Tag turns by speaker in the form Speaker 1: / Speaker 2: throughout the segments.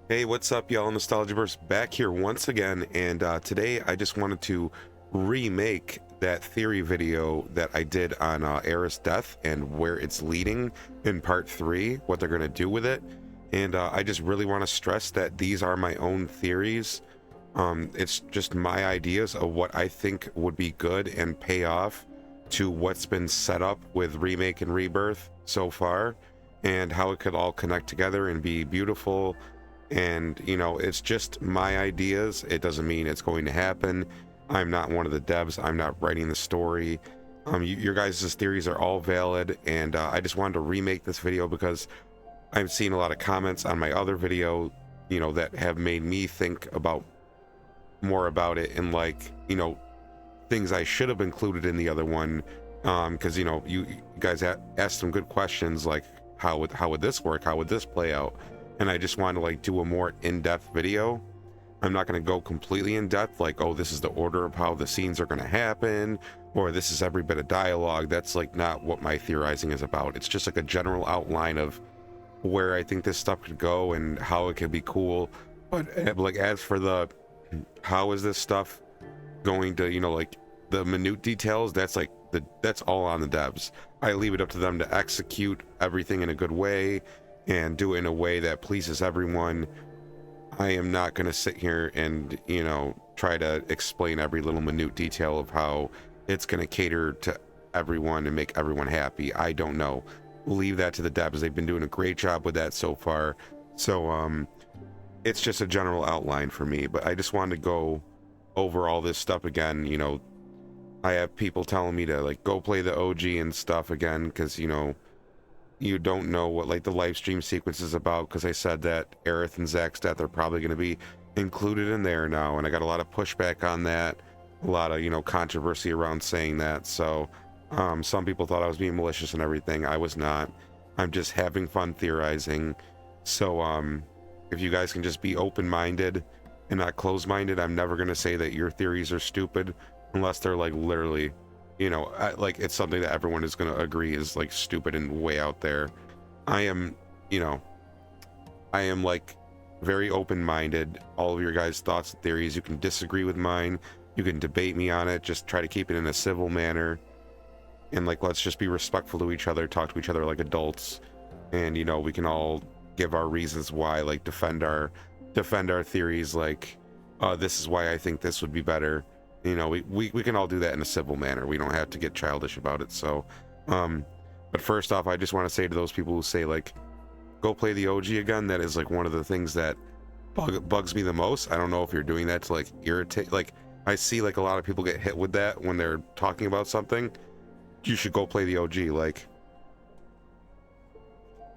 Speaker 1: Hey, what's up, y'all? Nostalgiaverse back here once again, and today I just wanted to remake that theory video that I did on Aerith's death and where it's leading in part 3, what they're going to do with it. And I just really want to stress that these are my own theories. It's just my ideas of what I think would be good and pay off to what's been set up with Remake and Rebirth so far, and how it could all connect together and be beautiful. And it's just my ideas. It doesn't mean it's going to happen. I'm not one of the devs. I'm not writing the story. Your guys' theories are all valid, and I just wanted to remake this video because I've seen a lot of comments on my other video, that have made me think about more about it, and things I should have included in the other one, because you guys asked some good questions, like how would this work, how would this play out, and I just wanted to do a more in-depth video. I'm not going to go completely in depth, like, oh, this is the order of how the scenes are going to happen, or this is every bit of dialogue. That's not what my theorizing is about. It's just like a general outline of where I think this stuff could go and how it could be cool. But as for the how is this stuff going to, the minute details, that's all on the devs. I leave it up to them to execute everything in a good way and do it in a way that pleases everyone. I am not going to sit here and try to explain every little minute detail of how it's going to cater to everyone and make everyone happy. I don't know. Leave that to the devs. They've been doing a great job with that so far. So it's just a general outline for me, but I just wanted to go over all this stuff again. I have people telling me to go play the OG and stuff again, because you don't know what the Lifestream Sequence is about, because I said that Aerith and Zack's death are probably going to be included in there now, and I got a lot of pushback on that, a lot of controversy around saying that. So some people thought I was being malicious and everything. I was not. I'm just having fun theorizing. So if you guys can just be open-minded and not closed-minded, I'm never going to say that your theories are stupid unless they're literally, it's something that everyone is going to agree is stupid and way out there. I am very open-minded. All of your guys' thoughts and theories, you can disagree with mine, you can debate me on it, just try to keep it in a civil manner, and let's just be respectful to each other, talk to each other like adults, and we can all give our reasons why, defend our theories, this is why I think this would be better. We can all do that in a civil manner. We don't have to get childish about it. So but first off, I just want to say to those people who say go play the OG again, that is one of the things that bugs me the most. I don't know if you're doing that to irritate, I see a lot of people get hit with that when they're talking about something. You should go play the OG.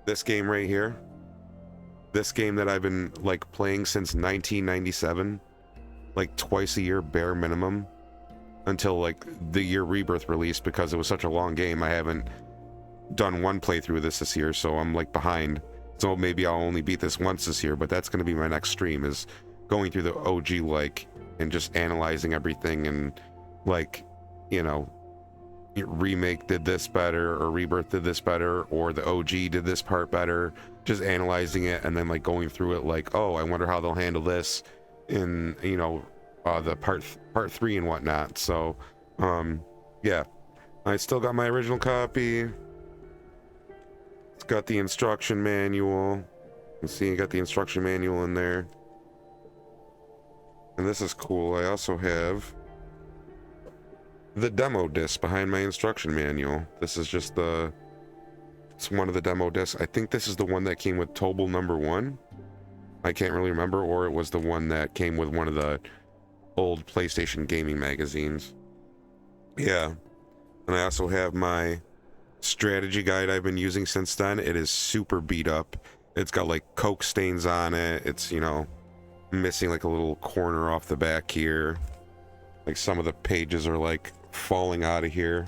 Speaker 1: This game right here, this game that I've been playing since 1997, twice a year bare minimum, until the year Rebirth released, because it was such a long game. I haven't done one playthrough of this year, so I'm behind. So maybe I'll only beat this once this year, but that's going to be my next stream, is going through the OG and just analyzing everything, and Remake did this better, or Rebirth did this better, or the OG did this part better, just analyzing it, and then going through it, oh, I wonder how they'll handle this in the part 3 and whatnot. So yeah, I still got my original copy. It's got the instruction manual. You see, I got the instruction manual in there, and this is cool. I also have the demo disc behind my instruction manual. This is just it's one of the demo discs. I think this is the one that came with Tobal #1. I can't really remember, or it was the one that came with one of the old PlayStation gaming magazines. Yeah. And I also have my strategy guide I've been using since then. It is super beat up. It's got coke stains on it. It's missing a little corner off the back here. Some of the pages are falling out of here.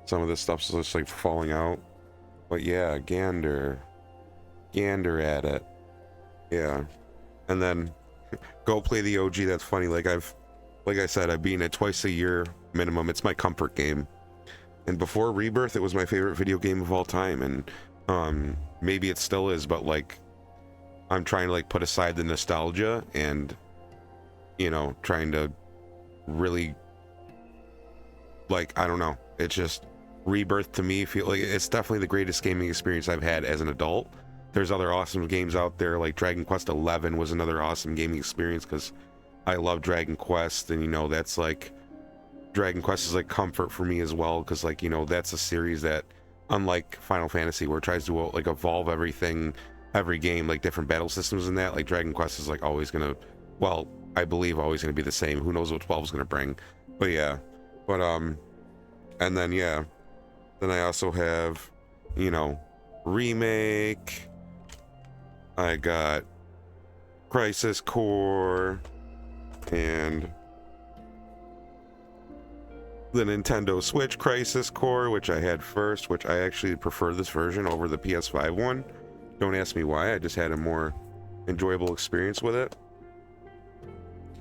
Speaker 1: Some of this stuff's just falling out. But yeah, gander at it. Yeah. And then go play the OG. That's funny. Like I said, I've beaten it twice a year minimum. It's my comfort game. And before Rebirth, it was my favorite video game of all time. And maybe it still is, but I'm trying to like put aside the nostalgia and, you know, trying to really, like, I don't know, it's just Rebirth to me feel like it's definitely the greatest gaming experience I've had as an adult. There's other awesome games out there, like Dragon Quest 11 was another awesome gaming experience because I love Dragon Quest, and you know, that's like, Dragon Quest is like comfort for me as well, because like, you know, that's a series that, unlike Final Fantasy where it tries to like evolve everything, every game, like different battle systems and that, like Dragon Quest is like always gonna, well, I believe always gonna be the same. Who knows what 12 is gonna bring, but yeah. But and then yeah, then I also have, you know, Remake, I got Crisis Core, and the Nintendo Switch Crisis Core, which I had first, which I actually prefer this version over the PS5 one. Don't ask me why, I just had a more enjoyable experience with it.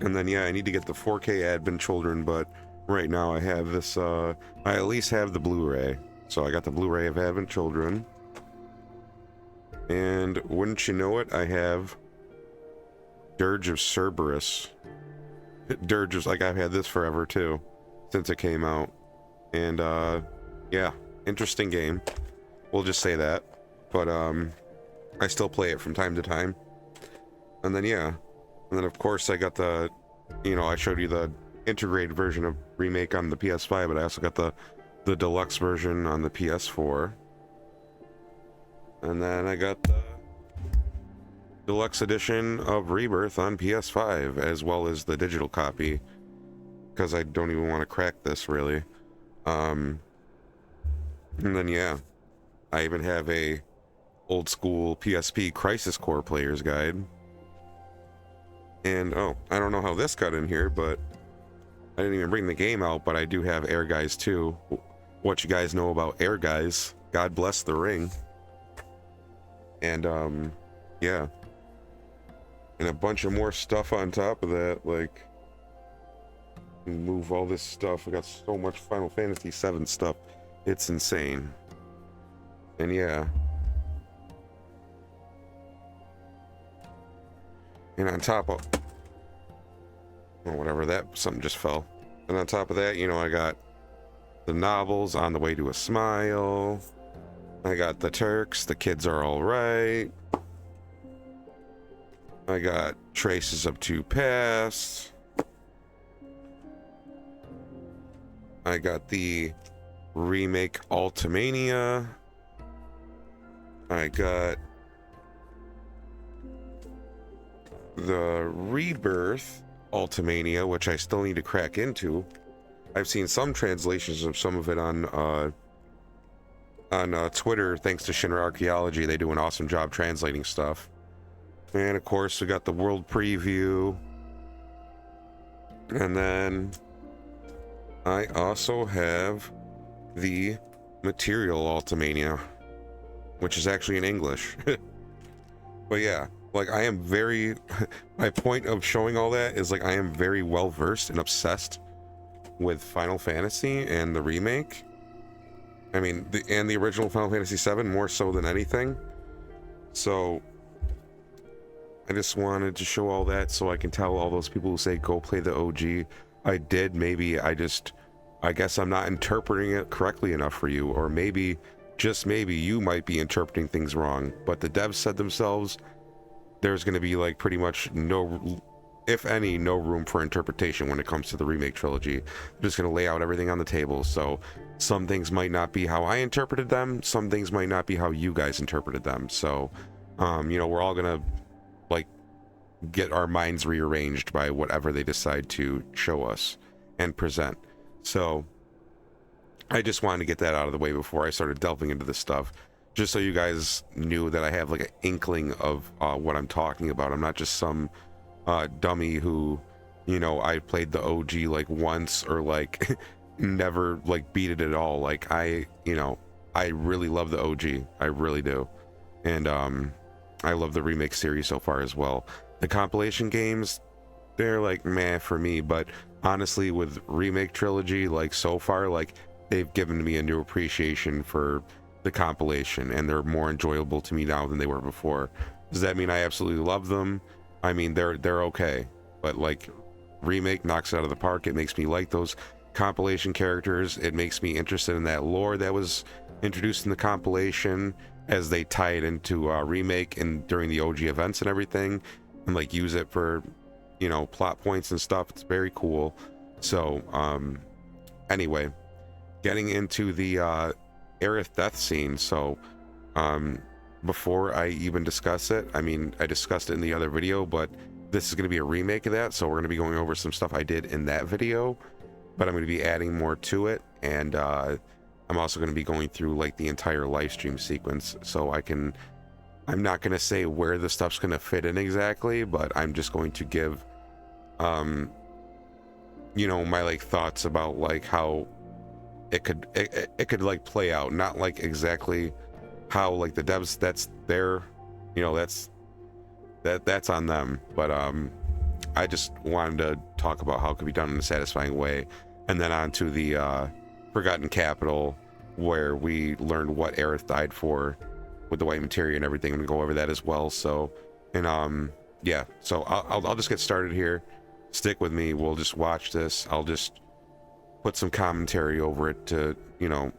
Speaker 1: And then yeah, I need to get the 4K Advent Children, but right now I have this, I at least have the Blu-ray. So I got the Blu-ray of Advent Children. And wouldn't you know it, I have Dirge of Cerberus. Dirge is like, I've had this forever too, since it came out. And yeah, interesting game, we'll just say that. But I still play it from time to time. And then yeah, and then of course I got the, you know, I showed you the integrated version of Remake on the PS5, but I also got the deluxe version on the PS4. And then I got the deluxe edition of Rebirth on PS5, as well as the digital copy, because I don't even want to crack this really. And then yeah, I even have a old school PSP Crisis Core player's guide. And oh, I don't know how this got in here, but I didn't even bring the game out, but I do have Air Guys 2. What you guys know about Air Guys? God bless the ring. And yeah, and a bunch of more stuff on top of that, like, move all this stuff. I got so much Final Fantasy VII stuff, it's insane. And yeah, and on top of, or whatever, that something just fell. And on top of that, you know, I got the novels On the Way to a Smile, I got the Turks, The Kids Are All Right, I got Traces of Two Pasts, I got the Remake Ultimania, I got the Rebirth Ultimania, which I still need to crack into. I've seen some translations of some of it on Twitter, thanks to Shinra Archaeology. They do an awesome job translating stuff. And of course, we got the world preview. And then I also have the Material Ultimania, which is actually in English. But yeah, like, I am very, my point of showing all that is like, I am very well versed and obsessed with Final Fantasy and the remake. I mean, the original Final Fantasy VII more so than anything. So I just wanted to show all that so I can tell all those people who say go play the OG. I did. Maybe I guess I'm not interpreting it correctly enough for you, or maybe, just maybe, you might be interpreting things wrong. But the devs said themselves, there's going to be like pretty much no, if any, no room for interpretation when it comes to the remake trilogy. I'm just going to lay out everything on the table. So some things might not be how I interpreted them. Some things might not be how you guys interpreted them. So, you know, we're all going to like get our minds rearranged by whatever they decide to show us and present. So I just wanted to get that out of the way before I started delving into this stuff, just so you guys knew that I have like an inkling of what I'm talking about. I'm not just some dummy who, you know, I played the OG like once or like never like beat it at all. Like you know, I really love the OG. I really do. And I love the remake series so far as well. The compilation games, they're like meh for me, but honestly with remake trilogy, like so far, like they've given me a new appreciation for the compilation, and they're more enjoyable to me now than they were before. Does that mean I absolutely love them? I mean, they're okay, but like, remake knocks it out of the park. It makes me like those compilation characters. It makes me interested in that lore that was introduced in the compilation as they tie it into remake and during the OG events and everything, and like use it for, you know, plot points and stuff. It's very cool. So anyway, getting into the Aerith death scene. So before I even discuss it, I mean, I discussed it in the other video, but this is going to be a remake of that, so we're going to be going over some stuff I did in that video, but I'm going to be adding more to it. And I'm also going to be going through like the entire Lifestream sequence, so I'm not going to say where the stuff's going to fit in exactly, but I'm just going to give you know, my like thoughts about like how it could like play out, not like exactly how like the devs, that's their, you know, that's on them, but I just wanted to talk about how it could be done in a satisfying way. And then on to the Forgotten Capital, where we learned what Aerith died for with the white materia and everything. I'm gonna go over that as well. So, and yeah, so I'll just get started here. Stick with me, we'll just watch this. I'll just put some commentary over it to, you know,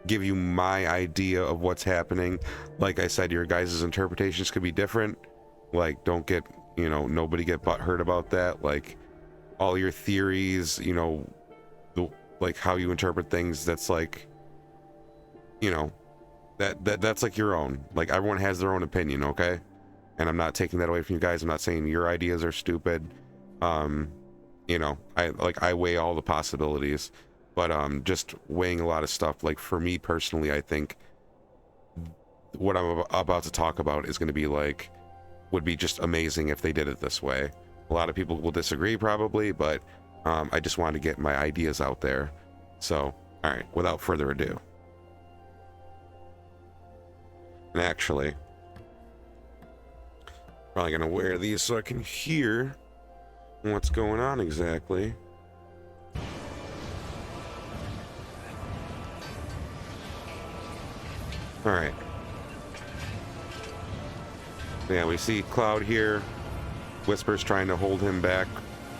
Speaker 1: give you my idea of what's happening. Like I said, your guys' interpretations could be different. Like, don't get, you know, nobody get butthurt about that. Like, all your theories, you know, like how you interpret things, that's like, you know, that's like your own. Like, everyone has their own opinion, okay? And I'm not taking that away from you guys. I'm not saying your ideas are stupid. You know, I weigh all the possibilities, but just weighing a lot of stuff. Like, for me personally, I think what I'm about to talk about is going to be like, would be just amazing if they did it this way. A lot of people will disagree probably, but I just wanted to get my ideas out there. So, all right, without further ado. And actually, probably gonna wear these so I can hear what's going on exactly. All right. Yeah, we see Cloud here. Whisper's trying to hold him back.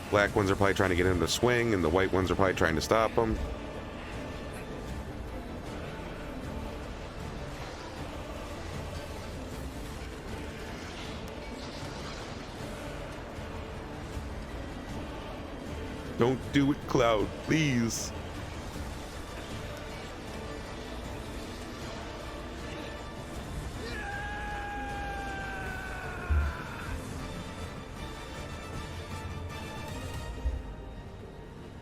Speaker 1: Black ones are probably trying to get him to swing, and the white ones are probably trying to stop him. Don't do it, Cloud, please.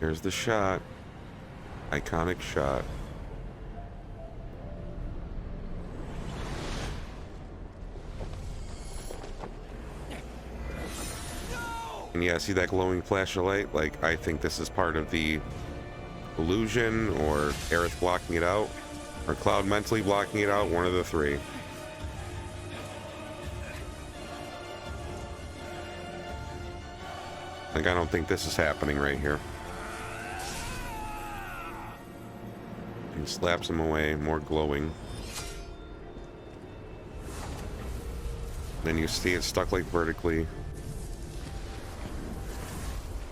Speaker 1: Here's the shot. Iconic shot. And yeah, see that glowing flash of light? Like, I think this is part of the illusion, or Aerith blocking it out, or Cloud mentally blocking it out, one of the three. Like, I don't think this is happening right here. And slaps him away, more glowing. Then you see it stuck like vertically.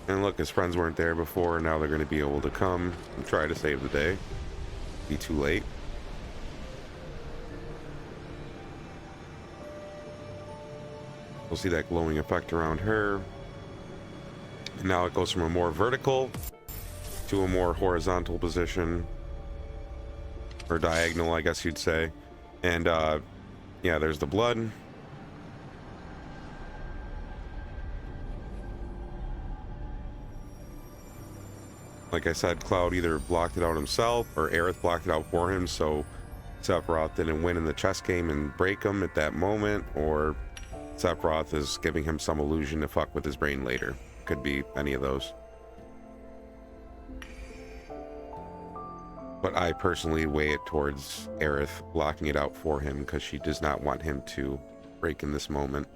Speaker 1: And look, his friends weren't there before, now they're going to be able to come and try to save the day. Be too late. We'll see that glowing effect around her. And now it goes from a more vertical to a more horizontal position. Or diagonal, I guess you'd say. And yeah, there's the blood. Like I said, Cloud either blocked it out himself or Aerith blocked it out for him, so Sephiroth didn't win in the chess game and break him at that moment, or Sephiroth is giving him some illusion to fuck with his brain later. Could be any of those. But I personally weigh it towards Aerith blocking it out for him, because she does not want him to break in this moment.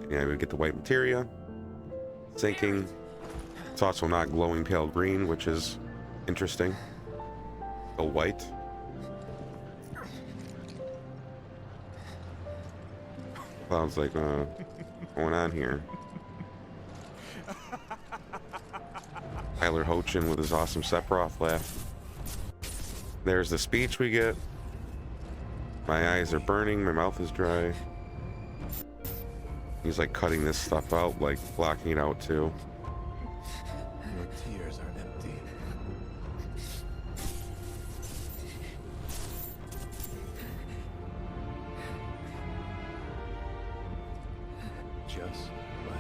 Speaker 1: Yeah, we get the white materia. Sinking. It's also not glowing pale green, which is interesting. Still white. Cloud's like, what's going on here? Tyler Hoechlin with his awesome Sephiroth laugh. There's the speech we get. My eyes are burning, my mouth is dry. He's like cutting this stuff out, like blocking it out too.
Speaker 2: Your tears are empty. Just like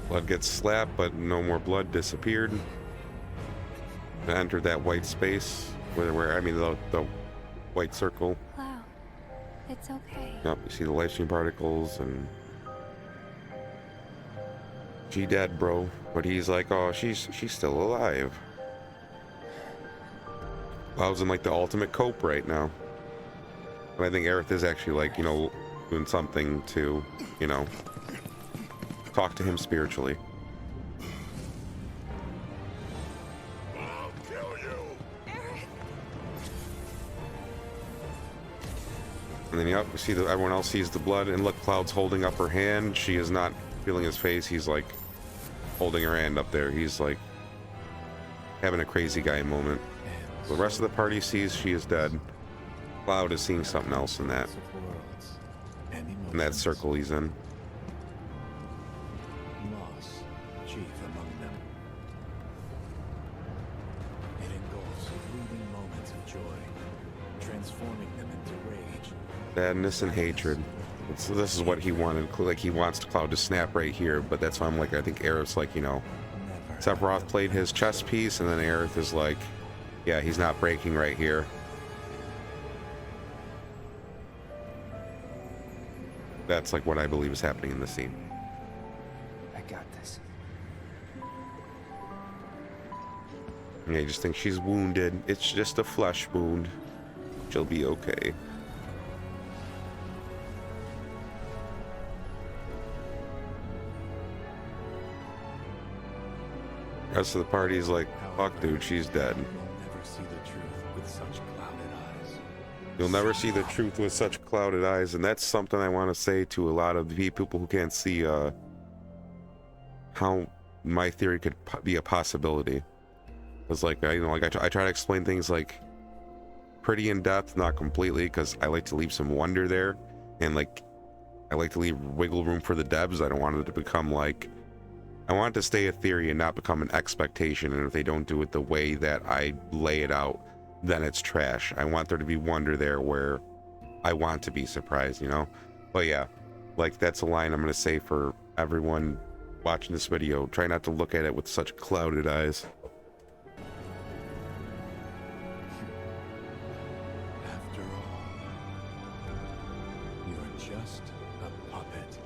Speaker 1: Blood gets slapped, but no more blood disappeared. Entered that white space where I mean the white circle.
Speaker 3: Cloud, it's okay.
Speaker 1: Yep, you see the Lifestream particles, and she dead, bro. But he's like, oh, she's still alive. Cloud's in like the ultimate cope right now. And I think Aerith is actually like, you know, doing something to, you know, talk to him spiritually.
Speaker 2: I'll kill you.
Speaker 1: And then, yep, we see that everyone else sees the blood, and look, Cloud's holding up her hand. She is not feeling his face. He's like holding her hand up there. He's like having a crazy guy moment. The rest of the party sees she is dead. Cloud is seeing something else in that circle he's in.
Speaker 2: Loss, chief among them. It engulfs fleeting moments of joy, transforming them into rage.
Speaker 1: Sadness and hatred. So this is what he wanted. Like, he wants Cloud to snap right here, but that's why I'm like, I think Aerith's like, you know, Sephiroth played his chess piece, and then Aerith is like, yeah, he's not breaking right here. That's like what I believe is happening in the scene.
Speaker 4: I got this.
Speaker 1: Yeah, I just think she's wounded. It's just a flesh wound. She'll be okay. Rest of the party's like, fuck, dude, she's dead.
Speaker 2: You'll never see the truth with such clouded eyes.
Speaker 1: You'll never see the truth with such clouded eyes, and that's something I want to say to a lot of the people who can't see how my theory could be a possibility. It's like, you know, like I try to explain things like pretty in depth, not completely, because I like to leave some wonder there, and like I like to leave wiggle room for the devs. I don't want it to become like, I want it to stay a theory and not become an expectation, and if they don't do it the way that I lay it out, then it's trash. I want there to be wonder there where I want to be surprised, you know? But yeah, like that's a line I'm going to say for everyone watching this video. Try not to look at it with such clouded eyes.
Speaker 2: After all, you're just a puppet.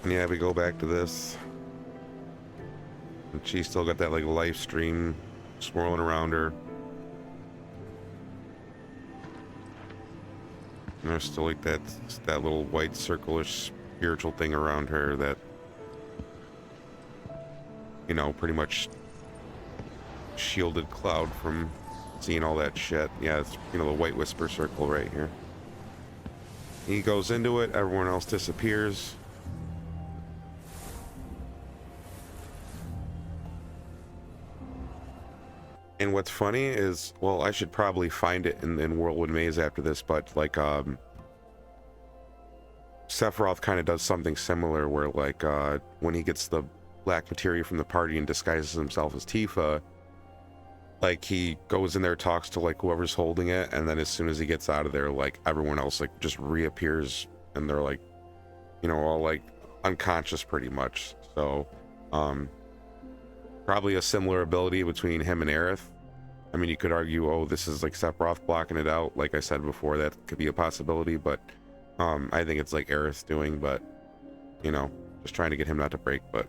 Speaker 1: And yeah, we go back to this. And she's still got that like live stream swirling around her. And there's still like that little white circle-ish spiritual thing around her that, you know, pretty much shielded Cloud from seeing all that shit. Yeah, it's, you know, the white whisper circle right here. He goes into it, everyone else disappears. And what's funny is, well, I should probably find it in Whirlwind Maze after this, but like Sephiroth kind of does something similar where like when he gets the black materia from the party and disguises himself as Tifa, like he goes in there, talks to like whoever's holding it, and then as soon as he gets out of there, like everyone else like just reappears, and they're like, you know, all like unconscious pretty much. So probably a similar ability between him and Aerith. I mean, you could argue, oh, this is like Sephiroth blocking it out. Like I said before, that could be a possibility, but I think it's like Aerith doing, but you know, just trying to get him not to break. But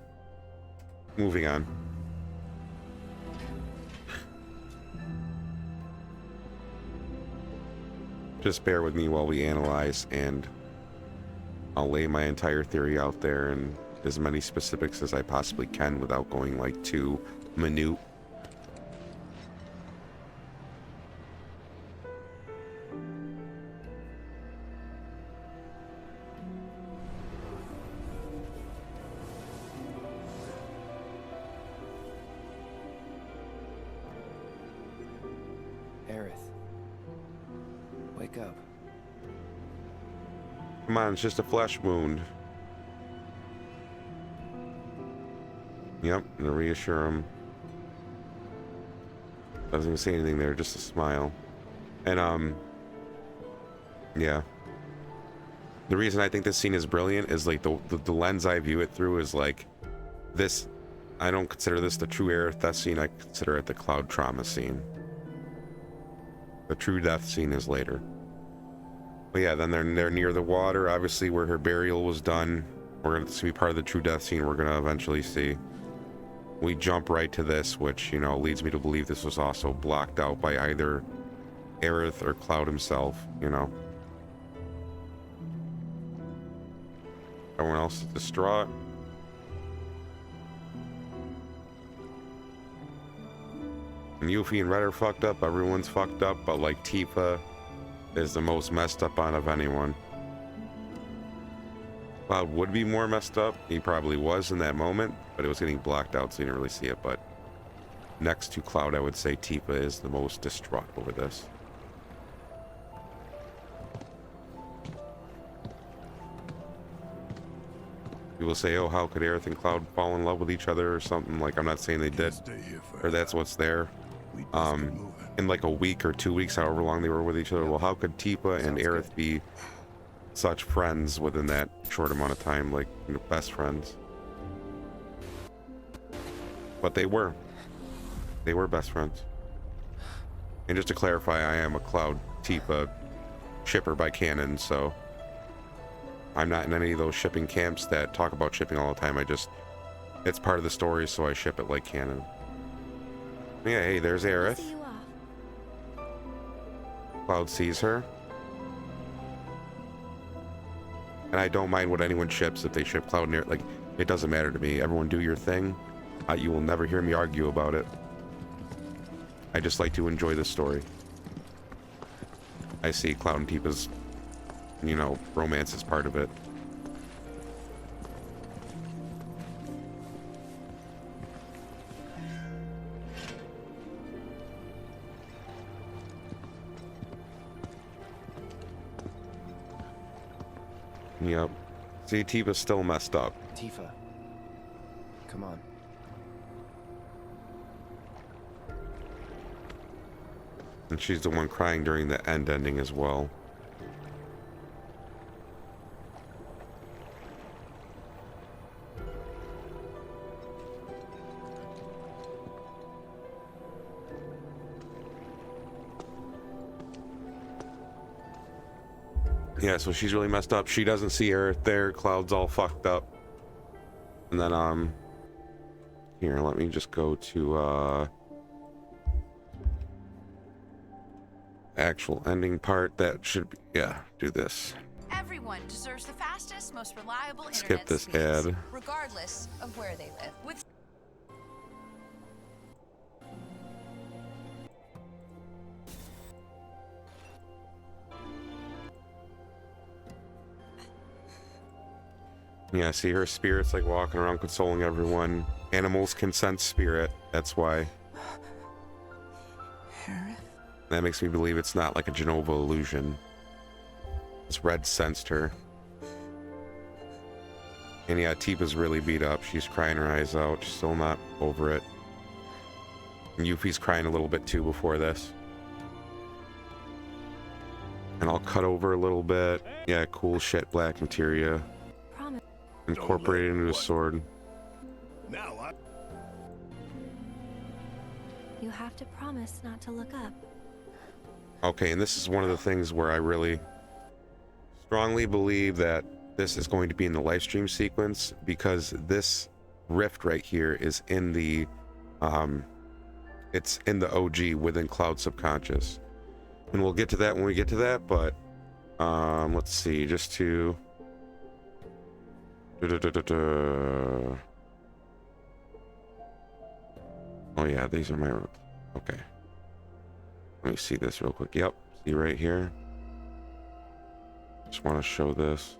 Speaker 1: moving on. Just bear with me while we analyze, and I'll lay my entire theory out there, and as many specifics as I possibly can without going like too minute.
Speaker 4: Aerith. Wake up.
Speaker 1: Come on, it's just a flesh wound. Yep, and to reassure him. Doesn't even say anything there, just a smile. And yeah. The reason I think this scene is brilliant is like the lens I view it through is like this. I don't consider this the true Aerith death scene. I consider it the Cloud trauma scene. The true death scene is later. But yeah, then they're near the water, obviously where her burial was done. We're going to be part of the true death scene we're going to eventually see. We jump right to this, which, you know, leads me to believe this was also blocked out by either Aerith or Cloud himself, you know. Everyone else is distraught. And Yuffie and Red are fucked up, everyone's fucked up, but like Tifa is the most messed up on of anyone. Cloud would be more messed up. He probably was in that moment, but it was getting blocked out, so you didn't really see it. But next to Cloud, I would say Tifa is the most distraught over this. People say, oh, how could Aerith and Cloud fall in love with each other or something? Like, I'm not saying they did, or that's what's there. In like a week or 2 weeks, however long they were with each other. Well, how could Tifa and Aerith be such friends within that short amount of time, like, you know, best friends? But they were best friends. And just to clarify, I am a Cloud Tifa shipper by canon, so I'm not in any of those shipping camps that talk about shipping all the time. It's part of the story, so I ship it like canon. Yeah, hey, there's Aerith.
Speaker 3: See you off.
Speaker 1: Cloud sees her. And I don't mind what anyone ships if they ship Cloud and Aerith. Like, it doesn't matter to me. Everyone do your thing. You will never hear me argue about it. I just like to enjoy the story. I see Cloud and Tifa's, you know, romance is part of it. Yep. See, Tifa's still messed up.
Speaker 4: Tifa. Come on.
Speaker 1: And she's the one crying during the ending as well. Yeah, so she's really messed up. She doesn't see Aerith there. Cloud's all fucked up. And then, here, let me just go to, actual ending part. That should be, yeah, do this.
Speaker 5: Everyone deserves the fastest, most reliable
Speaker 1: Skip
Speaker 5: internet
Speaker 1: this
Speaker 5: speeds,
Speaker 1: ad.
Speaker 5: regardless of where they live. With
Speaker 1: Yeah, see, her spirit's like walking around consoling everyone. Animals can sense spirit, that's why.
Speaker 2: Aerith?
Speaker 1: That makes me believe it's not like a Genova illusion. This Red sensed her. And yeah, Tifa's really beat up. She's crying her eyes out. She's still not over it. And Yuffie's crying a little bit too before this. And I'll cut over a little bit. Yeah, cool shit, black materia.
Speaker 3: Promise.
Speaker 1: Incorporated into a sword.
Speaker 2: Now I...
Speaker 3: You have to promise not to look up.
Speaker 1: Okay, and this is one of the things where I really strongly believe that this is going to be in the Lifestream sequence, because this rift right here is in the it's in the OG within Cloud subconscious, and we'll get to that when we get to that. But let's see, just to Da-da-da-da-da. Oh yeah, these are my... Okay. Let me see this real quick. Yep, see right here. Just want to show this.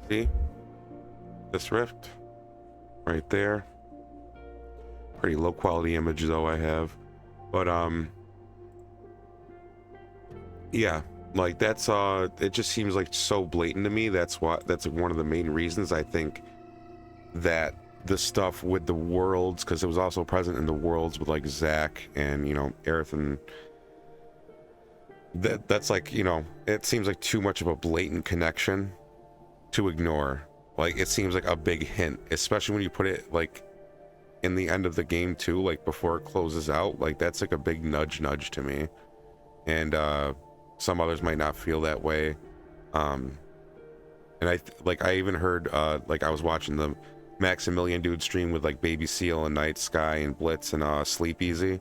Speaker 1: See? This rift? Right there. Pretty low quality image though I have. But, yeah. Like that's it just seems like so blatant to me. That's one of the main reasons I think that the stuff with the worlds, because it was also present in the worlds with like Zack and, you know, Aerith, and that's like, you know, it seems like too much of a blatant connection to ignore. Like it seems like a big hint, especially when you put it like in the end of the game too, like before it closes out. Like that's like a big nudge to me. And some others might not feel that way. And I even heard like I was watching the Maximilian dude stream with like Baby Seal and Night Sky and Blitz and Sleep Easy,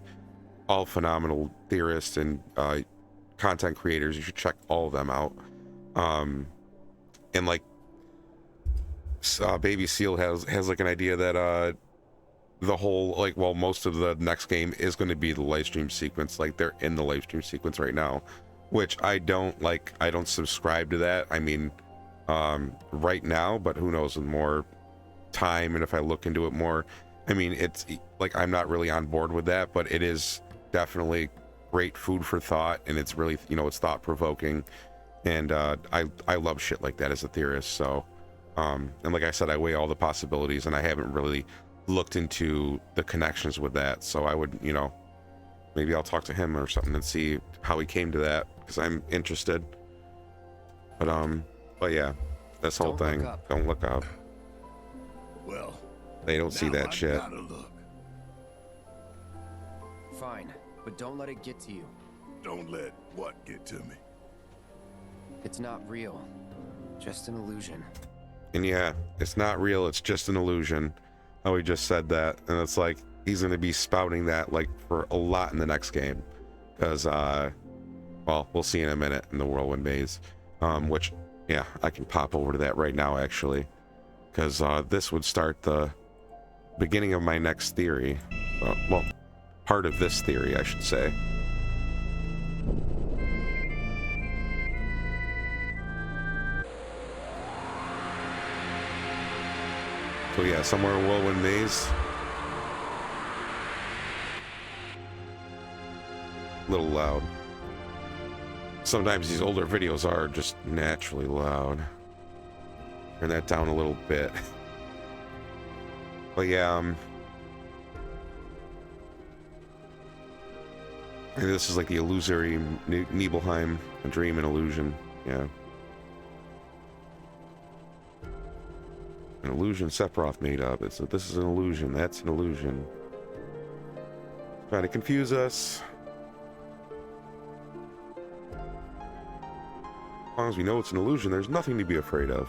Speaker 1: all phenomenal theorists and content creators. You should check all of them out. And like Baby Seal has like an idea that the whole, like, well, most of the next game is going to be the Lifestream Sequence. Like they're in the Lifestream Sequence right now, which I don't subscribe to that. I mean, right now, but who knows, with more time and if I look into it more, I mean, it's like I'm not really on board with that, but it is definitely great food for thought, and it's really, you know, it's thought provoking, and I love shit like that as a theorist. So and like I said, I weigh all the possibilities, and I haven't really looked into the connections with that. So I would, you know, maybe I'll talk to him or something and see how he came to that, because I'm interested. But yeah, this whole thing, don't look up.
Speaker 6: Well,
Speaker 1: They don't see that shit.
Speaker 6: Gotta look.
Speaker 4: Fine, but don't let it get to you.
Speaker 6: Don't let what get to me.
Speaker 4: It's not real. Just an illusion.
Speaker 1: And yeah, it's not real, it's just an illusion. Oh, he just said that, and it's like he's going to be spouting that like for a lot in the next game, because well, we'll see in a minute in the Whirlwind Maze, which, yeah, I can pop over to that right now actually, because this would start the beginning of my next theory. Well, part of this theory, I should say. So yeah, somewhere in Whirlwind Maze. A little loud. Sometimes these older videos are just naturally loud. Turn that down a little bit. But yeah, and this is like the illusory Nibelheim, a dream and illusion. Yeah. An illusion Sephiroth made up. This is an illusion. That's an illusion. Trying to confuse us. As long as we know it's an illusion, there's nothing to be afraid of.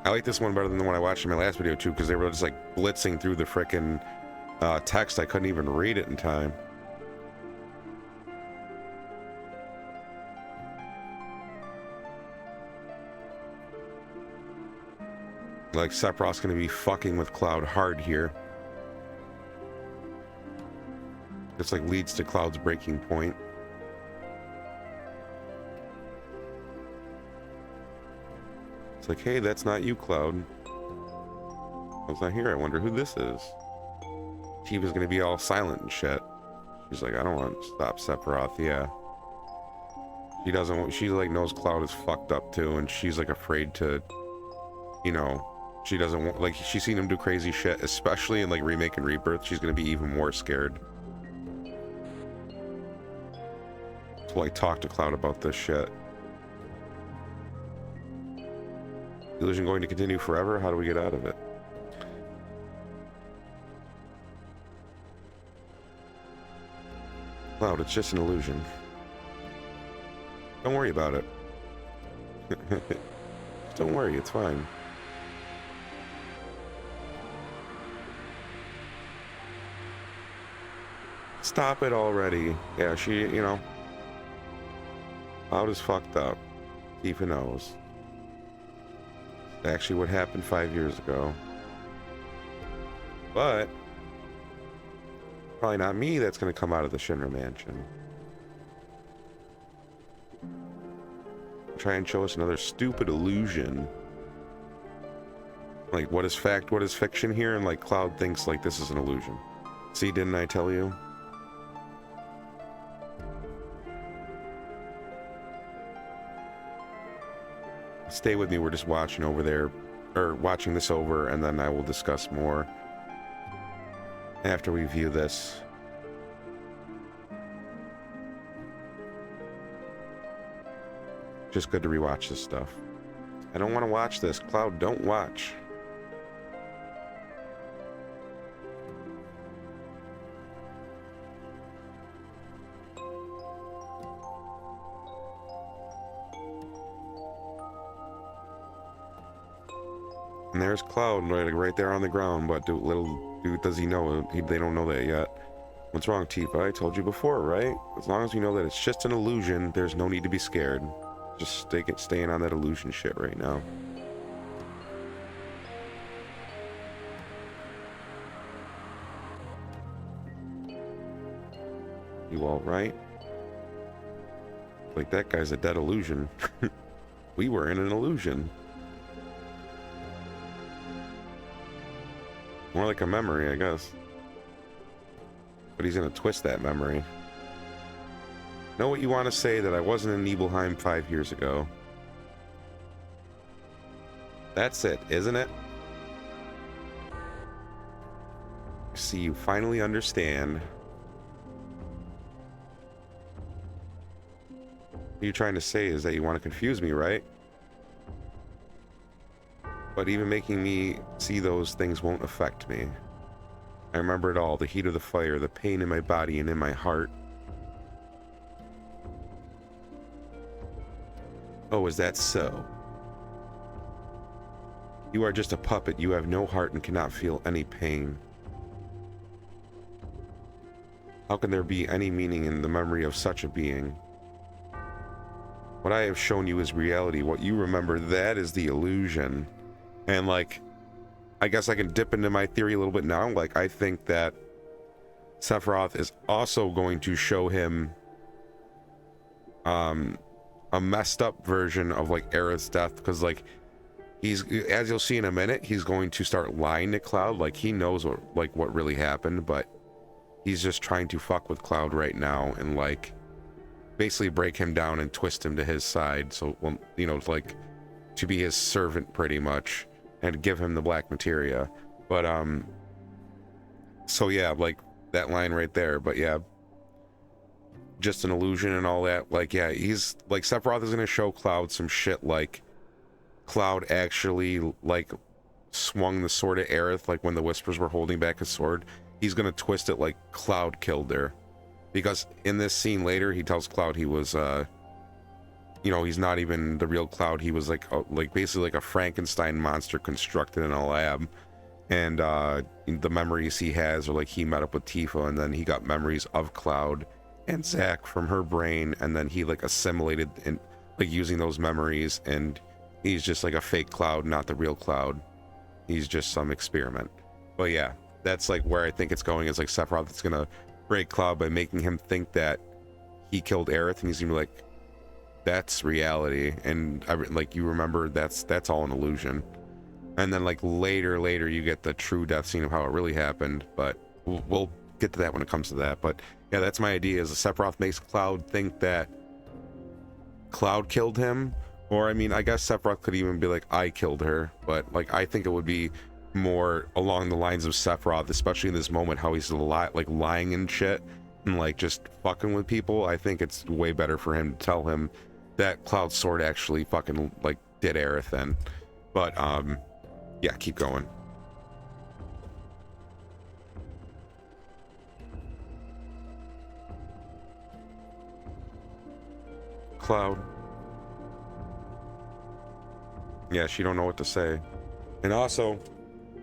Speaker 1: I like this one better than the one I watched in my last video too, because they were just like blitzing through the frickin' text. I couldn't even read it in time. Like Sephiroth's gonna be fucking with Cloud hard here. It's like leads to Cloud's breaking point. It's like, hey, that's not you, Cloud. I was not here. I wonder who this is. Tifa's gonna be all silent and shit. She's like, I don't want to stop Sephiroth. Yeah. She doesn't. She like knows Cloud is fucked up too, and she's like afraid to, you know. She doesn't want, like, she's seen him do crazy shit, especially in like Remake and Rebirth. She's gonna be even more scared. So like, talk to Cloud about this shit. Illusion going to continue forever? How do we get out of it? Cloud, it's just an illusion. Don't worry about it. Don't worry, it's fine. Stop it already. Yeah, she, you know. Cloud is fucked up. Tifa knows. Actually, what happened 5 years ago. But probably not me that's going to come out of the Shinra mansion. Try and show us another stupid illusion. Like, what is fact, what is fiction here? And like, Cloud thinks like this is an illusion. See, didn't I tell you? Stay with me, we're just watching over there, or watching this over, and then I will discuss more after we view this. Just good to rewatch this stuff. I don't want to watch this. Cloud, don't watch. And there's Cloud right there on the ground, but little dude does he know? They don't know that yet. What's wrong, Tifa? I told you before, right? As long as you know that it's just an illusion, there's no need to be scared. Just staying on that illusion shit right now. You all right? Like, that guy's a dead illusion. We were in an illusion. More like a memory, I guess. But he's gonna twist that memory. Know what you want to say, that I wasn't in Nibelheim 5 years ago. That's it, isn't it? See, you finally understand. What you're trying to say is that you want to confuse me, right? But even making me see those things won't affect me. I remember it all, the heat of the fire, the pain in my body and in my heart. Oh, is that so? You are just a puppet. You have no heart and cannot feel any pain. How can there be any meaning in the memory of such a being? What I have shown you is reality. What you remember, that is the illusion. And like, I guess I can dip into my theory a little bit now. Like, I think that Sephiroth is also going to show him a messed up version of like Aerith's death, because like he's, as you'll see in a minute, he's going to start lying to Cloud. Like, he knows what really happened, but he's just trying to fuck with Cloud right now and like basically break him down and twist him to his side. So, well, you know, like to be his servant pretty much, and give him the black materia. But so yeah, like that line right there. But yeah, just an illusion and all that. Like, yeah, he's like, Sephiroth is gonna show Cloud some shit, like Cloud actually like swung the sword at Aerith, like when the Whispers were holding back his sword. He's gonna twist it like Cloud killed her, because in this scene later he tells Cloud he was you know, he's not even the real Cloud. He was like basically like a Frankenstein monster constructed in a lab. And the memories he has are like, he met up with Tifa, and then he got memories of Cloud and Zack from her brain, and then he like assimilated and like using those memories, and he's just like a fake Cloud, not the real Cloud. He's just some experiment. But yeah, that's like where I think it's going, is like Sephiroth is gonna break Cloud by making him think that he killed Aerith, and he's gonna be like, that's reality, and like, you remember, that's all an illusion. And then like later you get the true death scene of how it really happened, but we'll get to that when it comes to that. But yeah, that's my idea, is Sephiroth makes Cloud think that Cloud killed him. Or I mean, I guess Sephiroth could even be like, I killed her, but like, I think it would be more along the lines of Sephiroth, especially in this moment, how he's like lying and shit and like just fucking with people. I think it's way better for him to tell him that Cloud's sword actually fucking like did Aerith then. But yeah, keep going. Cloud. Yeah, she don't know what to say. And also,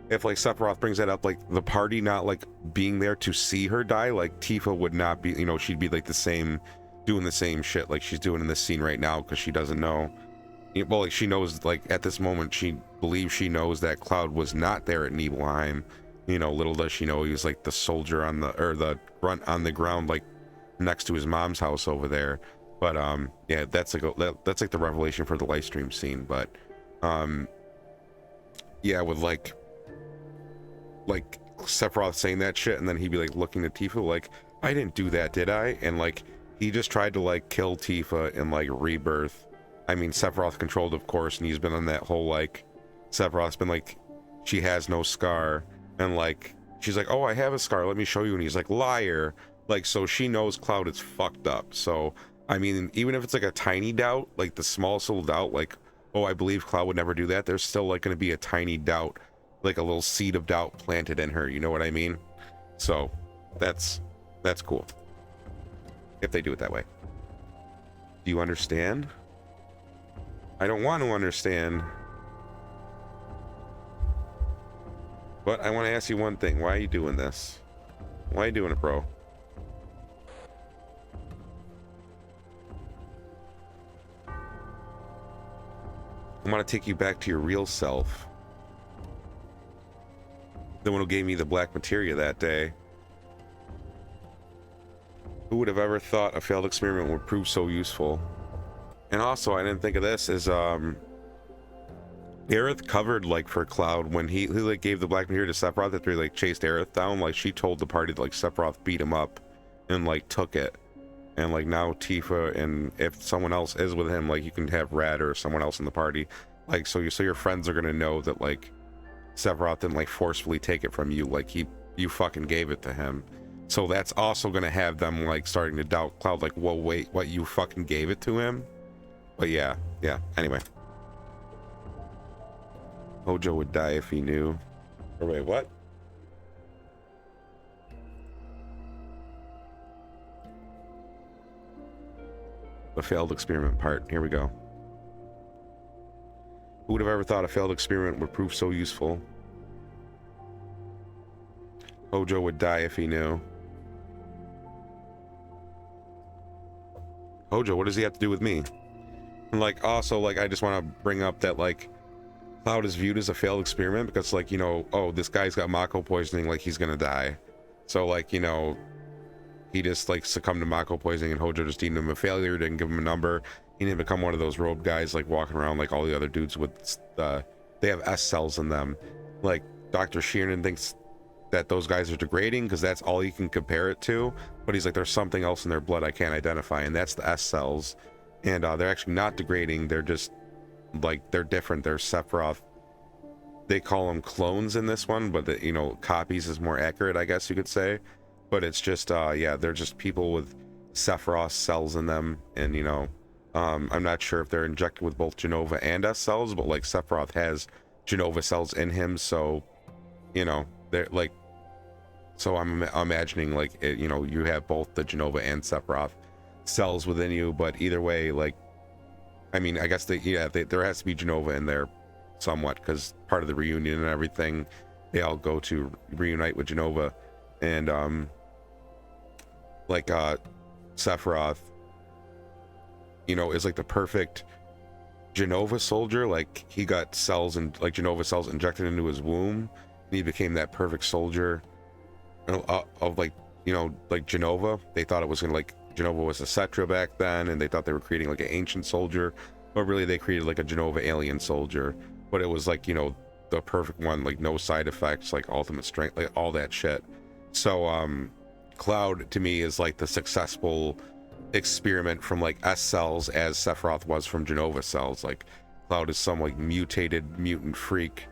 Speaker 1: if like Sephiroth brings that up, like the party not like being there to see her die, like Tifa would not be, you know, she'd be like the same, doing the same shit like she's doing in this scene right now, because she doesn't know. well, like she knows, like at this moment she believes she knows that Cloud was not there at Nibelheim. You know, little does she know he was like the soldier on the, or the grunt on the ground, like next to his mom's house over there. But yeah, that's like that's like the revelation for the Lifestream scene. But yeah, with like Sephiroth saying that shit, and then he'd be like looking at Tifa like, I didn't do that, did I? And like he just tried to like kill Tifa in like Rebirth. I mean, Sephiroth controlled, of course, and he's been on that whole like, Sephiroth's been like, she has no scar, and like she's like, oh, I have a scar, let me show you, and he's like, liar. Like, so she knows Cloud is fucked up. So I mean, even if it's like a tiny doubt, like the smallest little doubt, like, oh, I believe Cloud would never do that, there's still like going to be a tiny doubt, like a little seed of doubt planted in her, you know what I mean? So that's cool if they do it that way. Do you understand? I don't want to understand, but I want to ask you one thing. Why are you doing this? Why are you doing it, bro? I want to take you back to your real self, the one who gave me the black materia that day. Who would have ever thought a failed experiment would prove so useful? And also, I didn't think of this, is Aerith covered like for Cloud when he like gave the black materia to Sephiroth after he like chased Aerith down. Like she told the party that like Sephiroth beat him up and like took it, and like now Tifa, and if someone else is with him, like you can have Rad or someone else in the party, like so your friends are gonna know that like Sephiroth didn't like forcefully take it from you, like you fucking gave it to him. So that's also gonna have them like starting to doubt Cloud, like, whoa, wait, what, you fucking gave it to him? But yeah, anyway. Hojo would die if he knew. Or wait, what? The failed experiment part, here we go. Who would have ever thought a failed experiment would prove so useful? Hojo would die if he knew. Hojo, what does he have to do with me? And like, also, like, I just want to bring up that like Cloud is viewed as a failed experiment because, like, you know, oh, this guy's got Mako poisoning, like he's gonna die. So like, you know, he just like succumbed to Mako poisoning, and Hojo just deemed him a failure, didn't give him a number. He didn't become one of those robed guys like walking around like all the other dudes with they have S cells in them. Like Dr. Sheeran thinks that those guys are degrading because that's all you can compare it to, but he's like, there's something else in their blood I can't identify, and that's the S cells. And they're actually not degrading, they're just like, they're different. They're Sephiroth, they call them clones in this one, but the, you know, copies is more accurate, I guess you could say. But it's just yeah, they're just people with Sephiroth cells in them. And you know, I'm not sure if they're injected with both Genova and S cells, but like Sephiroth has Genova cells in him, so you know, they're like, so I'm imagining like it, you know, you have both the Genova and Sephiroth cells within you. But either way, like, I mean, I guess there has to be Genova in there somewhat, because part of the reunion and everything, they all go to reunite with Genova. And like Sephiroth, you know, is like the perfect Genova soldier. Like he got cells, and like Genova cells injected into his womb, and he became that perfect soldier of like, you know, like Genova. They thought it was gonna, like, Genova was a Cetra back then, and they thought they were creating like an ancient soldier, but really they created like a Genova alien soldier. But it was like, you know, the perfect one, like no side effects, like ultimate strength, like all that shit. So Cloud to me is like the successful experiment from like S cells, as Sephiroth was from Genova cells. Like Cloud is some like mutated mutant freak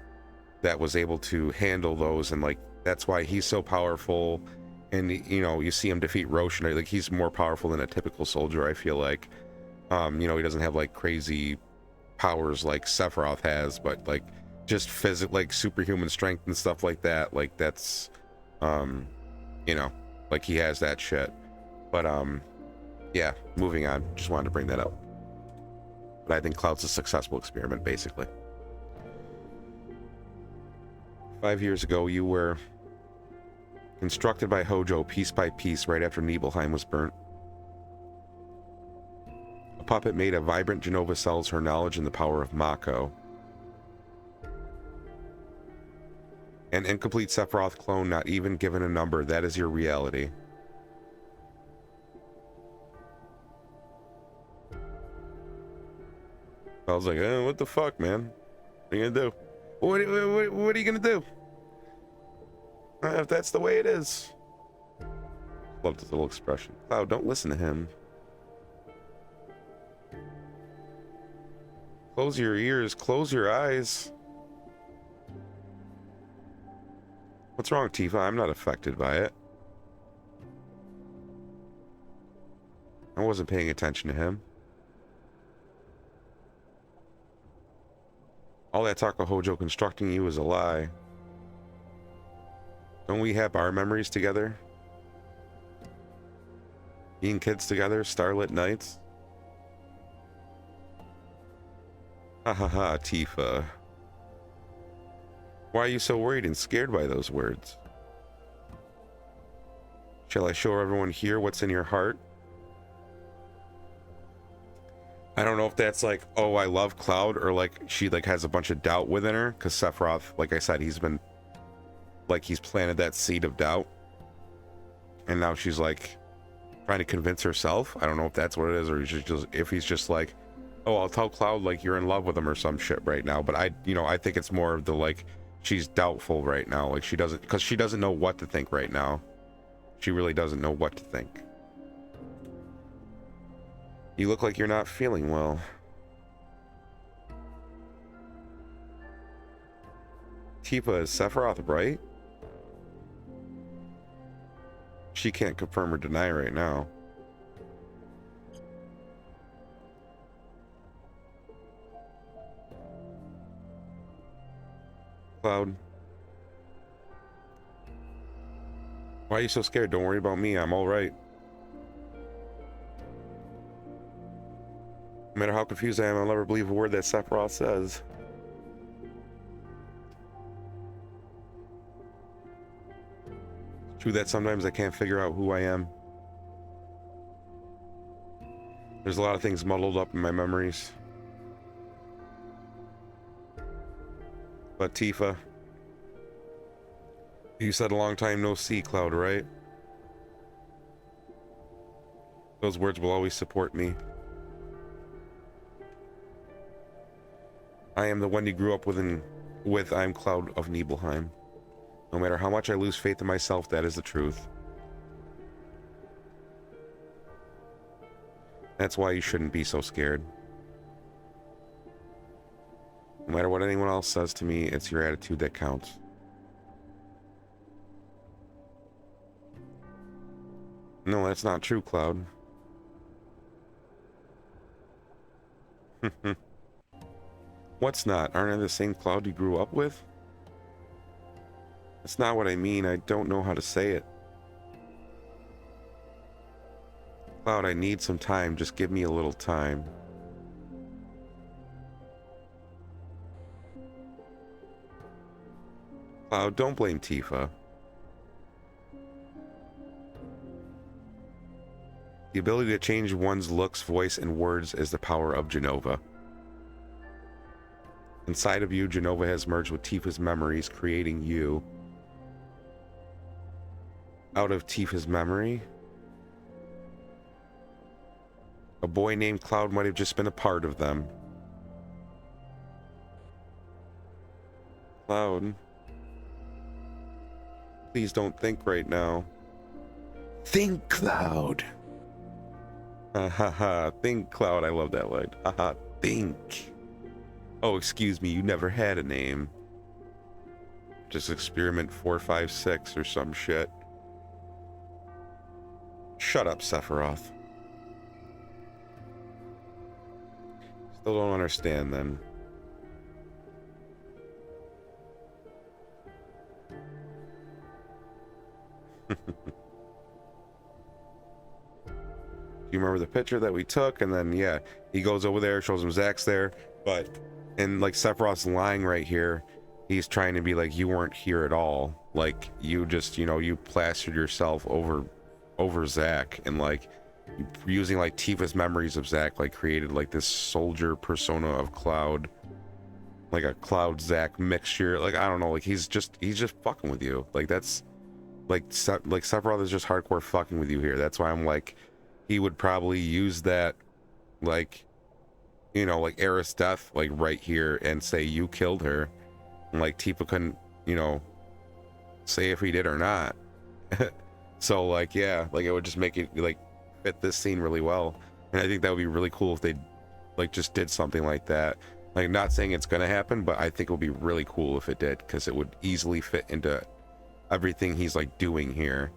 Speaker 1: that was able to handle those, and like that's why he's so powerful. And you know, you see him defeat Roshan, like he's more powerful than a typical soldier, I feel like. You know, he doesn't have like crazy powers like Sephiroth has, but like just like superhuman strength and stuff like that. Like that's you know, like he has that shit. But yeah, moving on, just wanted to bring that up. But I think Cloud's a successful experiment, basically. 5 years ago, you were constructed by Hojo piece by piece right after Nibelheim was burnt. puppet made of vibrant Jenova sells her knowledge and the power of Mako. An incomplete Sephiroth clone, not even given a number. That is your reality. I was like, what the fuck, man? What are you gonna do? What are you gonna do? If that's the way it is. Loved his little expression. Cloud, don't listen to him. Close your ears, close your eyes. What's wrong, Tifa? I'm not affected by it. I wasn't paying attention to him. All that talk of Hojo constructing you is a lie. Don't we have our memories together? Being kids together, starlit nights. Ha ha ha, Tifa. Why are you so worried and scared by those words? Shall I show everyone here what's in your heart? I don't know if that's like, oh, I love Cloud, or like she like has a bunch of doubt within her, because Sephiroth, like I said, he's planted that seed of doubt, and now she's like trying to convince herself. I don't know if that's what it is, or if he's just like, oh, I'll tell Cloud like you're in love with him or some shit right now. But I think it's more of the like she's doubtful right now, like she doesn't know what to think right now. She really doesn't know what to think. You look like you're not feeling well. Tifa, is Sephiroth right? She can't confirm or deny right now. Cloud. Why are you so scared? Don't worry about me. I'm all right. No matter how confused I am, I'll never believe a word that Sephiroth says. It's true that sometimes I can't figure out who I am. There's a lot of things muddled up in my memories. But Tifa, you said a long time no see, Cloud, right? Those words will always support me. I am the one you grew up with. I'm Cloud of Nibelheim. No matter how much I lose faith in myself, that is the truth. That's why you shouldn't be so scared. No matter what anyone else says to me, it's your attitude that counts. No, that's not true, Cloud. What's not? Aren't I the same Cloud you grew up with? That's not what I mean. I don't know how to say it. Cloud, I need some time. Just give me a little time. Cloud, don't blame Tifa. The ability to change one's looks, voice, and words is the power of Jenova. Inside of you, Jenova has merged with Tifa's memories, creating you. Out of Tifa's memory, a boy named Cloud might have just been a part of them. Cloud, please don't think right now. Think, Cloud. Ha. Think, Cloud. I love that line. Haha. Think. Oh, excuse me. You never had a name. Just experiment 456 or some shit. Shut up, Sephiroth. Still don't understand then. Do you remember the picture that we took? And then, yeah, he goes over there, shows him Zack's there. But, and like Sephiroth's lying right here. He's trying to be like, you weren't here at all. Like, you just, you know, you plastered yourself over Zack. And like, using like Tifa's memories of Zack, like created like this soldier persona of Cloud, like a Cloud Zack mixture. Like I don't know, like he's just fucking with you. Like that's like Sephiroth is just hardcore fucking with you here. That's why I'm like, he would probably use that, like, you know, like Aerith's death, like right here, and say you killed her, and like Tifa couldn't, you know, say if he did or not. So like, yeah, like it would just make it like fit this scene really well, and I think that would be really cool if they like just did something like that. Like, not saying it's gonna happen, but I think it would be really cool if it did, because it would easily fit into everything he's like doing here.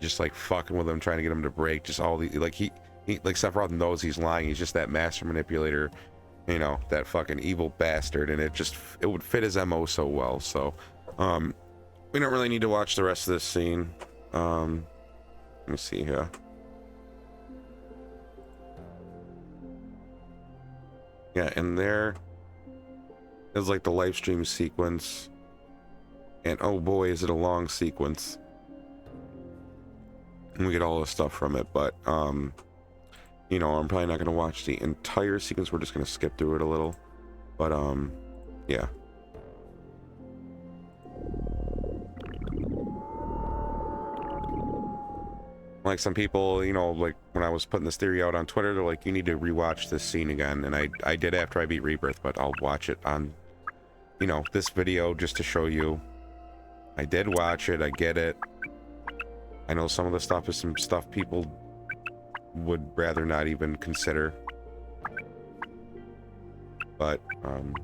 Speaker 1: Just like fucking with him, trying to get him to break, just all the like he like Sephiroth knows he's lying. He's just that master manipulator, you know, that fucking evil bastard, and it would fit his MO so well. So we don't really need to watch the rest of this scene. Let me see here. Yeah, and there is like the Lifestream sequence, and oh boy, is it a long sequence. And we get all the stuff from it, but you know, I'm probably not going to watch the entire sequence. We're just going to skip through it a little, but yeah. Like some people, you know, like when I was putting this theory out on Twitter, they're like, you need to rewatch this scene again, and I did after I beat Rebirth, but I'll watch it on, you know, this video just to show you I did watch it. I get it. I know some of the stuff is some stuff people would rather not even consider, but I'll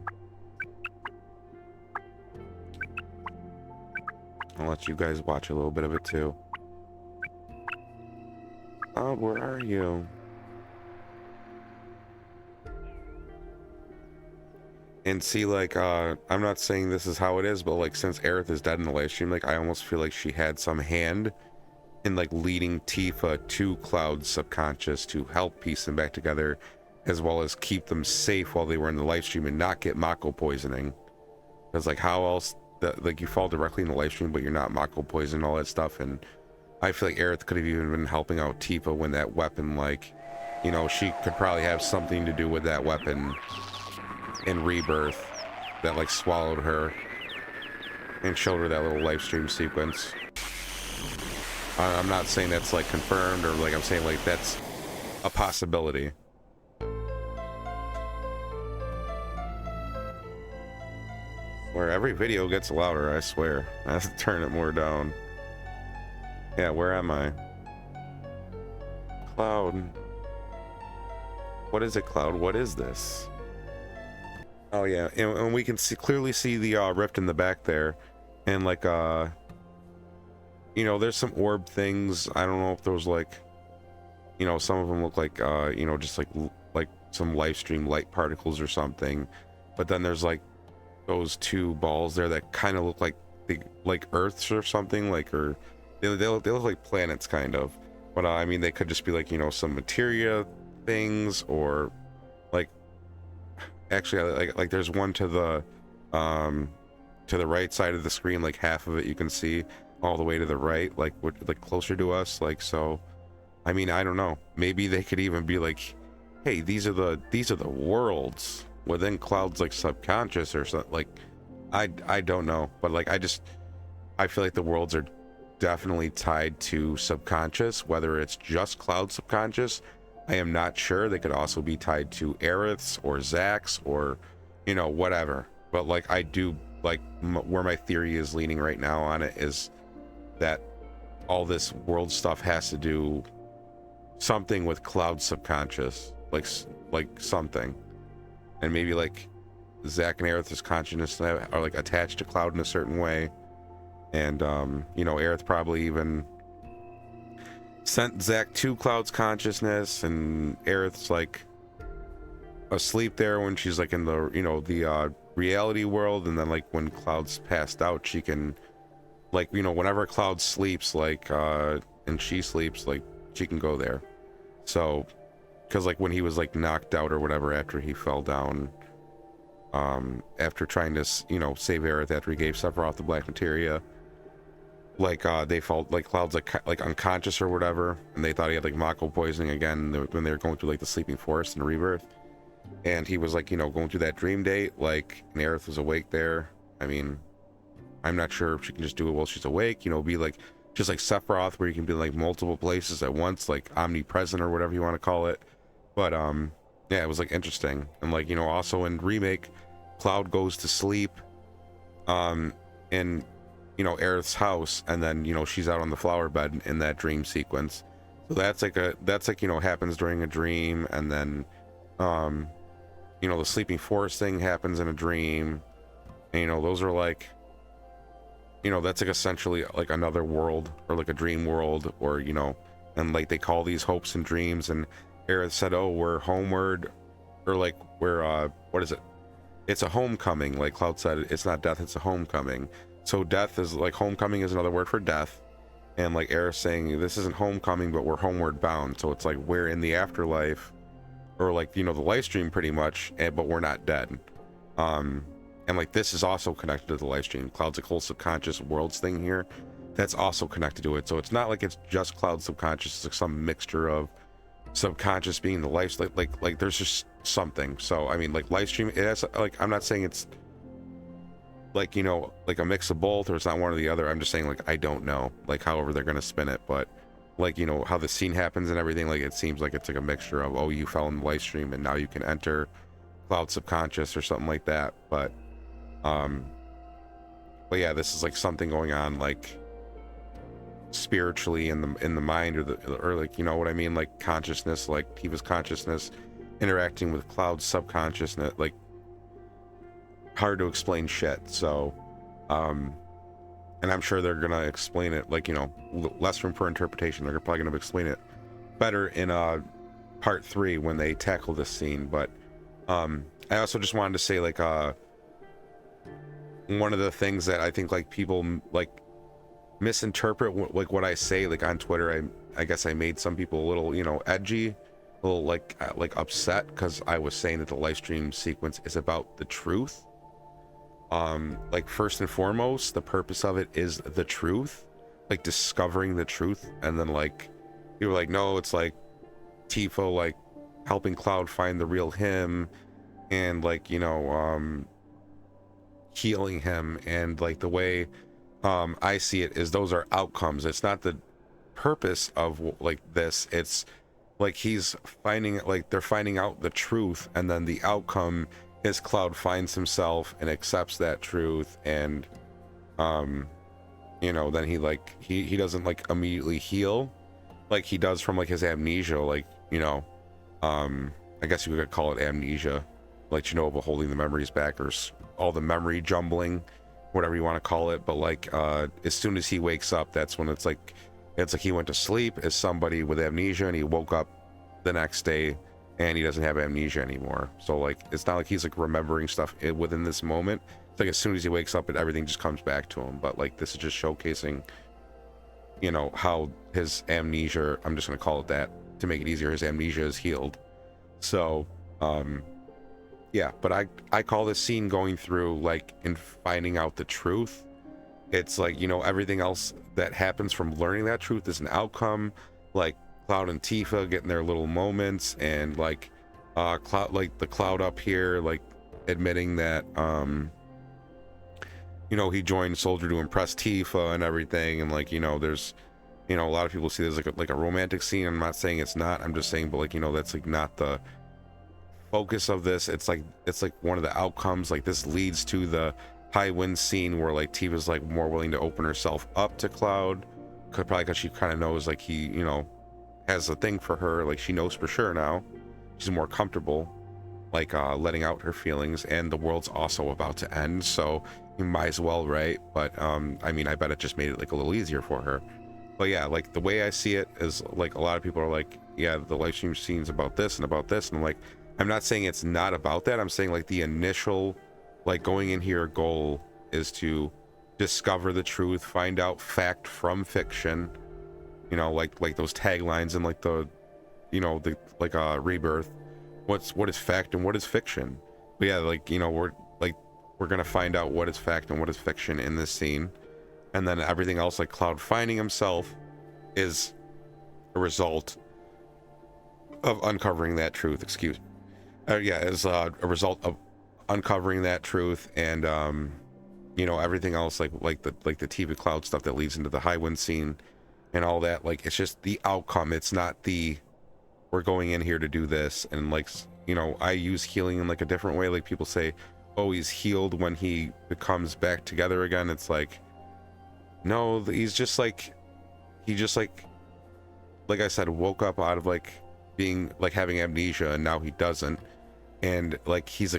Speaker 1: let you guys watch a little bit of it too. Oh, where are you? And see, like, I'm not saying this is how it is, but like, since Aerith is dead in the live stream, like, I almost feel like she had some hand in like leading Tifa to Cloud's subconscious to help piece them back together, as well as keep them safe while they were in the live stream and not get Mako poisoning. Because like, how else, like, you fall directly in the live stream, but you're not Mako poisoned, all that stuff. And I feel like Aerith could have even been helping out Tifa when that weapon, like, you know, she could probably have something to do with that weapon in Rebirth that like swallowed her and showed her that little live stream sequence. I'm not saying that's like confirmed, or like, I'm saying like that's a possibility. Where every video gets louder, I swear. I have to turn it more down. Yeah, where am I? Cloud. What is it, Cloud? What is this? Oh yeah, and we can clearly see the rift in the back there, and like you know, there's some orb things. I don't know if those, like, you know, some of them look like you know, just like some live stream light particles or something, but then there's like those two balls there that kind of look like Earths or something, like, or they look like planets kind of, but I mean, they could just be like, you know, some materia things, or like, actually like there's one to the right side of the screen, like half of it you can see all the way to the right, like closer to us, like, so I mean, I don't know, maybe they could even be like, hey, these are the worlds within Cloud's like subconscious or something. Like, I don't know, but like, I feel like the worlds are definitely tied to subconscious, whether it's just Cloud's subconscious, I am not sure. They could also be tied to Aerith's or Zack's, or, you know, whatever. But like, I do like where my theory is leaning right now on it is that all this world stuff has to do something with Cloud's subconscious, like something, and maybe like Zack and Aerith's consciousness are like attached to Cloud in a certain way, and you know, Aerith probably even sent Zack to Cloud's consciousness, and Aerith's like asleep there when she's like in the, you know, the reality world, and then like when Cloud's passed out, she can, like, you know, whenever Cloud sleeps, like and she sleeps, like, she can go there. So because like when he was like knocked out or whatever after he fell down, after trying to, you know, save Aerith after he gave Sephiroth the black materia, like they felt like Cloud's like unconscious or whatever, and they thought he had like Mako poisoning again when they were going through like the sleeping forest and Rebirth. And he was like, you know, going through that dream date, like, and Aerith was awake there. I mean, I'm not sure if she can just do it while she's awake, you know, be like just like Sephiroth, where you can be like multiple places at once, like omnipresent or whatever you want to call it. But yeah, it was like interesting. And like, you know, also in Remake, Cloud goes to sleep in, you know, Aerith's house, and then, you know, she's out on the flower bed in that dream sequence. So that's like, you know, happens during a dream. And then you know, the sleeping forest thing happens in a dream, and you know, those are like, you know, that's like essentially like another world, or like a dream world, or, you know, and like they call these hopes and dreams. And Aerith said, oh, we're homeward, or like we're what is it, it's a homecoming. Like Cloud said, it's not death, it's a homecoming. So death is like, homecoming is another word for death. And like Aerith saying, this isn't homecoming, but we're homeward bound. So it's like we're in the afterlife, or like, you know, the Lifestream pretty much, but we're not dead. And like this is also connected to the Lifestream. Cloud's like whole subconscious worlds thing here, that's also connected to it. So it's not like it's just Cloud's subconscious, it's like some mixture of subconscious being the life, like there's just something. So I mean, like Lifestream, it has, like, I'm not saying it's like, you know, like a mix of both, or it's not one or the other. I'm just saying, like, I don't know, like, however they're gonna spin it. But like, you know, how the scene happens and everything, like it seems like it's like a mixture of, oh, you fell in the Lifestream and now you can enter Cloud's subconscious or something like that. But yeah, this is like something going on, like spiritually in the mind, or like, you know what I mean, like consciousness, like Tifa's consciousness interacting with Cloud's subconsciousness, like hard to explain shit. So and I'm sure they're gonna explain it, like, you know, less room for interpretation. They're probably gonna explain it better in part 3 when they tackle this scene. But I also just wanted to say, like, one of the things that I think like people like misinterpret like what I say, like on Twitter, I guess I made some people a little, you know, edgy, a little like upset, because I was saying that the Lifestream sequence is about the truth. Like first and foremost, the purpose of it is the truth, like discovering the truth. And then like you were like, no, it's like Tifa like helping Cloud find the real him, and like, you know, healing him. And like the way I see it is those are outcomes. It's not the purpose of like this. It's like he's finding, like they're finding out the truth, and then the outcome is Cloud finds himself and accepts that truth. And you know, then he doesn't like immediately heal like he does from like his amnesia, like, you know, I guess you could call it amnesia, like Chernobyl holding the memories back, or all the memory jumbling, whatever you want to call it. But like as soon as he wakes up, that's when it's like he went to sleep as somebody with amnesia, and he woke up the next day and he doesn't have amnesia anymore. So like it's not like he's like remembering stuff within this moment. It's like as soon as he wakes up, everything just comes back to him. But like this is just showcasing, you know, how his amnesia, I'm just gonna call it that to make it easier, his amnesia is healed. So yeah, but I call this scene going through like in finding out the truth. It's like, you know, everything else that happens from learning that truth is an outcome, like Cloud and Tifa getting their little moments, and like Cloud, like the Cloud up here, like admitting that you know, he joined Soldier to impress Tifa and everything. And like, you know, there's, you know, a lot of people see there's like a romantic scene. I'm not saying it's not, I'm just saying, but like, you know, that's like not the focus of this. It's like one of the outcomes. Like this leads to the high wind scene where like Tifa's like more willing to open herself up to Cloud, probably because she kind of knows like he, you know, has a thing for her. Like she knows for sure now, she's more comfortable like letting out her feelings. And the world's also about to end, so you might as well, right? But I mean, I bet it just made it like a little easier for her. But yeah, like the way I see it is like a lot of people are like, yeah, the Lifestream scene's about this and about this, and I'm like, I'm not saying it's not about that. I'm saying like the initial like going in here goal is to discover the truth, find out fact from fiction, you know, like those taglines and like the, you know, the like Rebirth, what is fact and what is fiction. But yeah, like, you know, we're gonna find out what is fact and what is fiction in this scene. and then everything else, like Cloud finding himself, is a result of uncovering that truth. Is a result of uncovering that truth, and you know, everything else, like the TV Cloud stuff that leads into the high wind scene and all that. Like, it's just the outcome. It's not the, we're going in here to do this. And like, you know, I use healing in like a different way. Like, people say, oh, he's healed when he becomes back together again. It's like, no, he's just like, he just like I said, woke up out of like being like having amnesia, and now he doesn't. And like he's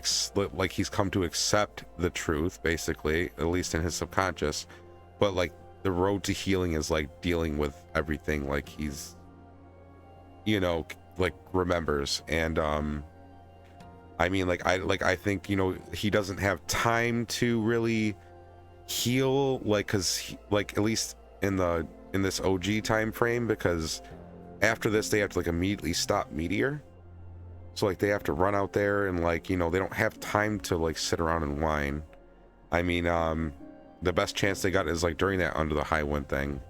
Speaker 1: come to accept the truth, basically, at least in his subconscious. But like the road to healing is like dealing with everything, like he's, you know, like remembers. And I mean, I think, you know, he doesn't have time to really heal, like, because like, at least in this OG time frame, because after this they have to like immediately stop Meteor. So like they have to run out there, and like, you know, they don't have time to like sit around and whine. I mean, the best chance they got is like during that Under the High Wind thing,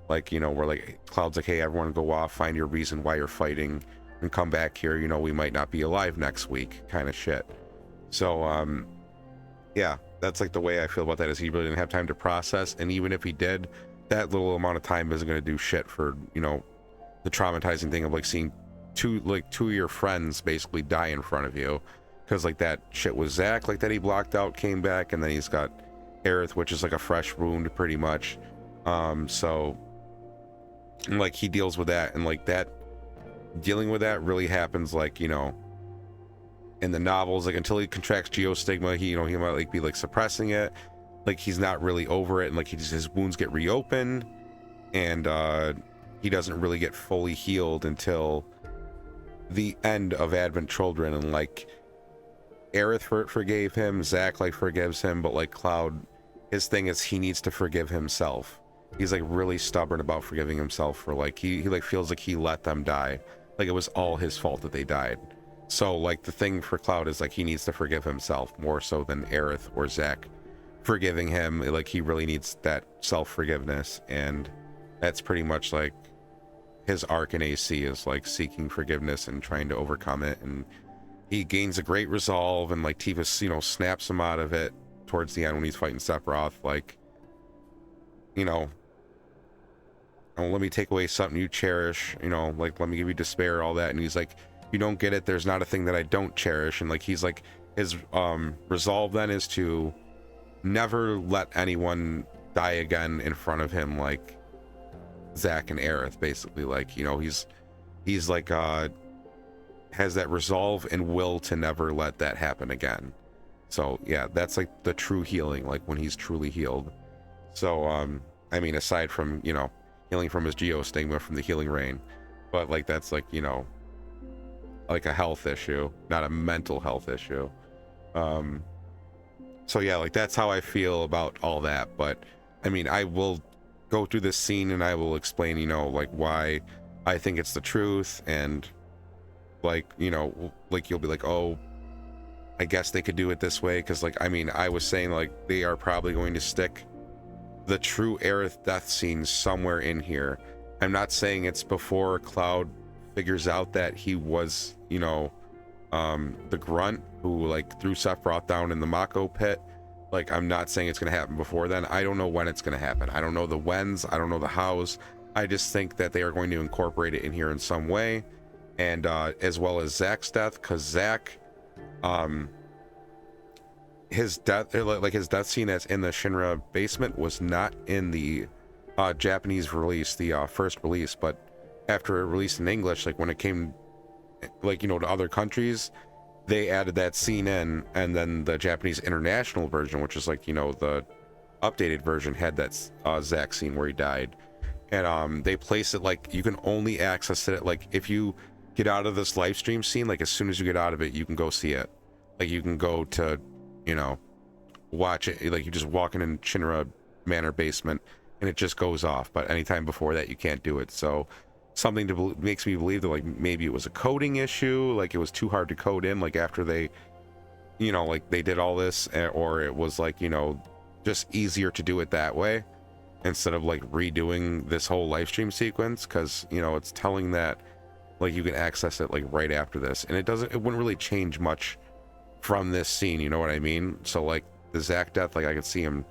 Speaker 1: like, you know, where like Cloud's like, hey, everyone go off, find your reason why you're fighting, and come back here, you know, we might not be alive next week, kind of shit. So yeah, that's like the way I feel about that, is he really didn't have time to process. And even if he did, that little amount of time isn't going to do shit for, you know, the traumatizing thing of like seeing two of your friends basically die in front of you. Because like that shit with Zack, like that he blocked out, came back, and then he's got Aerith, which is like a fresh wound pretty much. So like he deals with that, and like that dealing with that really happens, like, you know, in the novels, like until he contracts geostigma, he, you know, he might like be like suppressing it, like he's not really over it, and like his wounds get reopened, and he doesn't really get fully healed until the end of Advent Children. And like Aerith forgave him, Zack like forgives him, but like Cloud, his thing is he needs to forgive himself. He's like really stubborn about forgiving himself for like, he like feels like he let them die, like it was all his fault that they died. So like the thing for Cloud is like he needs to forgive himself more so than Aerith or Zack forgiving him. Like he really needs that self-forgiveness, and that's pretty much like his arc in AC, is like seeking forgiveness and trying to overcome it. And he gains a great resolve, and like Tifa, you know, snaps him out of it towards the end when he's fighting Sephiroth, like, you know, oh, let me take away something you cherish, you know, like let me give you despair, all that. And he's like, you don't get it, there's not a thing that I don't cherish. And like he's like, his resolve then is to never let anyone die again in front of him, like Zack and Aerith, basically. Like, you know, he's like has that resolve and will to never let that happen again. So yeah, that's like the true healing, like when he's truly healed. So I mean, aside from, you know, healing from his geostigma from the healing rain, but like that's like, you know, like a health issue, not a mental health issue. So yeah, like that's how I feel about all that. But I mean, I will go through this scene and I will explain, you know, like why I think it's the truth. And like, you know, like you'll be like, oh, I guess they could do it this way, because like, I mean, I was saying like they are probably going to stick the TRUE Aerith Death Scene somewhere in here. I'm not saying it's before Cloud figures out that he was, you know, the grunt who like threw Sephiroth down in the Mako pit. Like, I'm not saying it's going to happen before then. I don't know when it's going to happen. I don't know the whens, I don't know the hows. I just think that they are going to incorporate it in here in some way. And as well as Zack's death, because Zack, his death, like his death scene that's in the Shinra basement was not in the Japanese release, the first release, but after it released in English, like when it came, like, you know, to other countries, they added that scene in. And then the Japanese international version, which is like, you know, the updated version, had that Zack scene where he died. And they place it like you can only access it, like if you get out of this live stream scene, like as soon as you get out of it, you can go see it. Like you can go to, you know, watch it, like you just walk in Shinra Manor basement and it just goes off. But anytime before that, you can't do it. So something to makes me believe that like maybe it was a coding issue, like it was too hard to code in, like after they, you know, like they did all this, or it was like, you know, just easier to do it that way. instead of like redoing this whole live stream sequence, because you know it's telling that like you can access it like right after this, and it wouldn't really change much from this scene, you know what I mean? So like the Zack death, like I could see him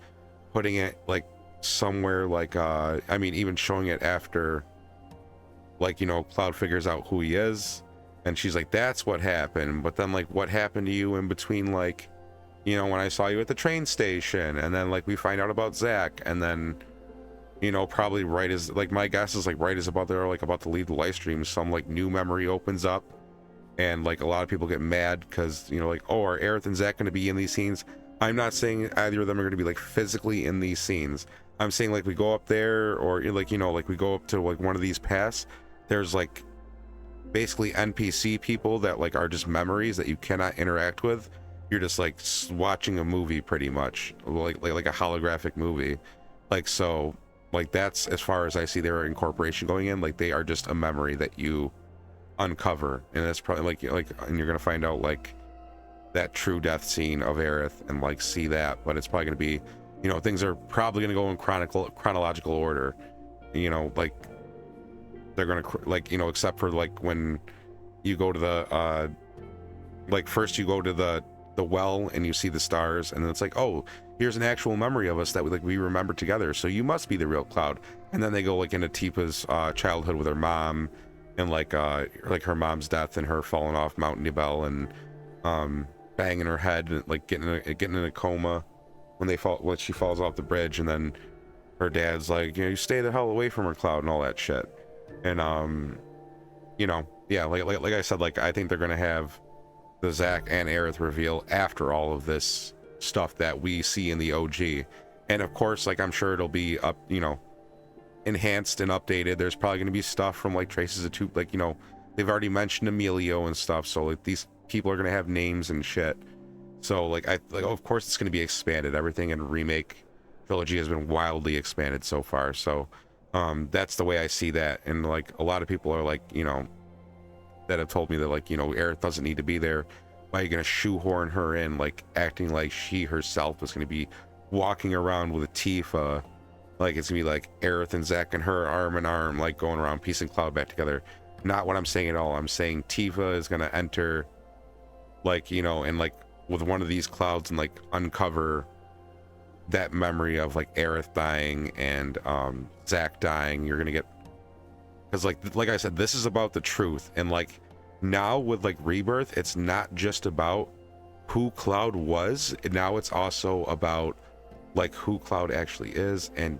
Speaker 1: putting it like somewhere like I mean even showing it after like, you know, Cloud figures out who he is and she's like, that's what happened. But then like what happened to you in between, like, you know, when I saw you at the train station, and then like we find out about Zack, and then, you know, probably right as like my guess is like right as about they're like about to leave the live stream, some like new memory opens up, and like a lot of people get mad because, you know, like, oh, are Aerith and Zack going to be in these scenes? I'm not saying either of them are going to be like physically in these scenes. I'm saying like we go up there, or like, you know, like we go up to like one of these paths, there's like basically NPC people that like are just memories that you cannot interact with. You're just like watching a movie pretty much, like a holographic movie. Like, so like that's as far as I see their incorporation going in. Like they are just a memory that you uncover, and that's probably like and you're gonna find out like that true death scene of Aerith and like see that. But it's probably gonna be, you know, things are probably gonna go in chronological order, you know, like they're gonna like, you know, except for like when you go to the like first you go to the well and you see the stars, and then it's like, oh, here's an actual memory of us that we remember together, so you must be the real Cloud. And then they go like into Tifa's childhood with her mom, and like her mom's death and her falling off Mount Nibel and banging her head and like getting in a coma when she falls off the bridge, and then her dad's like, you know, you stay the hell away from her, Cloud, and all that shit. And you know, yeah, like I said, like I think they're gonna have the Zack and Aerith reveal after all of this stuff that we see in the OG. And of course, like I'm sure it'll be up, you know, enhanced and updated. There's probably going to be stuff from like Traces of Two, like, you know, they've already mentioned Emilio and stuff, so like these people are going to have names and shit. So like of course it's going to be expanded. Everything in Remake trilogy has been wildly expanded so far, so that's the way I see that. And like a lot of people are like, you know, that have told me that like, you know, Aerith doesn't need to be there. Why are you gonna shoehorn her in, like acting like she herself was gonna be walking around with a Tifa, like it's gonna be like Aerith and Zack and her arm in arm, like going around piecing Cloud back together? Not what I'm saying at all. I'm saying Tifa is gonna enter, like, you know, and like with one of these clouds and like uncover that memory of like Aerith dying and Zack dying. You're gonna get, because like I said, this is about the truth. And like now with like Rebirth, it's not just about who Cloud was, now it's also about like who Cloud actually is, and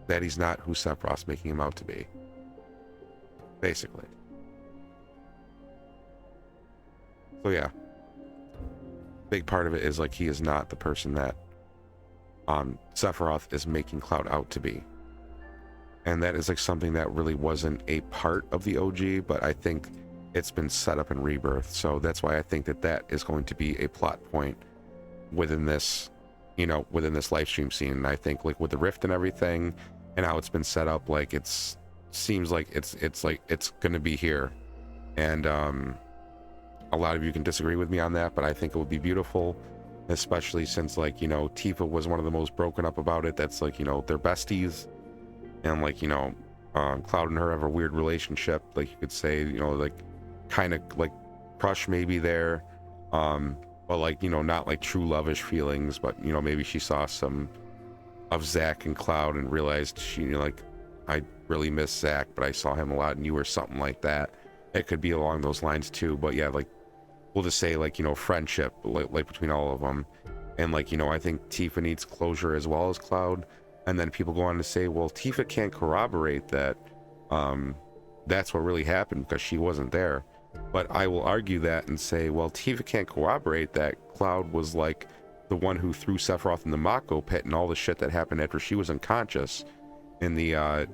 Speaker 1: that he's not who Sephiroth's making him out to be, basically. So yeah, big part of it is like he is not the person that Sephiroth is making Cloud out to be. And that is like something that really wasn't a part of the OG, but I think it's been set up in Rebirth. So that's why I think that that is going to be a plot point within this, you know, within this live stream scene. And I think like with the rift and everything and how it's been set up, like seems like it's going to be here. And a lot of you can disagree with me on that, but I think it would be beautiful, especially since like, you know, Tifa was one of the most broken up about it. That's like, you know, they're besties. And like, you know, Cloud and her have a weird relationship, like you could say, you know, like kind of like crush maybe there, but like, you know, not like true lovish feelings, but you know, maybe she saw some of Zack and Cloud and realized she, you know, like, I really miss Zack, but I saw him a lot in you, or something like that. It could be along those lines too. But yeah, like we'll just say like, you know, friendship like between all of them. And like, you know, I think Tifa needs closure as well as Cloud. And then people go on to say, well, Tifa can't corroborate that that's what really happened because she wasn't there. But I will argue that and say, well, Tifa can't corroborate that Cloud was like the one who threw Sephiroth in the Mako pit and all the shit that happened after she was unconscious in the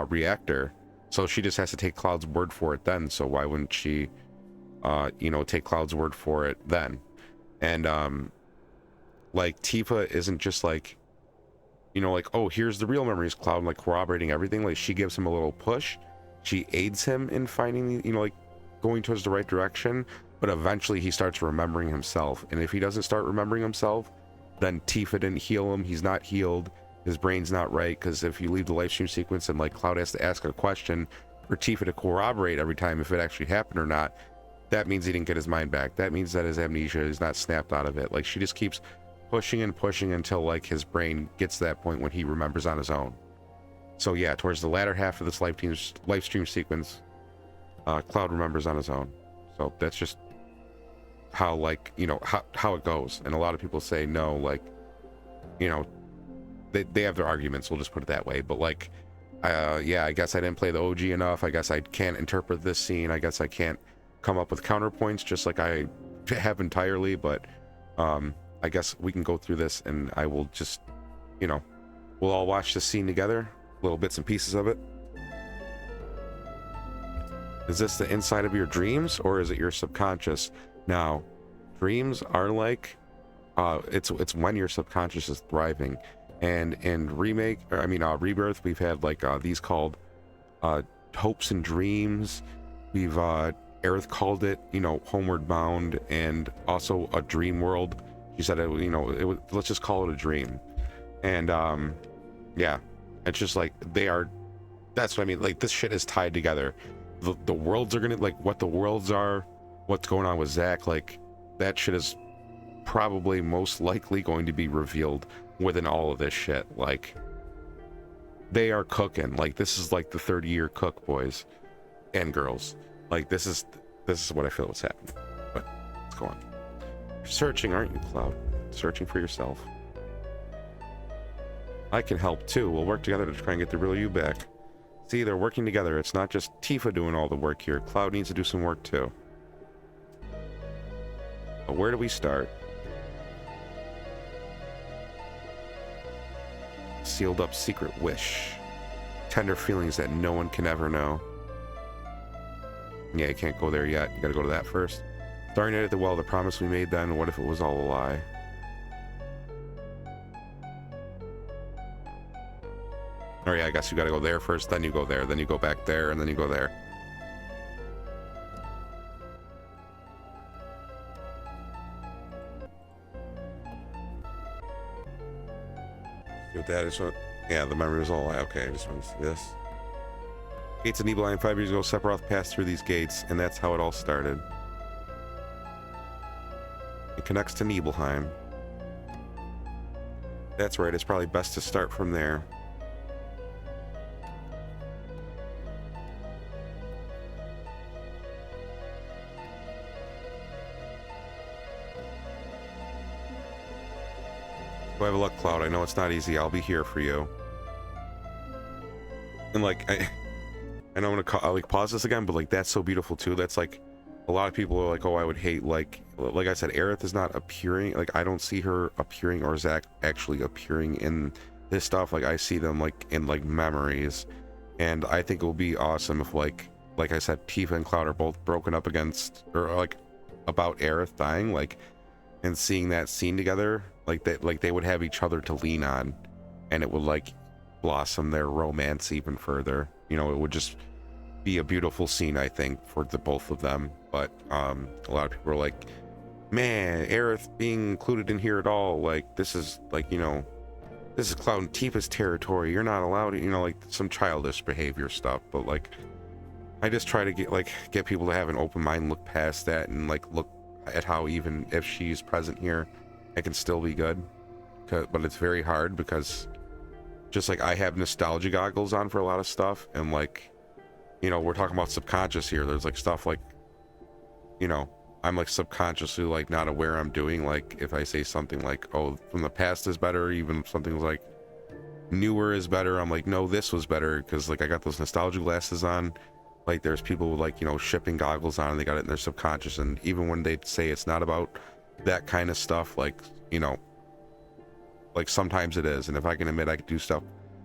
Speaker 1: reactor. So she just has to take Cloud's word for it then. So why wouldn't she, you know, take Cloud's word for it then? And like Tifa isn't just like, you know, like, oh, here's the real memories, Cloud, like corroborating everything. Like she gives him a little push, she aids him in finding, you know, like going towards the right direction, but eventually he starts remembering himself. And if he doesn't start remembering himself, then Tifa didn't heal him. He's not healed. His brain's not right, because if you leave the live stream sequence and like Cloud has to ask a question for Tifa to corroborate every time if it actually happened or not, that means he didn't get his mind back. That means that his amnesia is not snapped out of it. Like, she just keeps pushing and pushing until like his brain gets to that point when he remembers on his own. So yeah, towards the latter half of this live stream sequence, Cloud remembers on his own. So that's just how, like, you know, how it goes. And a lot of people say no, like, you know, they have their arguments, we'll just put it that way. But like, yeah, I guess I didn't play the OG enough. I guess I can't interpret this scene. I guess I can't come up with counterpoints just like I have entirely. But I guess we can go through this, and I will just, you know, we'll all watch this scene together, little bits and pieces of it. Is this the inside of your dreams, or is it your subconscious? Now, dreams are like, it's when your subconscious is thriving. And in Rebirth, we've had like these called hopes and dreams. We've Aerith called it, you know, homeward bound, and also a dream world. She said, you know, let's just call it a dream. And yeah, it's just like that's what I mean. Like, this shit is tied together. The worlds are gonna, like, what the worlds are, what's going on with Zack, like, that shit is probably most likely going to be revealed within all of this shit. Like, they are cooking. Like, this is like the 30-year cook, boys and girls. Like, this is what I feel what's happening. But let's go on. You're searching, aren't you, Cloud? Searching for yourself. I can help too. We'll work together to try and get the real you back. See, they're working together. It's not just Tifa doing all the work here. Cloud needs to do some work too. But where do we start? Sealed up secret wish. Tender feelings that no one can ever know. Yeah, you can't go there yet. You gotta go to that first. Starting at the well, the promise we made then, what if it was all a lie? Oh yeah, I guess you gotta go there first, then you go there, then you go back there, and then you go there. With that is what, yeah, the memory was all, okay, I just want to see this. Gates of Nibelheim 5 years ago, Sephiroth passed through these gates, and that's how it all started. It connects to Nibelheim. That's right, it's probably best to start from there. Go have a luck, Cloud. I know it's not easy. I'll be here for you. And like, I know I'm gonna I'll like pause this again, but like, that's so beautiful too. That's like, a lot of people are like, oh, I would hate, like I said, Aerith is not appearing. Like, I don't see her appearing or Zack actually appearing in this stuff. Like, I see them like in like memories, and I think it will be awesome if like I said, Tifa and Cloud are both broken up against, or like about Aerith dying, like, and seeing that scene together, like that, like they would have each other to lean on, and it would like blossom their romance even further. You know, it would just be a beautiful scene, I think, for the both of them. But a lot of people are like, man, Aerith being included in here at all, like, this is like, you know, this is Cloud and Tifa's territory, you're not allowed to, you know, like some childish behavior stuff. But like, I just try to get people to have an open mind, look past that, and like look at how even if she's present here, it can still be good. But it's very hard, because just like I have nostalgia goggles on for a lot of stuff, and like, you know, we're talking about subconscious here. There's like stuff like, you know, I'm like subconsciously like not aware I'm doing. Like, if I say something like, oh, from the past is better, even if something's like newer is better, I'm like, no, this was better, because like I got those nostalgia glasses on. Like, there's people with like, you know, shipping goggles on, and they got it in their subconscious, and even when they say it's not about that kind of stuff, like, you know, like sometimes it is. And if I can admit I could do stuff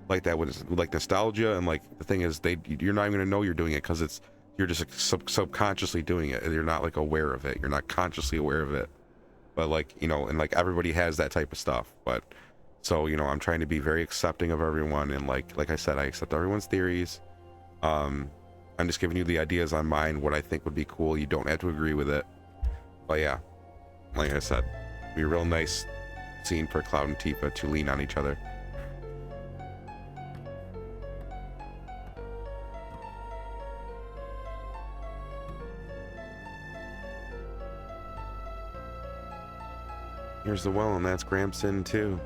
Speaker 1: like that with like nostalgia, and like the thing is, you're not even gonna know you're doing it, because it's, you're just like, subconsciously doing it. You're not like aware of it, you're not consciously aware of it. But like, you know, and like everybody has that type of stuff. But so, you know, I'm trying to be very accepting of everyone, and like I said, I accept everyone's theories. I'm just giving you the ideas on mine, what I think would be cool. You don't have to agree with it. But yeah, like I said, be real nice scene for Cloud and Tifa to lean on each other. Here's the well, and that's Gramson too.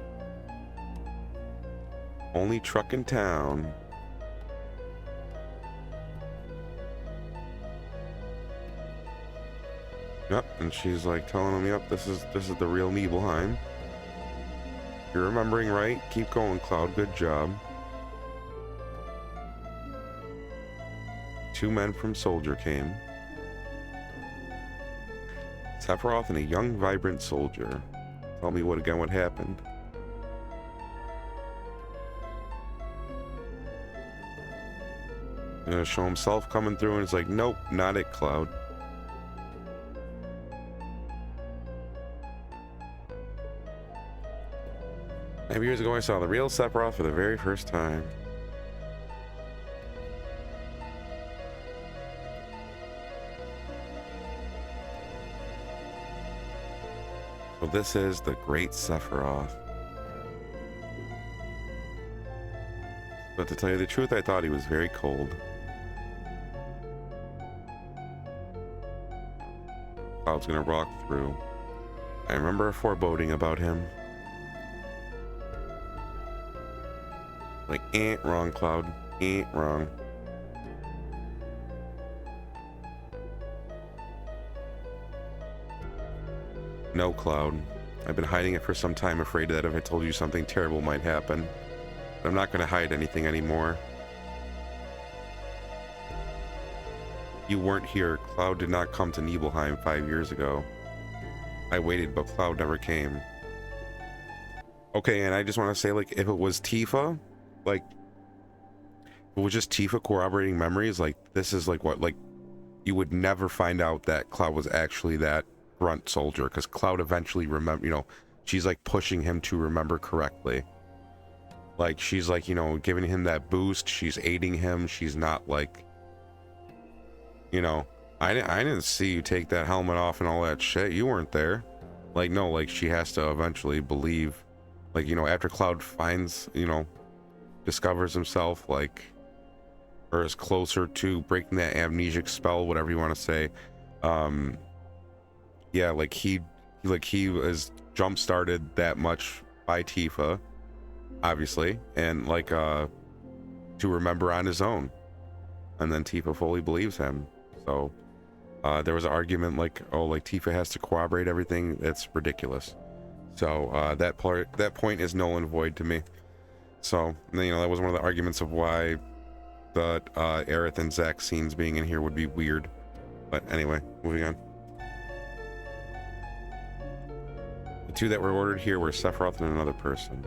Speaker 1: Only truck in town. Yep, and she's like telling him, "Yep, this is the real Nibelheim. You're remembering right. Keep going, Cloud. Good job." Two men from Soldier came. Sephiroth and a young, vibrant soldier. Tell me what happened. Gonna show himself coming through, and it's like, nope, not it, Cloud. Maybe years ago I saw the real Sephiroth for the very first time. So this is the great Sephiroth. But to tell you the truth, I thought he was very cold. Cloud's gonna rock through. I remember a foreboding about him. Like, ain't wrong, Cloud. Ain't wrong. No, Cloud. I've been hiding it for some time, afraid that if I told you something terrible might happen. But I'm not going to hide anything anymore. You weren't here. Cloud did not come to Nibelheim 5 years ago. I waited, but Cloud never came. Okay, and I just want to say, like, if it was Tifa, like, if it was just Tifa corroborating memories, like, this is like what, like, you would never find out that Cloud was actually that grunt soldier, because Cloud eventually remember, you know, she's like pushing him to remember correctly. Like, she's like, you know, giving him that boost, she's aiding him, she's not like, you know, I didn't see you take that helmet off and all that shit, you weren't there. Like, no, like, she has to eventually believe, like, you know, after Cloud finds, you know, discovers himself, like, or is closer to breaking that amnesic spell, whatever you want to say, yeah, like he was jump started that much by Tifa, obviously, and like to remember on his own, and then Tifa fully believes him. So there was an argument like, oh, like Tifa has to corroborate everything. That's ridiculous. So that point is null and void to me. So, you know, that was one of the arguments of why the Aerith and Zack scenes being in here would be weird. But anyway, moving on. The two that were ordered here were Sephiroth and another person.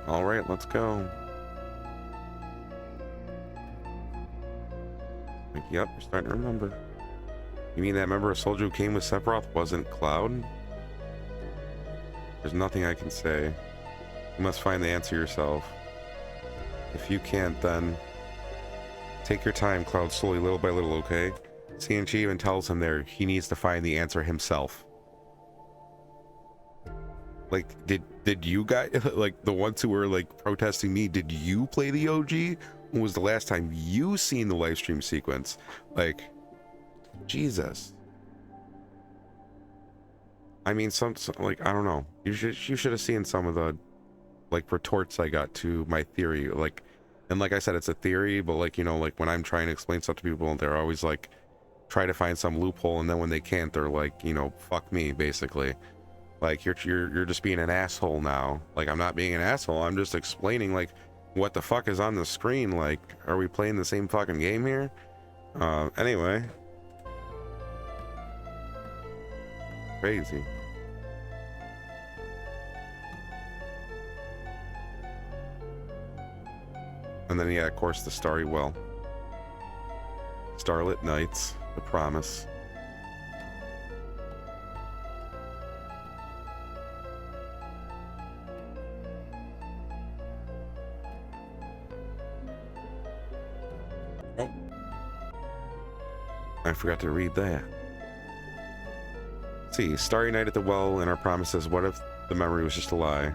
Speaker 1: All right, let's go. Like, yep, you're starting to remember. You mean that member of soldier who came with Sephiroth wasn't Cloud? There's nothing I can say. You must find the answer yourself. If you can't, then take your time, Cloud, slowly, little by little, okay? CNG even tells him there he needs to find the answer himself. Like, did you guys, like the ones who were like protesting me, did you play the OG? When was the last time you seen the Lifestream Sequence? Like, Jesus. I mean, some like, I don't know. You should have seen some of the like retorts I got to my theory. Like, and like I said, it's a theory, but like, you know, like when I'm trying to explain stuff to people, they're always like, try to find some loophole, and then when they can't, they're like, you know, fuck me, basically. Like, you're just being an asshole now. Like, I'm not being an asshole. I'm just explaining like what the fuck is on the screen. Like, are we playing the same fucking game here? Anyway. Crazy. And then, yeah, of course, the Starry Well. Starlit Nights, The Promise. Oh. I forgot to read that. Let's see, starry night at the well and our promises. What if the memory was just a lie?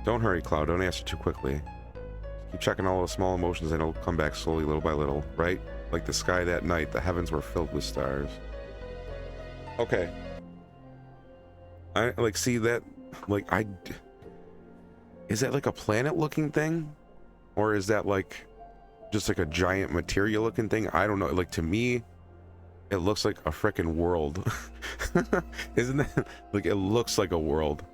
Speaker 1: Don't hurry, Cloud. Don't answer too quickly. Keep checking all the small emotions and it'll come back slowly, little by little, right? Like the sky that night, the heavens were filled with stars. Okay. I like see that, like is that like a planet looking thing? Or is that like just like a giant material looking thing? I don't know. Like to me, it looks like a freaking world. Isn't that like, it looks like a world.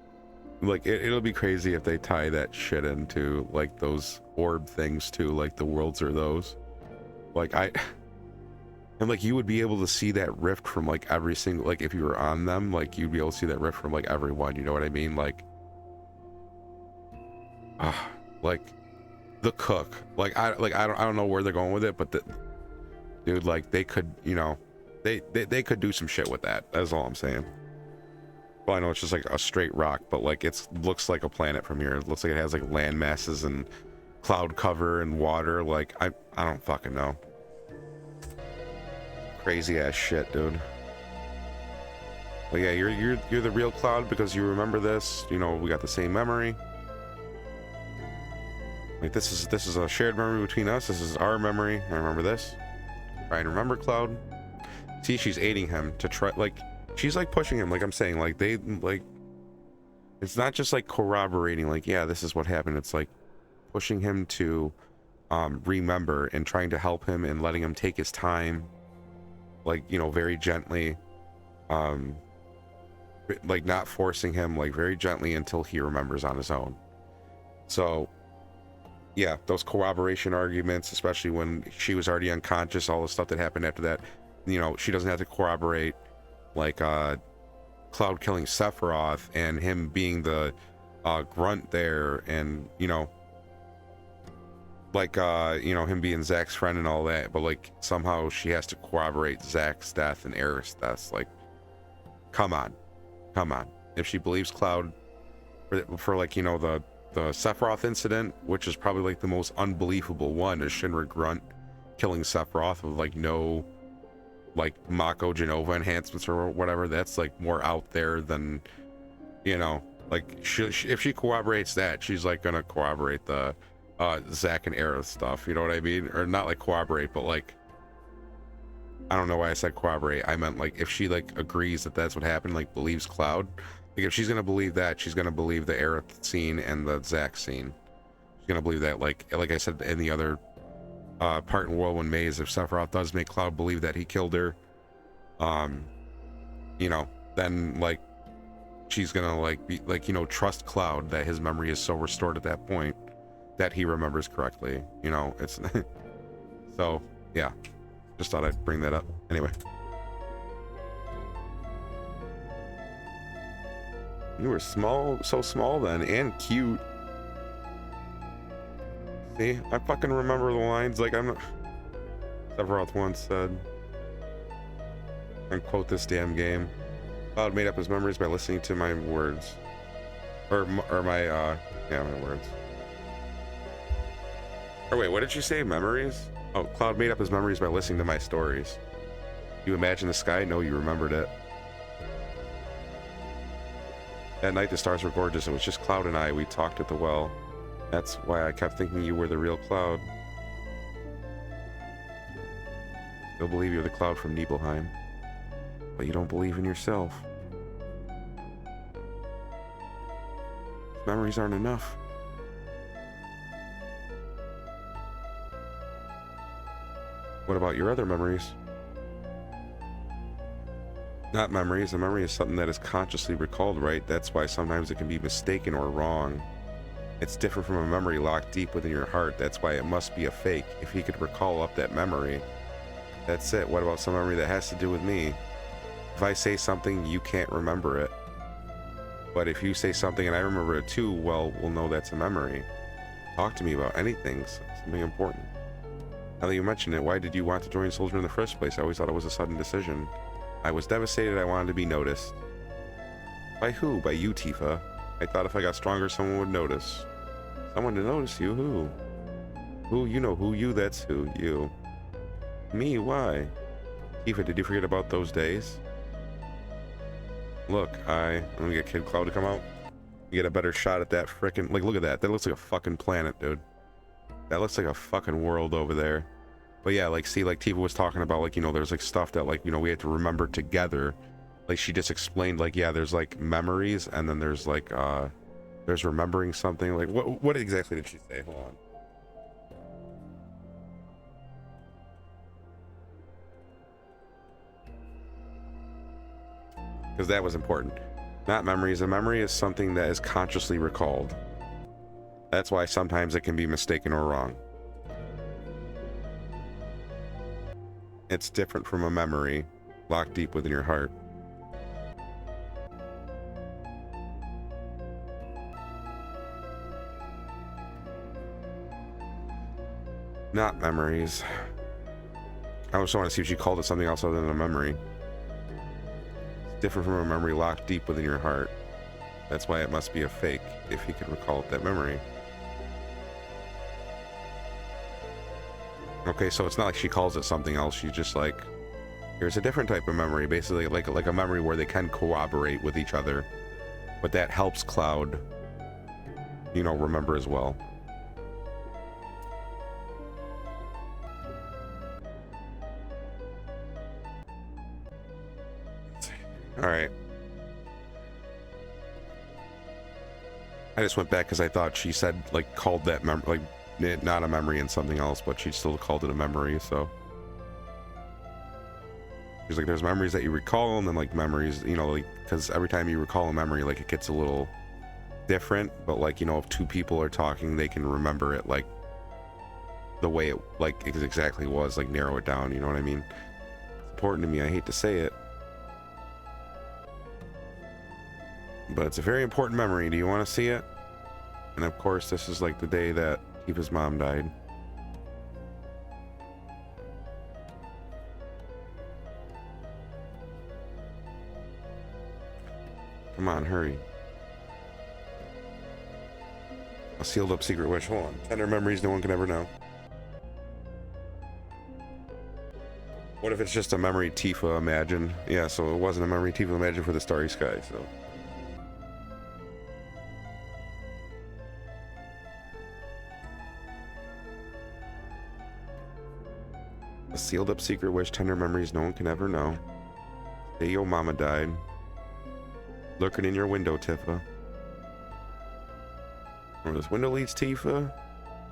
Speaker 1: Like it'll be crazy if they tie that shit into like those orb things too, like the worlds are those. Like and like you would be able to see that rift from like every single, like if you were on them, like you'd be able to see that rift from like everyone, you know what I mean? Like like the cook, like I don't know where they're going with it, but dude, like they could, you know, they could do some shit with that. That's all I'm saying. Well, I know it's just like a straight rock, but like it looks like a planet from here. It looks like it has like land masses and cloud cover and water. Like I don't fucking know. Crazy ass shit, dude. But yeah, you're the real Cloud because you remember this. You know, we got the same memory. Like this is a shared memory between us. This is our memory. I remember this. Try and remember, Cloud. See, she's aiding him to try, like she's like pushing him, like I'm saying, like they like it's not just like corroborating, like yeah, this is what happened. It's like pushing him to remember and trying to help him and letting him take his time, like, you know, very gently, like not forcing him, like very gently until he remembers on his own. So yeah, those corroboration arguments, especially when she was already unconscious, all the stuff that happened after that, you know, she doesn't have to corroborate like Cloud killing Sephiroth and him being the grunt there, and you know, like you know, him being Zack's friend and all that, but like somehow she has to corroborate Zack's death and Aerith's death. Like come on. If she believes Cloud for like, you know, the Sephiroth incident, which is probably like the most unbelievable one, is Shinra Grunt killing Sephiroth with like no like Mako Genova enhancements or whatever. That's like more out there than, you know, like if she corroborates that, she's like gonna corroborate the Zack and Aerith stuff, you know what I mean? Or not like corroborate, but like, I don't know why I said corroborate. I meant like if she like agrees that that's what happened, like believes Cloud, like if she's gonna believe that, she's gonna believe the Aerith scene and the Zack scene. She's gonna believe that, like I said in the other part in Whirlwind Maze, if Sephiroth does make Cloud believe that he killed her, you know, then like she's gonna like be like, you know, trust Cloud that his memory is so restored at that point that he remembers correctly, you know. It's so yeah, just thought I'd bring that up anyway. You were small, so small then, and cute. See, I fucking remember the lines. Like I'm not. Sephiroth once said, and quote this damn game, Cloud made up his memories by listening to my words, or my yeah, my words. Or wait, what did you say? Memories? Oh, Cloud made up his memories by listening to my stories. You imagine the sky? No, you remembered it. That night the stars were gorgeous. It was just Cloud and I. We talked at the well. That's why I kept thinking you were the real Cloud. Still believe you're the Cloud from Nibelheim, but you don't believe in yourself. Memories aren't enough. What about your other memories? Not memories. A memory is something that is consciously recalled, right? That's why sometimes it can be mistaken or wrong. It's different from a memory locked deep within your heart. That's why it must be a fake. If he could recall up that memory, that's it. What about some memory that has to do with me? If I say something, you can't remember it. But if you say something and I remember it too, well, we'll know that's a memory. Talk to me about anything, something important. Now that you mention it, why did you want to join Soldier in the first place? I always thought it was a sudden decision. I was devastated. I wanted to be noticed. By who? By you, Tifa. I thought if I got stronger, someone would notice. Someone to notice you? Who? Who? You know who. You, that's who. You. Me? Why? Tifa, did you forget about those days? Look, I'm gonna get Kid Cloud to come out. You get a better shot at that frickin', like, look at that. That looks like a fucking planet, dude. That looks like a fucking world over there. But yeah, like, see, like Tifa was talking about, like, you know, there's like stuff that, like, you know, we had to remember together. Like, she just explained, like, yeah, there's like memories, and then there's like there's remembering something. Like, what exactly did she say? Hold on. Because that was important. Not memories. A memory is something that is consciously recalled. That's why sometimes it can be mistaken or wrong. It's different from a memory locked deep within your heart. Not memories. I just want to see if she called it something else other than a memory. Different from a memory locked deep within your heart. That's why it must be a fake if you can recall that memory. Okay, so it's not like she calls it something else. She's just like, here's a different type of memory, basically like a memory where they can cooperate with each other, but that helps Cloud, you know, remember as well. All right. I just went back because I thought she said, like, called that like not a memory and something else, but she still called it a memory. So she's like, there's memories that you recall, and then like memories, you know, like, because every time you recall a memory, like, it gets a little different. But like, you know, if two people are talking, they can remember it like the way it like exactly was, like narrow it down. You know what I mean? It's important to me. I hate to say it, but it's a very important memory. Do you want to see it? And of course, this is like the day that Tifa's mom died. Come on, hurry. A sealed up secret wish. Hold on. Tender memories no one can ever know. What if it's just a memory Tifa imagined? Yeah, so it wasn't a memory Tifa imagined for the starry sky, so. A sealed up secret wish, tender memories no one can ever know. Day your mama died. Lurking in your window, Tifa. Where this window leads, Tifa?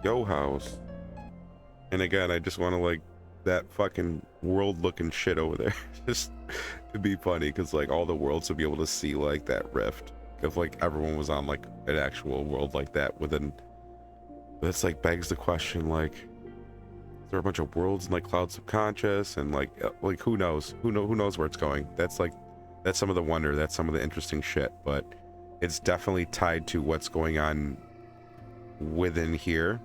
Speaker 1: Yo house. And again, I just want to like that fucking world looking shit over there. Just to be funny, because like all the worlds would be able to see like that rift. If like everyone was on like an actual world like that within. That's like begs the question, like, there are a bunch of worlds in like Cloud subconscious, and like who knows who knows where it's going. That's some of the wonder, that's some of the interesting shit, but it's definitely tied to what's going on within here.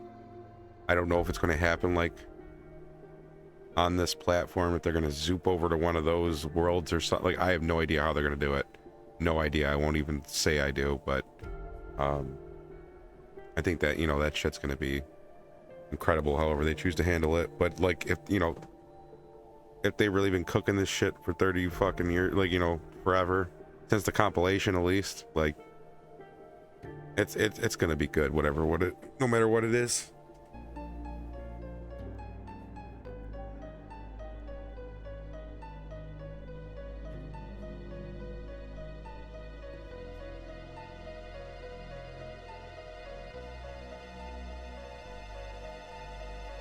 Speaker 1: I don't know if it's going to happen like on this platform, if they're going to zoop over to one of those worlds or something. Like, I have no idea how they're going to do it. No idea. I won't even say I do, but I think that, you know, that shit's going to be incredible however they choose to handle it. But like, if you know, if they really been cooking this shit for 30 fucking years, like, you know, forever, since the compilation at least, like, it's gonna be good, no matter what it is.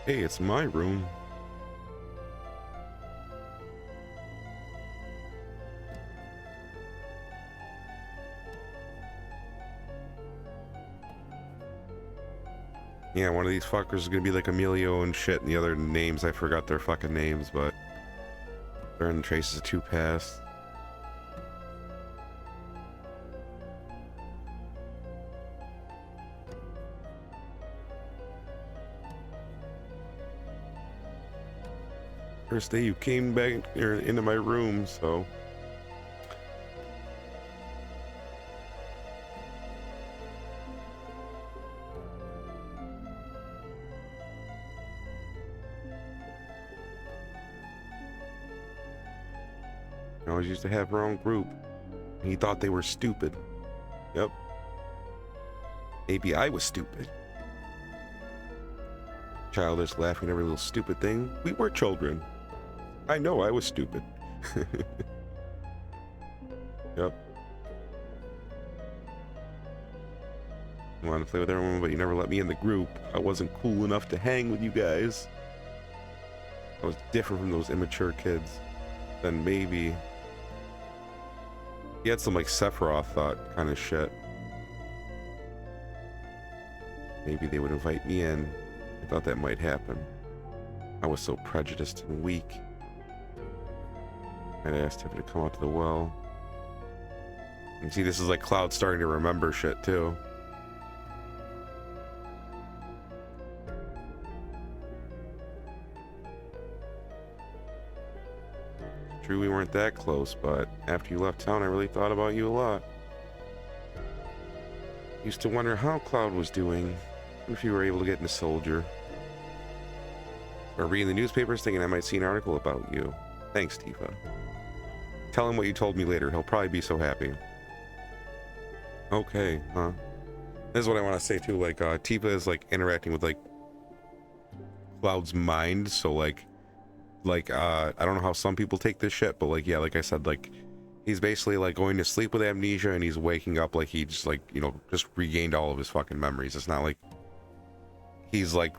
Speaker 1: Hey, it's my room. Yeah, one of these fuckers is gonna be like Emilio and shit, and the other names, I forgot their fucking names, but they're in the Traces of Two Paths. First day you came back into my room, so. She always used to have her own group. He thought they were stupid. Yep. Maybe I was stupid. Childish, laughing at every little stupid thing. We were children. I know I was stupid. Yep. I wanted to play with everyone, but you never let me in the group. I wasn't cool enough to hang with you guys. I was different from those immature kids. Then maybe he had some like Sephiroth thought kind of shit. Maybe they would invite me in. I thought that might happen. I was so prejudiced and weak. I'd asked him to come out to the well. And see, this is like Cloud starting to remember shit too. True, we weren't that close, but after you left town, I really thought about you a lot. Used to wonder how Cloud was doing, if you were able to get into Soldier. Or reading the newspapers thinking I might see an article about you. Thanks, Tifa. Tell him what you told me later. He'll probably be so happy. Okay, huh? This is what I want to say too. Like, Tifa is like interacting with like Cloud's mind. So like I don't know how some people take this shit, but like, yeah, like I said, like he's basically like going to sleep with amnesia and he's waking up like he just like, you know, just regained all of his fucking memories. It's not like he's like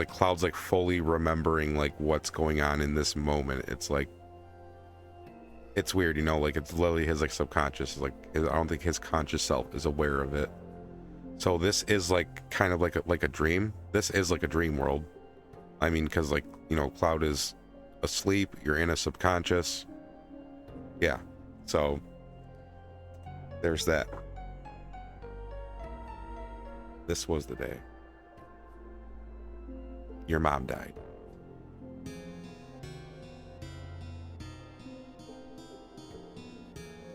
Speaker 1: Cloud's like fully remembering like what's going on in this moment. It's like, it's weird, you know, like it's literally his like subconscious. Like I don't think his conscious self is aware of it. So this is like kind of like a dream. This is like a dream world. I mean, because like, you know, Cloud is asleep, you're in a subconscious. Yeah, so there's that. This was the day your mom died.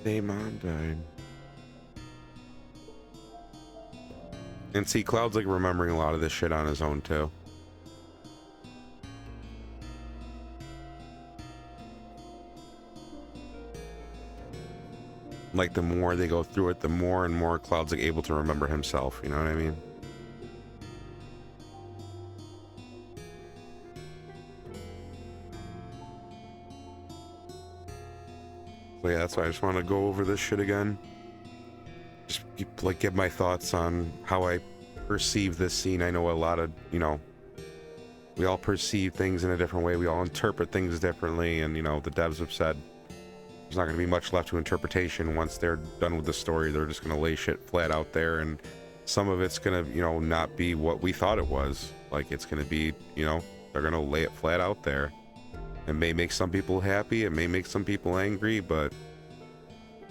Speaker 1: Day mom died. And see, Cloud's like remembering a lot of this shit on his own too. Like the more they go through it, the more and more Cloud's like able to remember himself, you know what I mean? So yeah, that's why I just want to go over this shit again. Just like give my thoughts on how I perceive this scene. I know a lot of, you know, we all perceive things in a different way. We all interpret things differently, and you know, the devs have said there's not going to be much left to interpretation once they're done with the story. They're just going to lay shit flat out there, and some of it's going to, you know, not be what we thought it was. Like it's going to be, you know, they're going to lay it flat out there. It may make some people happy, it may make some people angry, but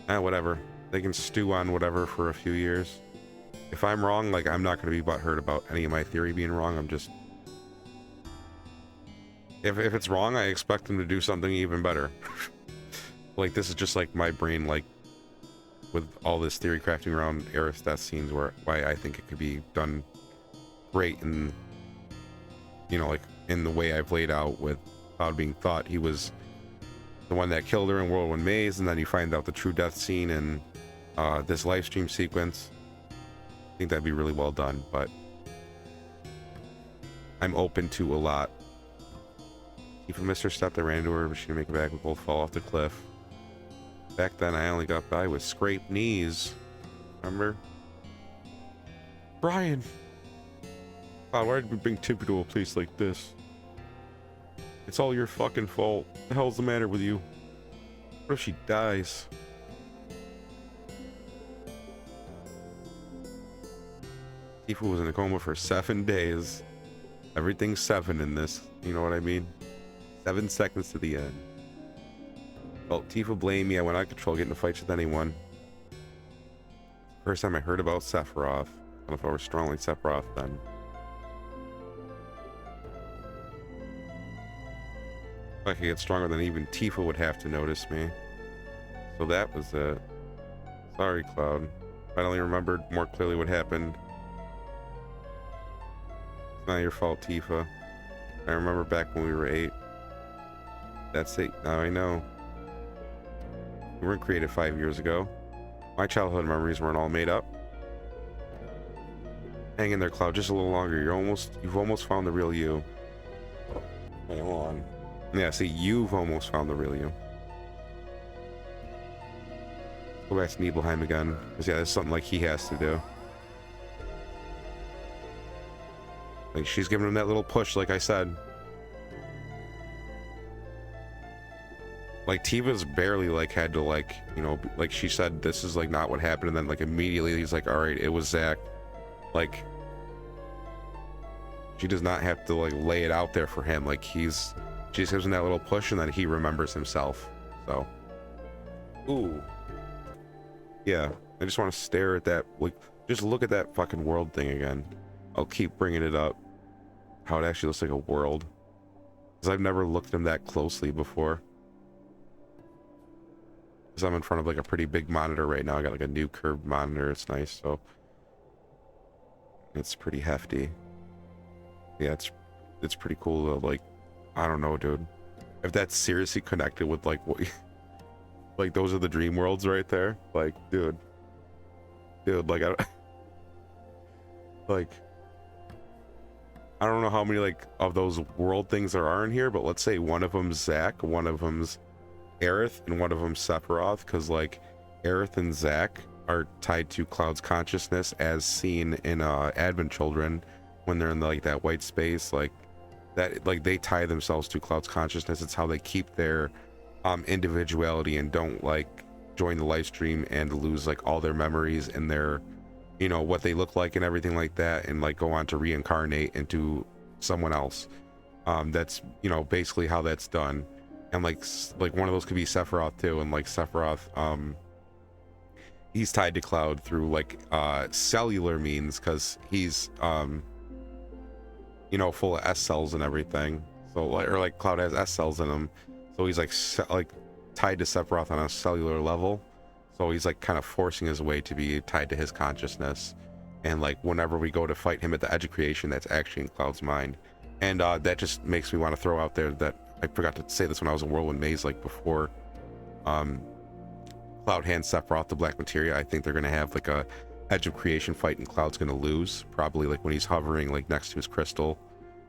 Speaker 1: whatever. They can stew on whatever for a few years. If I'm wrong, like I'm not going to be butthurt about any of my theory being wrong. I'm just, if it's wrong, I expect them to do something even better. Like this is just like my brain, like with all this theory crafting around Aerith's death scenes, why I think it could be done great, and you know, like in the way I've laid out with Cloud being thought he was the one that killed her in Whirlwind Maze, and then you find out the true death scene in this Lifestream sequence. I think that'd be really well done, but I'm open to a lot. Tifa missed her step that ran into her, but she didn't make it back. We both fall off the cliff. Back then, I only got by with scraped knees. Remember? Brian! Wow, why did we bring Tifa to a place like this? It's all your fucking fault. What the hell's the matter with you? What if she dies? Tifa was in a coma for 7 days. Everything's 7 in this. You know what I mean? 7 seconds to the end. Well, Tifa blamed me. I went out of control getting into fights with anyone. First time I heard about Sephiroth. I don't know if I was strongly Sephiroth then. If I could get stronger, then even Tifa would have to notice me. So that was it. Sorry, Cloud. Finally remembered more clearly what happened. It's not your fault, Tifa. I remember back when we were 8. That's it. Now I know. We weren't created 5 years ago. My childhood memories weren't all made up. Hang in there, Cloud, just a little longer. You've almost found the real you. Wait, hold on. Yeah, see, you've almost found the real you. Go back to Nibelheim again. Because, yeah, that's something like he has to do. Like, she's giving him that little push, like I said. Like, Tiva's barely, like, had to, like, you know, like she said, this is, like, not what happened. And then, like, immediately he's like, all right, it was Zach. Like, she does not have to, like, lay it out there for him. Like, she just gives him that little push, and then he remembers himself. So, ooh. Yeah, I just want to stare at that. Like, just look at that fucking world thing again. I'll keep bringing it up. How it actually looks like a world. Because I've never looked at them that closely before. Because I'm in front of, like, a pretty big monitor right now. I got, like, a new curved monitor. It's nice, so. It's pretty hefty. Yeah, it's pretty cool to, like, I don't know, dude. If that's seriously connected with, like, what, like, those are the dream worlds right there. Like, dude, like, I don't know how many, like, of those world things there are in here, but let's say one of them's Zach, one of them's Aerith, and one of them's Sephiroth, because, like, Aerith and Zach are tied to Cloud's consciousness as seen in Advent Children when they're in the, like, that white space, like that, like, they tie themselves to Cloud's consciousness. It's how they keep their individuality and don't, like, join the live stream and lose, like, all their memories and their, you know, what they look like and everything like that, and, like, go on to reincarnate into someone else. That's, you know, basically how that's done. And, like one of those could be Sephiroth too, and, like, Sephiroth, he's tied to Cloud through, like, cellular means, because he's you know, full of S cells and everything. So, like, or, like, Cloud has S cells in him, so he's, like, tied to Sephiroth on a cellular level. So he's, like, kind of forcing his way to be tied to his consciousness. And, like, whenever we go to fight him at the edge of creation, that's actually in Cloud's mind. And that just makes me want to throw out there that I forgot to say this when I was in Whirlwind Maze, like, before Cloud hands Sephiroth the black materia. I think they're going to have, like, a edge of creation fight, and Cloud's going to lose, probably, like, when he's hovering, like, next to his crystal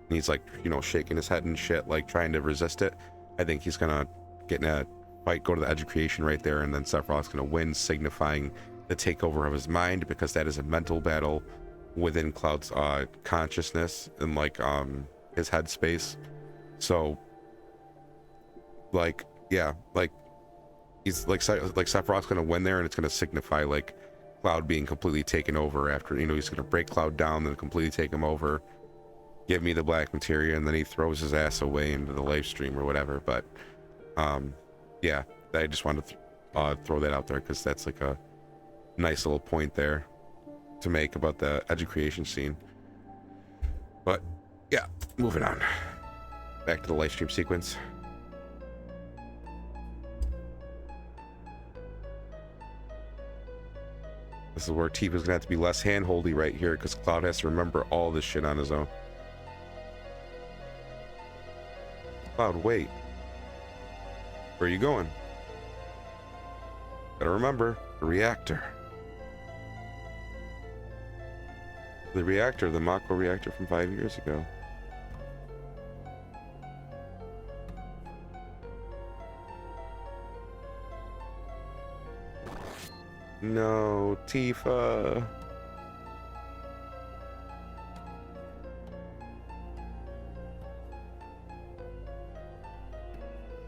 Speaker 1: and he's, like, you know, shaking his head and shit, like, trying to resist it. I think he's going to get in a fight, go to the edge of creation right there, and then Sephiroth's going to win, signifying the takeover of his mind, because that is a mental battle within Cloud's consciousness and, like, his headspace. So, like, yeah, like, he's like Sephiroth's going to win there, and it's going to signify, like, Cloud being completely taken over after, you know, he's going to break Cloud down, then completely take him over, give me the black materia, and then he throws his ass away into the live stream or whatever. But yeah, I just wanted to throw that out there, because that's, like, a nice little point there to make about the edge of creation scene. But yeah, moving on back to the Lifestream sequence. This is where Tifa's gonna have to be less handholdy right here, because Cloud has to remember all this shit on his own. Cloud, wait. Where are you going? Gotta remember, the reactor. The reactor, the Mako reactor from 5 years ago. No, Tifa.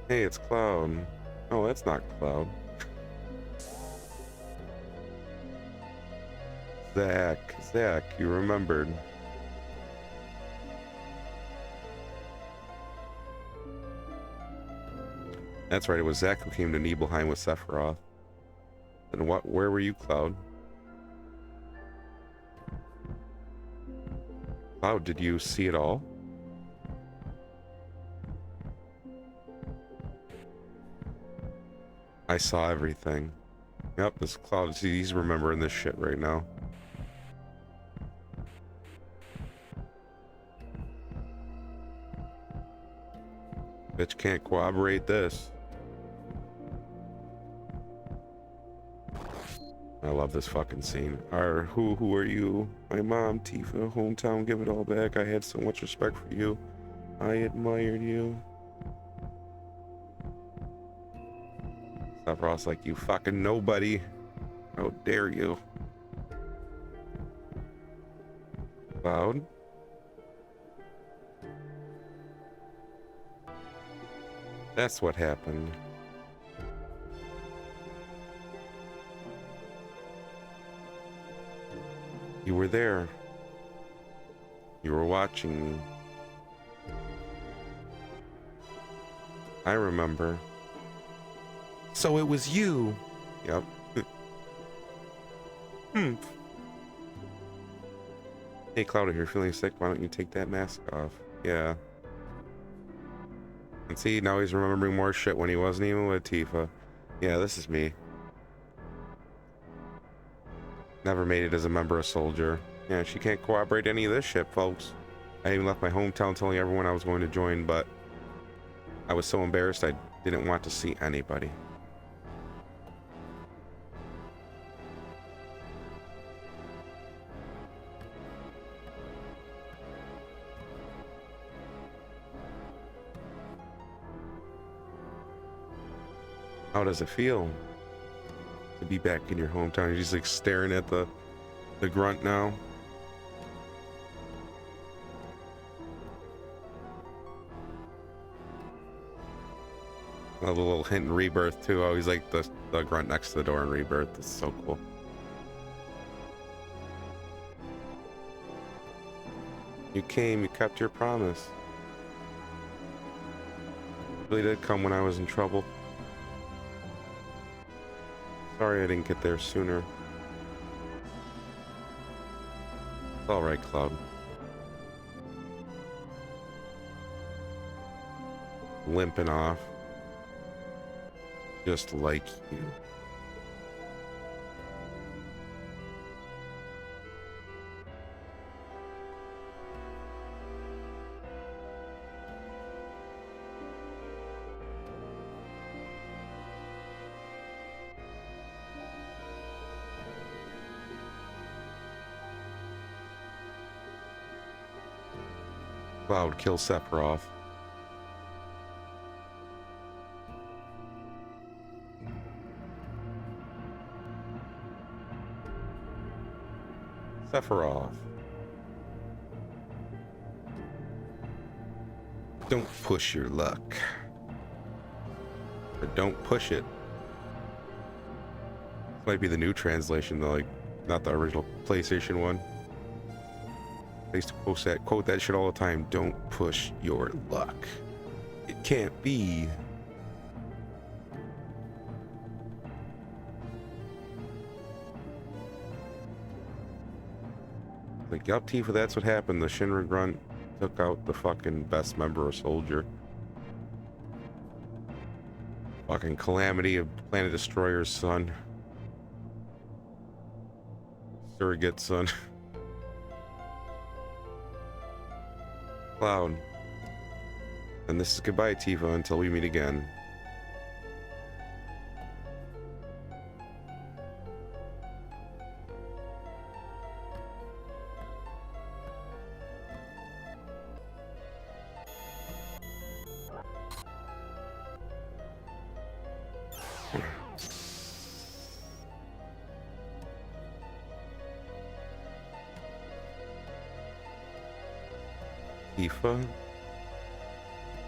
Speaker 1: Hey, it's Cloud. Oh, that's not Cloud. Zach, you remembered. That's right, it was Zach who came to Nibelheim with Sephiroth. And where were you, Cloud? Cloud, did you see it all? I saw everything. Yep, this Cloud, see, he's remembering this shit right now. Bitch can't corroborate this. I love this fucking scene. Who are you? My mom, Tifa, hometown, give it all back. I had so much respect for you. I admired you. Sephiroth's like, you fucking nobody. How dare you? Cloud. That's what happened. You were there. You were watching me. I remember. So it was you. Yep. Hey, Cloud, if you're feeling sick, why don't you take that mask off? Yeah. And see, now he's remembering more shit when he wasn't even with Tifa. Yeah, this is me. Never made it as a member of Soldier. Yeah, she can't cooperate any of this shit, folks. I even left my hometown telling everyone I was going to join, but I was so embarrassed I didn't want to see anybody. How does it feel to be back in your hometown? He's like staring at the grunt now. A little hint in Rebirth too. Oh, he's like the grunt next to the door in Rebirth. It's so cool. You came, you kept your promise. Really did come when I was in trouble. Sorry I didn't get there sooner. It's alright, Cloud. Limping off. Just like you. Cloud, kill Sephiroth. Sephiroth. Don't push your luck. But don't push it. This might be the new translation though, like not the original PlayStation one. I used to quote that shit all the time. Don't push your luck. It can't be. Like, yup, Tifa, that's what happened. The Shinra Grunt took out the fucking best member of Soldier. Fucking Calamity of Planet Destroyer's son. Surrogate son. Cloud. And this is goodbye, Tifa, until we meet again. Tifa?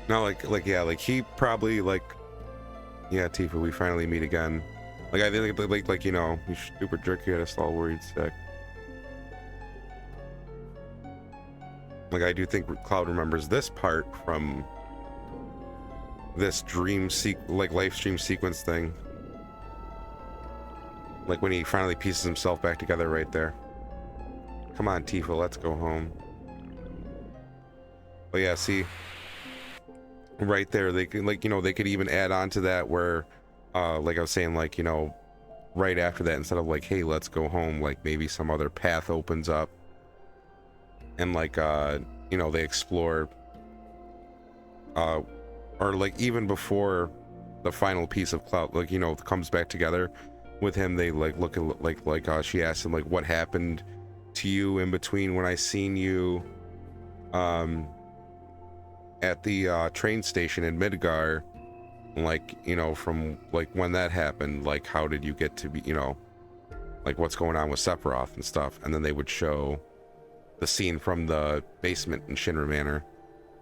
Speaker 1: No, like yeah, like he probably like, yeah, Tifa, we finally meet again. Like I think like you know, you stupid jerk, you had us all worried sick. Like I do think Cloud remembers this part from this Lifestream Sequence thing. Like when he finally pieces himself back together right there. Come on, Tifa, let's go home. But yeah, see, right there, they could, like, you know, they could even add on to that where, like I was saying, like, you know, right after that, instead of like, hey, let's go home, like maybe some other path opens up, and like, you know, they explore, or like even before the final piece of Cloud, like, you know, comes back together, with him, they like look at like she asked him like, what happened to you in between when I seen you at the train station in Midgar, like, you know, from like when that happened, like how did you get to be, you know, like what's going on with Sephiroth and stuff. And then they would show the scene from the basement in Shinra Manor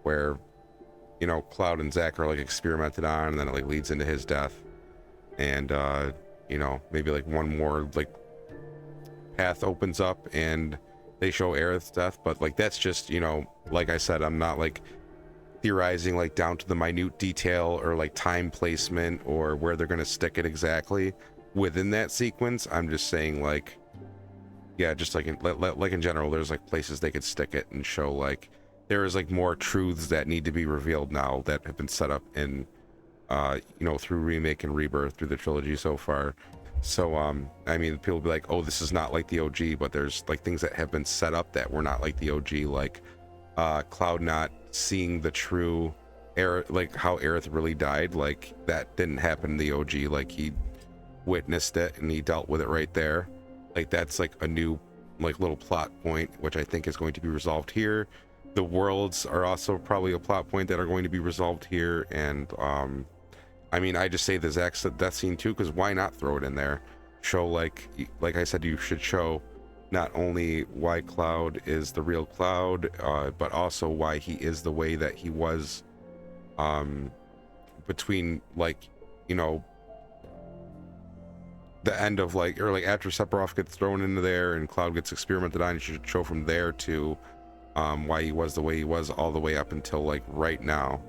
Speaker 1: where, you know, Cloud and Zack are like experimented on, and then it like leads into his death. And you know, maybe like one more like path opens up and they show Aerith's death. But like that's just, you know, like I said, I'm not like theorizing like down to the minute detail or like time placement or where they're gonna stick it exactly within that sequence. I'm just saying like, yeah, just like in general, there's like places they could stick it and show like there is like more truths that need to be revealed now that have been set up in you know, through Remake and Rebirth, through the trilogy so far. So I mean, people be like, oh, this is not like the OG, but there's like things that have been set up that were not like the OG, like Cloud not seeing the true Aerith, like how Aerith really died, like that didn't happen in the OG. Like he witnessed it and he dealt with it right there. Like that's like a new like little plot point, which I think is going to be resolved here. The worlds are also probably a plot point that are going to be resolved here. And I mean, I just say the Zack's death scene too, because why not throw it in there? Show like I said, you should show not only why Cloud is the real Cloud, but also why he is the way that he was between like, you know, the end of like, or like after Sephiroth gets thrown into there and Cloud gets experimented on. You should show from there to why he was the way he was all the way up until like right now,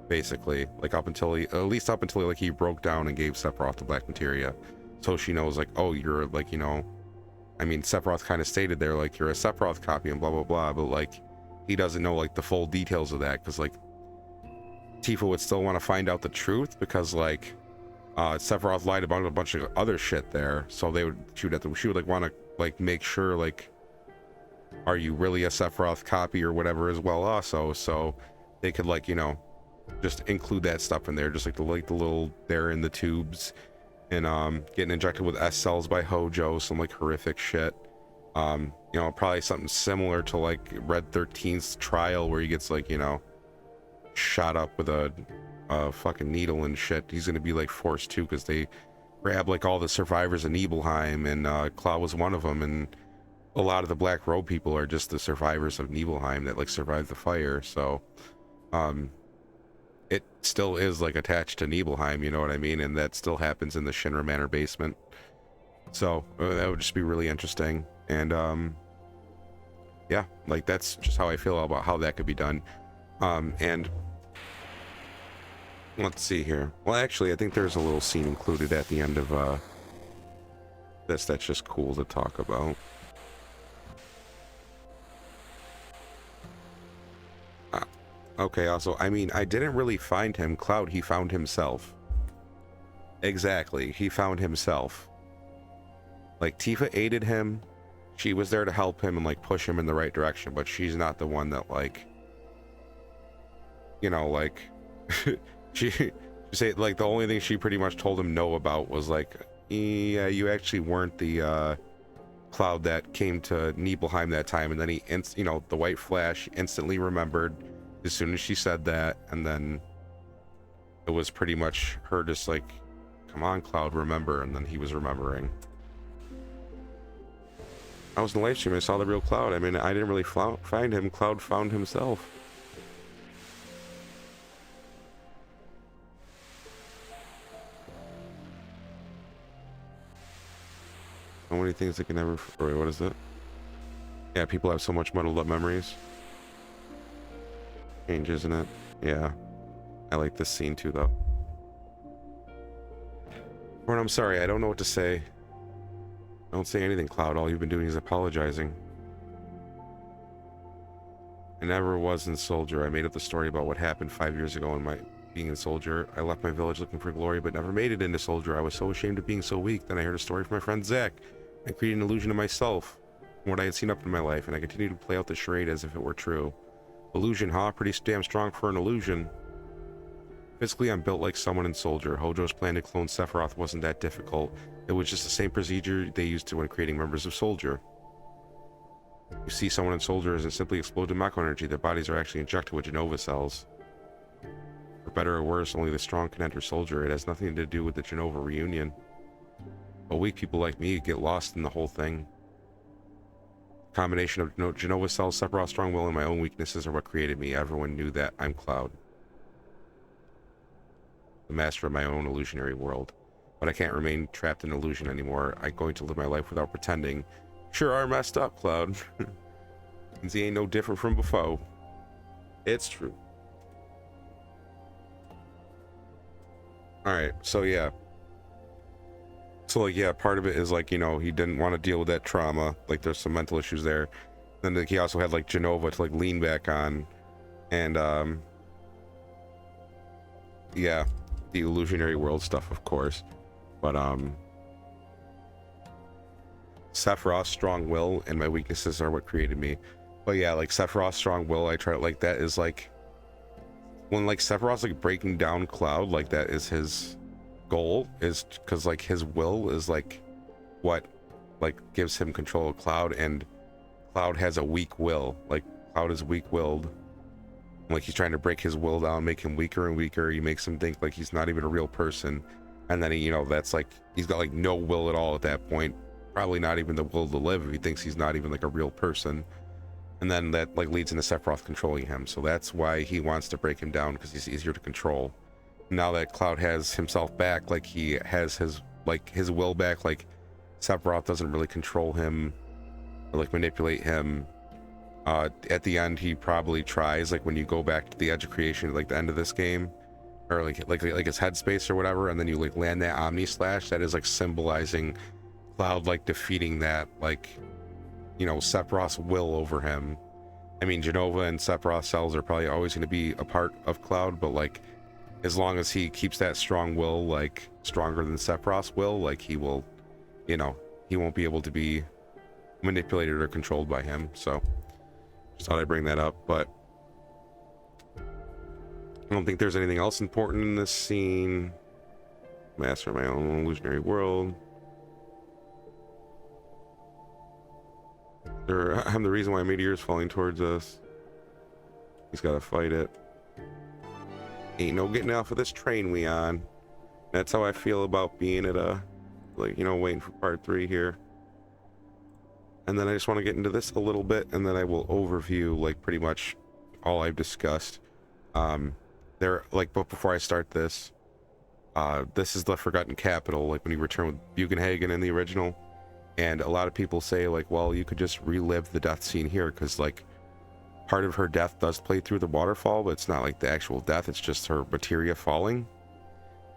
Speaker 1: basically, like up until he, at least up until like he broke down and gave Sephiroth the black materia, so she knows like, oh, you're like, you know, I mean, Sephiroth kind of stated there like you're a Sephiroth copy and blah blah blah, but like he doesn't know like the full details of that, because like Tifa would still want to find out the truth, because like Sephiroth lied about a bunch of other shit there, so she would like want to like make sure like, are you really a Sephiroth copy or whatever as well also, so they could like, you know, just include that stuff in there, just like the little they're in the tubes and getting injected with S cells by Hojo, some like horrific shit. You know, probably something similar to like Red 13's trial where he gets like, you know, shot up with a fucking needle and shit. He's gonna be like forced too, because they grab like all the survivors in Nibelheim, and Cloud was one of them, and a lot of the Black Robe people are just the survivors of Nibelheim that like survived the fire. So it still is like attached to Nibelheim, you know what I mean, and that still happens in the Shinra Manor basement. So that would just be really interesting. And yeah, like that's just how I feel about how that could be done. And let's see here. Well, actually, I think there's a little scene included at the end of this that's just cool to talk about. Okay, also, I mean, I didn't really find him, Cloud, he found himself. Exactly, he found himself. Like, Tifa aided him, she was there to help him and, like, push him in the right direction, but she's not the one that, like, you know, like, she say, like, the only thing she pretty much told him no about was, like, yeah, you actually weren't the, Cloud that came to Nibelheim that time, and then he, you know, the White Flash instantly remembered as soon as she said that, and then it was pretty much her just like, come on Cloud, remember, and then he was remembering. I was in the live stream, I saw the real Cloud. I mean, I didn't really find him, Cloud found himself. So many things that can never, wait, what is it? Yeah, people have so much muddled up memories. Change, isn't it? Yeah, I like this scene too, though. Or I'm sorry, I don't know what to say. Don't say anything, Cloud. All you've been doing is apologizing. I never was in Soldier. I made up the story about what happened 5 years ago in my being in Soldier. I left my village looking for glory, but never made it into Soldier. I was so ashamed of being so weak. Then I heard a story from my friend Zack. I created an illusion of myself from what I had seen up in my life, and I continued to play out the charade as if it were true. Illusion, huh? Pretty damn strong for an illusion. Physically, I'm built like someone in Soldier. Hojo's plan to clone Sephiroth wasn't that difficult. It was just the same procedure they used to when creating members of Soldier. You see, someone in Soldier isn't simply exploded Mako energy. Their bodies are actually injected with Genova cells. For better or worse, only the strong can enter Soldier. It has nothing to do with the Genova reunion. But weak people like me get lost in the whole thing. Combination of Genova cells, Sephiroth's strong will, and my own weaknesses are what created me. Everyone knew that. I'm Cloud, the master of my own illusionary world. But I can't remain trapped in illusion anymore. I'm going to live my life without pretending. Sure are messed up, Cloud. Since he ain't no different from before. It's true. Alright, so yeah. So like, yeah, part of it is like, you know, he didn't want to deal with that trauma. Like, there's some mental issues there. Then like, he also had like Genova to like lean back on. And yeah, the illusionary world stuff, of course. But Sephiroth's strong will and my weaknesses are what created me. But yeah, like Sephiroth's strong will, I try, like, that is like when like Sephiroth's like breaking down Cloud, like that is his goal, is because like his will is like what like gives him control of Cloud, and Cloud has a weak will. Like, Cloud is weak-willed. Like, he's trying to break his will down, make him weaker and weaker. He makes him think like he's not even a real person, and then he, you know, that's like he's got like no will at all at that point. Probably not even the will to live if he thinks he's not even like a real person. And then that like leads into Sephiroth controlling him. So that's why he wants to break him down, because he's easier to control. Now that Cloud has himself back, like he has his will back, like Sephiroth doesn't really control him or like manipulate him. At the end, he probably tries, like when you go back to the edge of creation, like the end of this game, or like his headspace or whatever, and then you like land that Omni Slash, that is like symbolizing Cloud like defeating that, like, you know, Sephiroth's will over him. I mean, Genova and Sephiroth cells are probably always going to be a part of Cloud, but like as long as he keeps that strong will, like stronger than Sephiroth's will, like he will, you know, he won't be able to be manipulated or controlled by him. So just thought I'd bring that up. But I don't think there's anything else important in this scene. Master of my own illusionary world. I'm the reason why a meteor is falling towards us. He's got to fight it. Ain't no getting off of this train we on. That's how I feel about being at a, like, you know, waiting for part 3 here. And then I just want to get into this a little bit, and then I will overview like pretty much all I've discussed. But before I start this, this is the Forgotten Capital, like when you return with Bugenhagen in the original. And a lot of people say like, well, you could just relive the death scene here, because like part of her death does play through the waterfall, but it's not like the actual death, it's just her materia falling.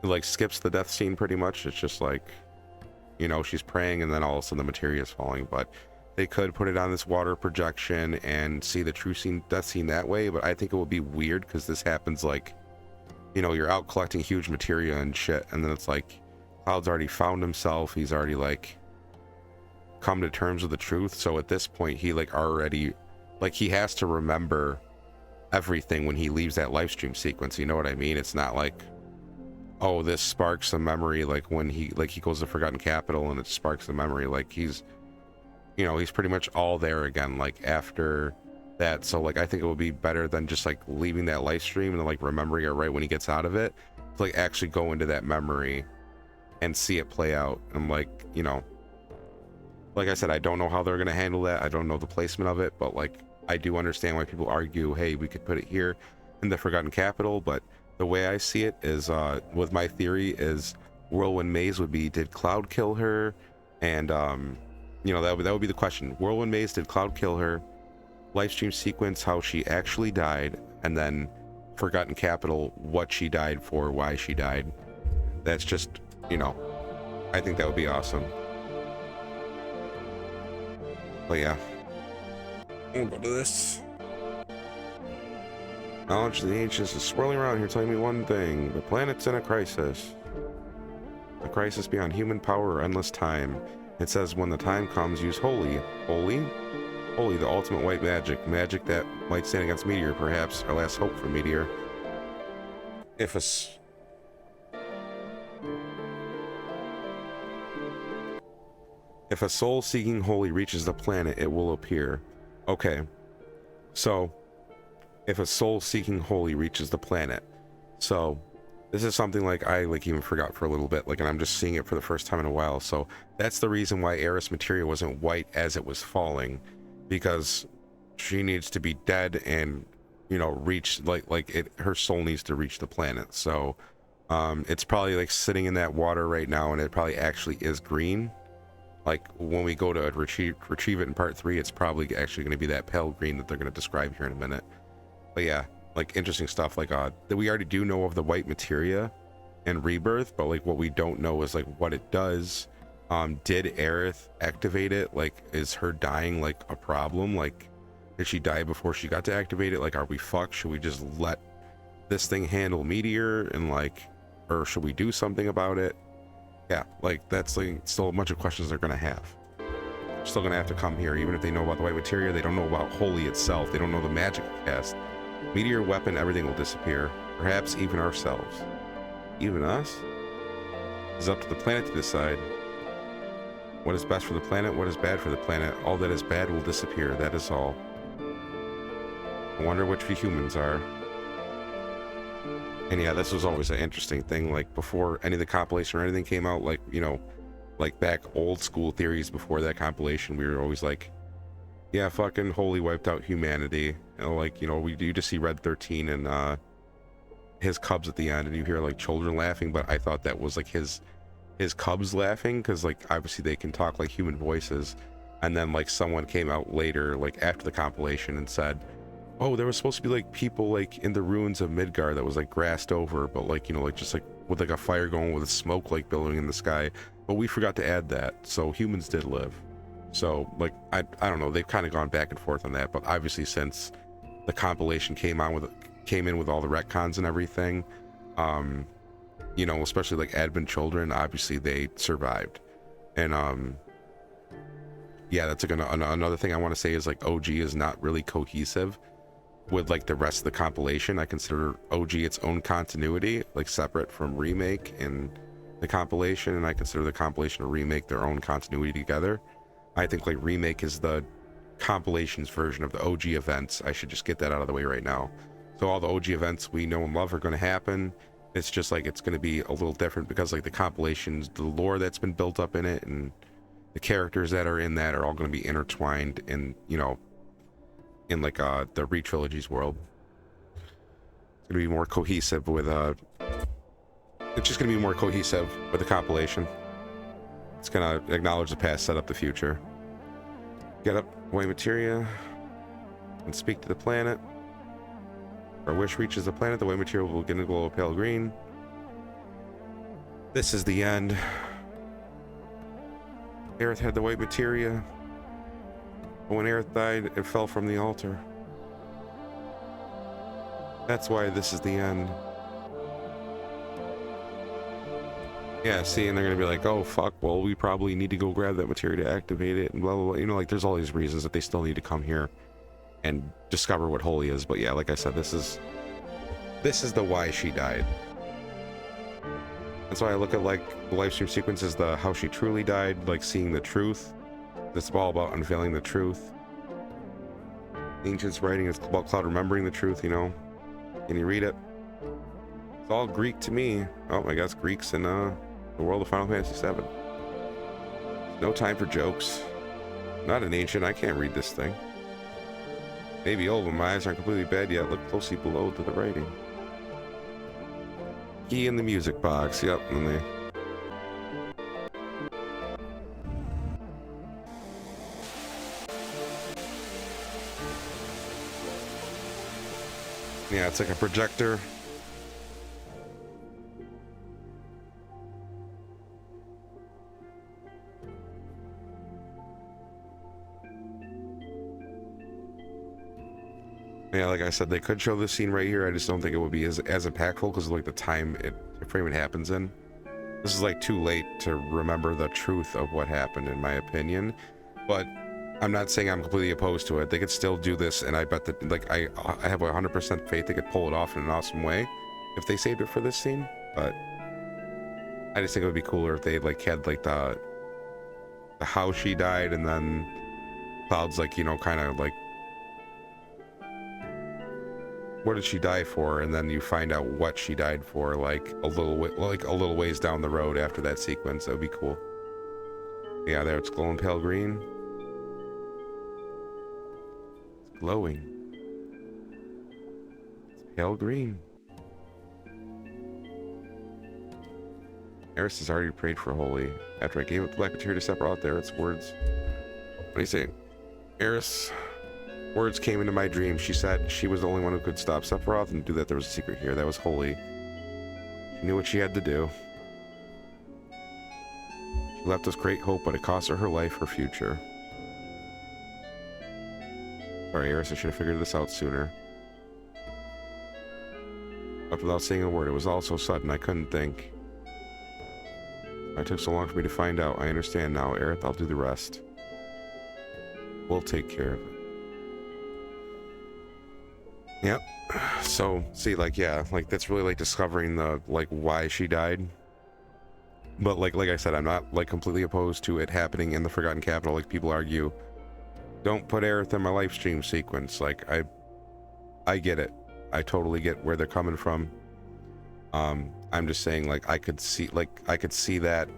Speaker 1: It like skips the death scene pretty much. It's just like, you know, she's praying and then all of a sudden the materia is falling. But they could put it on this water projection and see the true death scene that way, but I think it would be weird, because this happens like, you know, you're out collecting huge materia and shit, and then it's like Cloud's already found himself, he's already like come to terms with the truth. So at this point he like already, like, he has to remember everything when he leaves that Lifestream sequence, you know what I mean? It's not like, oh, this sparks a memory, like when he goes to Forgotten Capital and it sparks a memory. Like, he's, you know, he's pretty much all there again, like after that. So like I think it would be better than just like leaving that Lifestream and then like remembering it right when he gets out of it, to like actually go into that memory and see it play out. And like, you know, like I said, I don't know how they're going to handle that. I don't know the placement of it, but like I do understand why people argue, hey, we could put it here in the Forgotten Capital. But the way I see it is, with my theory is, Whirlwind Maze would be, did Cloud kill her? And you know, that would be the question. Whirlwind Maze, did Cloud kill her? Lifestream Sequence, how she actually died, and then Forgotten Capital, what she died for, why she died. That's just, you know, I think that would be awesome. But yeah, we'll go to this. Knowledge of the ancients is swirling around here, telling me one thing: the planet's in a crisis. A crisis beyond human power or endless time. It says, when the time comes, use holy. Holy, the ultimate white magic. Magic that might stand against Meteor, perhaps our last hope for Meteor. If a s- if a soul seeking holy reaches the planet, it will appear. Okay, so if a soul seeking holy reaches the planet, so this is something like I even forgot for a little bit, and I'm just seeing it for the first time in a while. So that's the reason why Aerith's materia wasn't white as it was falling, because she needs to be dead and, you know, reach her soul needs to reach the planet. So it's probably like sitting in that water right now, and it probably actually is green. Like when we go to retrieve it in part 3, it's probably actually going to be that pale green that they're going to describe here in a minute. But yeah, like interesting stuff. Like that we already do know of the white materia and Rebirth, but like what we don't know is like what it does. Did Aerith activate it? Like, is her dying like a problem? Like, did she die before she got to activate it? Like, are we fucked? Should we just let this thing handle Meteor and like, or should we do something about it? Yeah, like that's like still a bunch of questions they're gonna have. They're still gonna have to come here, even if they know about the white materia. They don't know about Holy itself. They don't know the magic cast. Meteor, weapon, everything will disappear. Perhaps even ourselves. Even us? It's up to the planet to decide. What is best for the planet? What is bad for the planet? All that is bad will disappear. That is all. I wonder which we humans are. And yeah, this was always an interesting thing. Like before any of the compilation or anything came out, like, you know, like back old school theories before that compilation, we were always like, yeah, fucking Holy wiped out humanity. And like, you know, you just see Red 13 and his cubs at the end, and you hear like children laughing, but I thought that was like his cubs laughing, because like obviously they can talk like human voices. And then like someone came out later, like after the compilation, and said, oh, there was supposed to be like people like in the ruins of Midgard that was like grassed over, but like, you know, like just like with like a fire going with smoke like billowing in the sky. But we forgot to add that, so humans did live. So like I don't know, they've kind of gone back and forth on that, but obviously since the compilation came in with all the retcons and everything, you know, especially like advent children, obviously they survived. And yeah, that's like another thing I want to say is like OG is not really cohesive with like the rest of the compilation. I consider OG its own continuity, like separate from remake and the compilation, and I consider the compilation and remake their own continuity together. I think like remake is the compilation's version of the OG events. I should just get that out of the way right now. So all the OG events we know and love are going to happen. It's just like it's going to be a little different because like the compilations, the lore that's been built up in it, and the characters that are in that are all going to be intertwined in, you know, in like the re-trilogy's world. It's going to be more cohesive with it's just going to be more cohesive with the compilation. It's going to acknowledge the past, set up the future. Get up white materia and speak to the planet. Our wish reaches the planet, the white material will begin to glow a pale green. This is the end. Aerith had the white materia, but when Aerith died, it fell from the altar. That's why this is the end. Yeah, see, and they're gonna be like, oh fuck, well we probably need to go grab that materia to activate it, and blah blah blah. You know, like there's all these reasons that they still need to come here and discover what Holy is. But yeah, like I said, this is the why she died. That's why I look at like the Lifestream Sequence as the how she truly died, like seeing the truth. It's all about unveiling the truth. Ancients writing is about Cloud remembering the truth, you know. Can you read it? It's all Greek to me. Oh, I guess Greeks in the world of Final Fantasy VII. No time for jokes. Not an ancient, I can't read this thing. Maybe old, but my eyes aren't completely bad yet. Look closely below to the writing. Key in the music box. Yep, and they... Yeah, it's like a projector. Yeah, like I said, they could show this scene right here. I just don't think it would be as impactful because of like the time frame it happens in. This is like too late to remember the truth of what happened, in my opinion. But I'm not saying I'm completely opposed to it. They could still do this, and I bet that like I have 100% faith they could pull it off in an awesome way. if they saved it for this scene, but I just think it would be cooler if they like had like the how she died, and then Cloud's like, you know, kind of like, what did she die for, and then you find out what she died for like a little ways down the road after that sequence. That would be cool. Yeah, there it's glowing pale green. It's glowing. It's pale green. Aerith has already prayed for holy. After I gave up the black material to separate out Aerith's words. What do you say? Aerith's words came into my dream. She said she was the only one who could stop Sephiroth and do that. There was a secret here. That was holy. She knew what she had to do. She left us great hope, but it cost her life, her future. Sorry, Aerith, I should have figured this out sooner. But without saying a word, it was all so sudden, I couldn't think. It took so long for me to find out. I understand now, Aerith. I'll do the rest. We'll take care of it. Yep. So, see, like, yeah, like, that's really, like, discovering the, like, why she died. But, like I said, I'm not, like, completely opposed to it happening in the Forgotten Capital. Like, people argue, don't put Aerith in my Lifestream sequence. Like, I get it. I totally get where they're coming from. I'm just saying, like, I could see that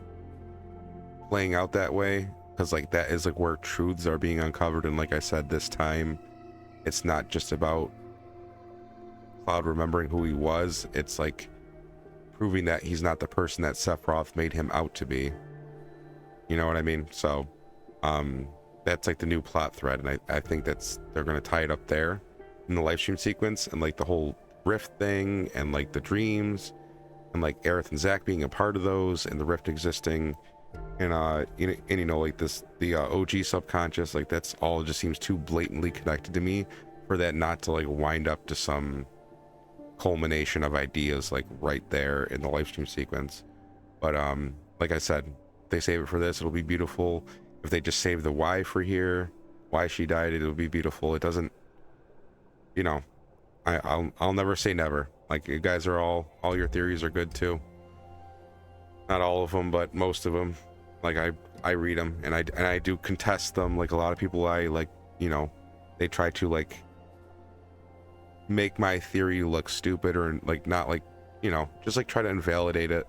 Speaker 1: playing out that way, because, like, that is, like, where truths are being uncovered. And like I said, this time, it's not just about Cloud remembering who he was. It's, like, proving that he's not the person that Sephiroth made him out to be. You know what I mean? So, that's, like, the new plot thread, and I think they're going to tie it up there in the Lifestream sequence, and, like, the whole rift thing, and, like, the dreams, and, like, Aerith and Zack being a part of those, and the rift existing, and you know, like, the OG subconscious, like, that's all just seems too blatantly connected to me for that not to, like, wind up to some culmination of ideas, like, right there in the Lifestream sequence. But like I said, if they save it for this, it'll be beautiful. If they just save the why for here, why she died, it'll be beautiful. It doesn't, you know, I'll never say never. Like, you guys are all your theories are good too. Not all of them, but most of them. Like, I read them, and I do contest them. Like, a lot of people, I, like, you know, they try to, like, make my theory look stupid, or, like, not, like, you know, just, like, try to invalidate it,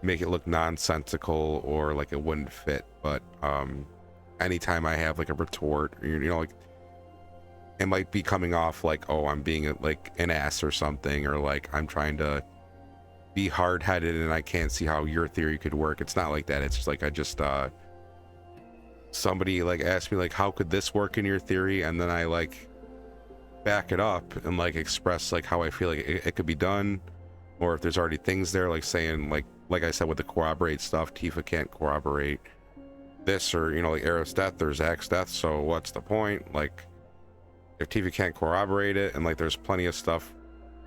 Speaker 1: make it look nonsensical, or like it wouldn't fit. But anytime I have, like, a retort, or, you know, like, it might be coming off like, oh, I'm being like an ass or something, or like I'm trying to be hard-headed and I can't see how your theory could work. It's not like that. It's just like, I just somebody, like, asked me, like, how could this work in your theory, and then I, like, back it up and, like, express, like, how I feel like it could be done, or if there's already things there, like, saying, like I said, with the corroborate stuff, Tifa can't corroborate this, or, you know, like, Aerith's death or Zack's death, so what's the point? Like, if Tifa can't corroborate it, and, like, there's plenty of stuff,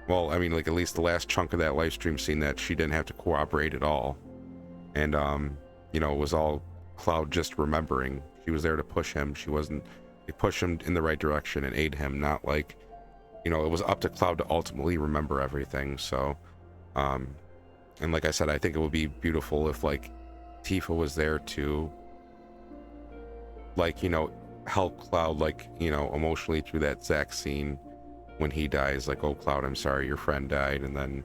Speaker 1: well, I mean, like, at least the last chunk of that Lifestream scene that she didn't have to corroborate at all, and you know, it was all Cloud just remembering. She was there to push him. She wasn't, they push him in the right direction and aid him, not like, you know, it was up to Cloud to ultimately remember everything. So and like I said, I think it would be beautiful if, like, Tifa was there to, like, you know, help Cloud, like, you know, emotionally through that Zack scene when he dies, like, oh, Cloud, I'm sorry your friend died, and then,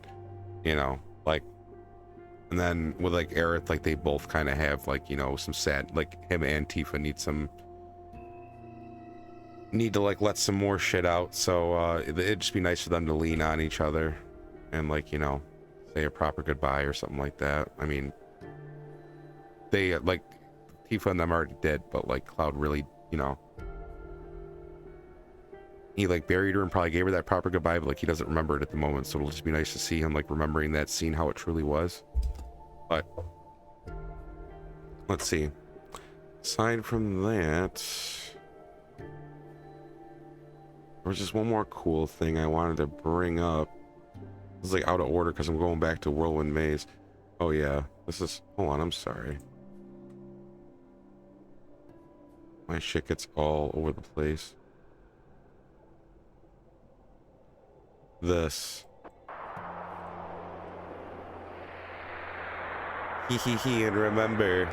Speaker 1: you know, like, and then with, like, Aerith, like, they both kind of have, like, you know, some sad, like, him and Tifa need to, like, let some more shit out. So it'd just be nice for them to lean on each other and, like, you know, say a proper goodbye or something like that. I mean, they, like, Tifa and them already did, but, like, Cloud really, you know, he, like, buried her and probably gave her that proper goodbye, but, like, he doesn't remember it at the moment, so it'll just be nice to see him, like, remembering that scene, how it truly was. But let's see, aside from that, there was just one more cool thing I wanted to bring up. This is, like, out of order because I'm going back to Whirlwind Maze. Oh yeah, this is, hold on, I'm sorry, my shit gets all over the place. Hee, and remember.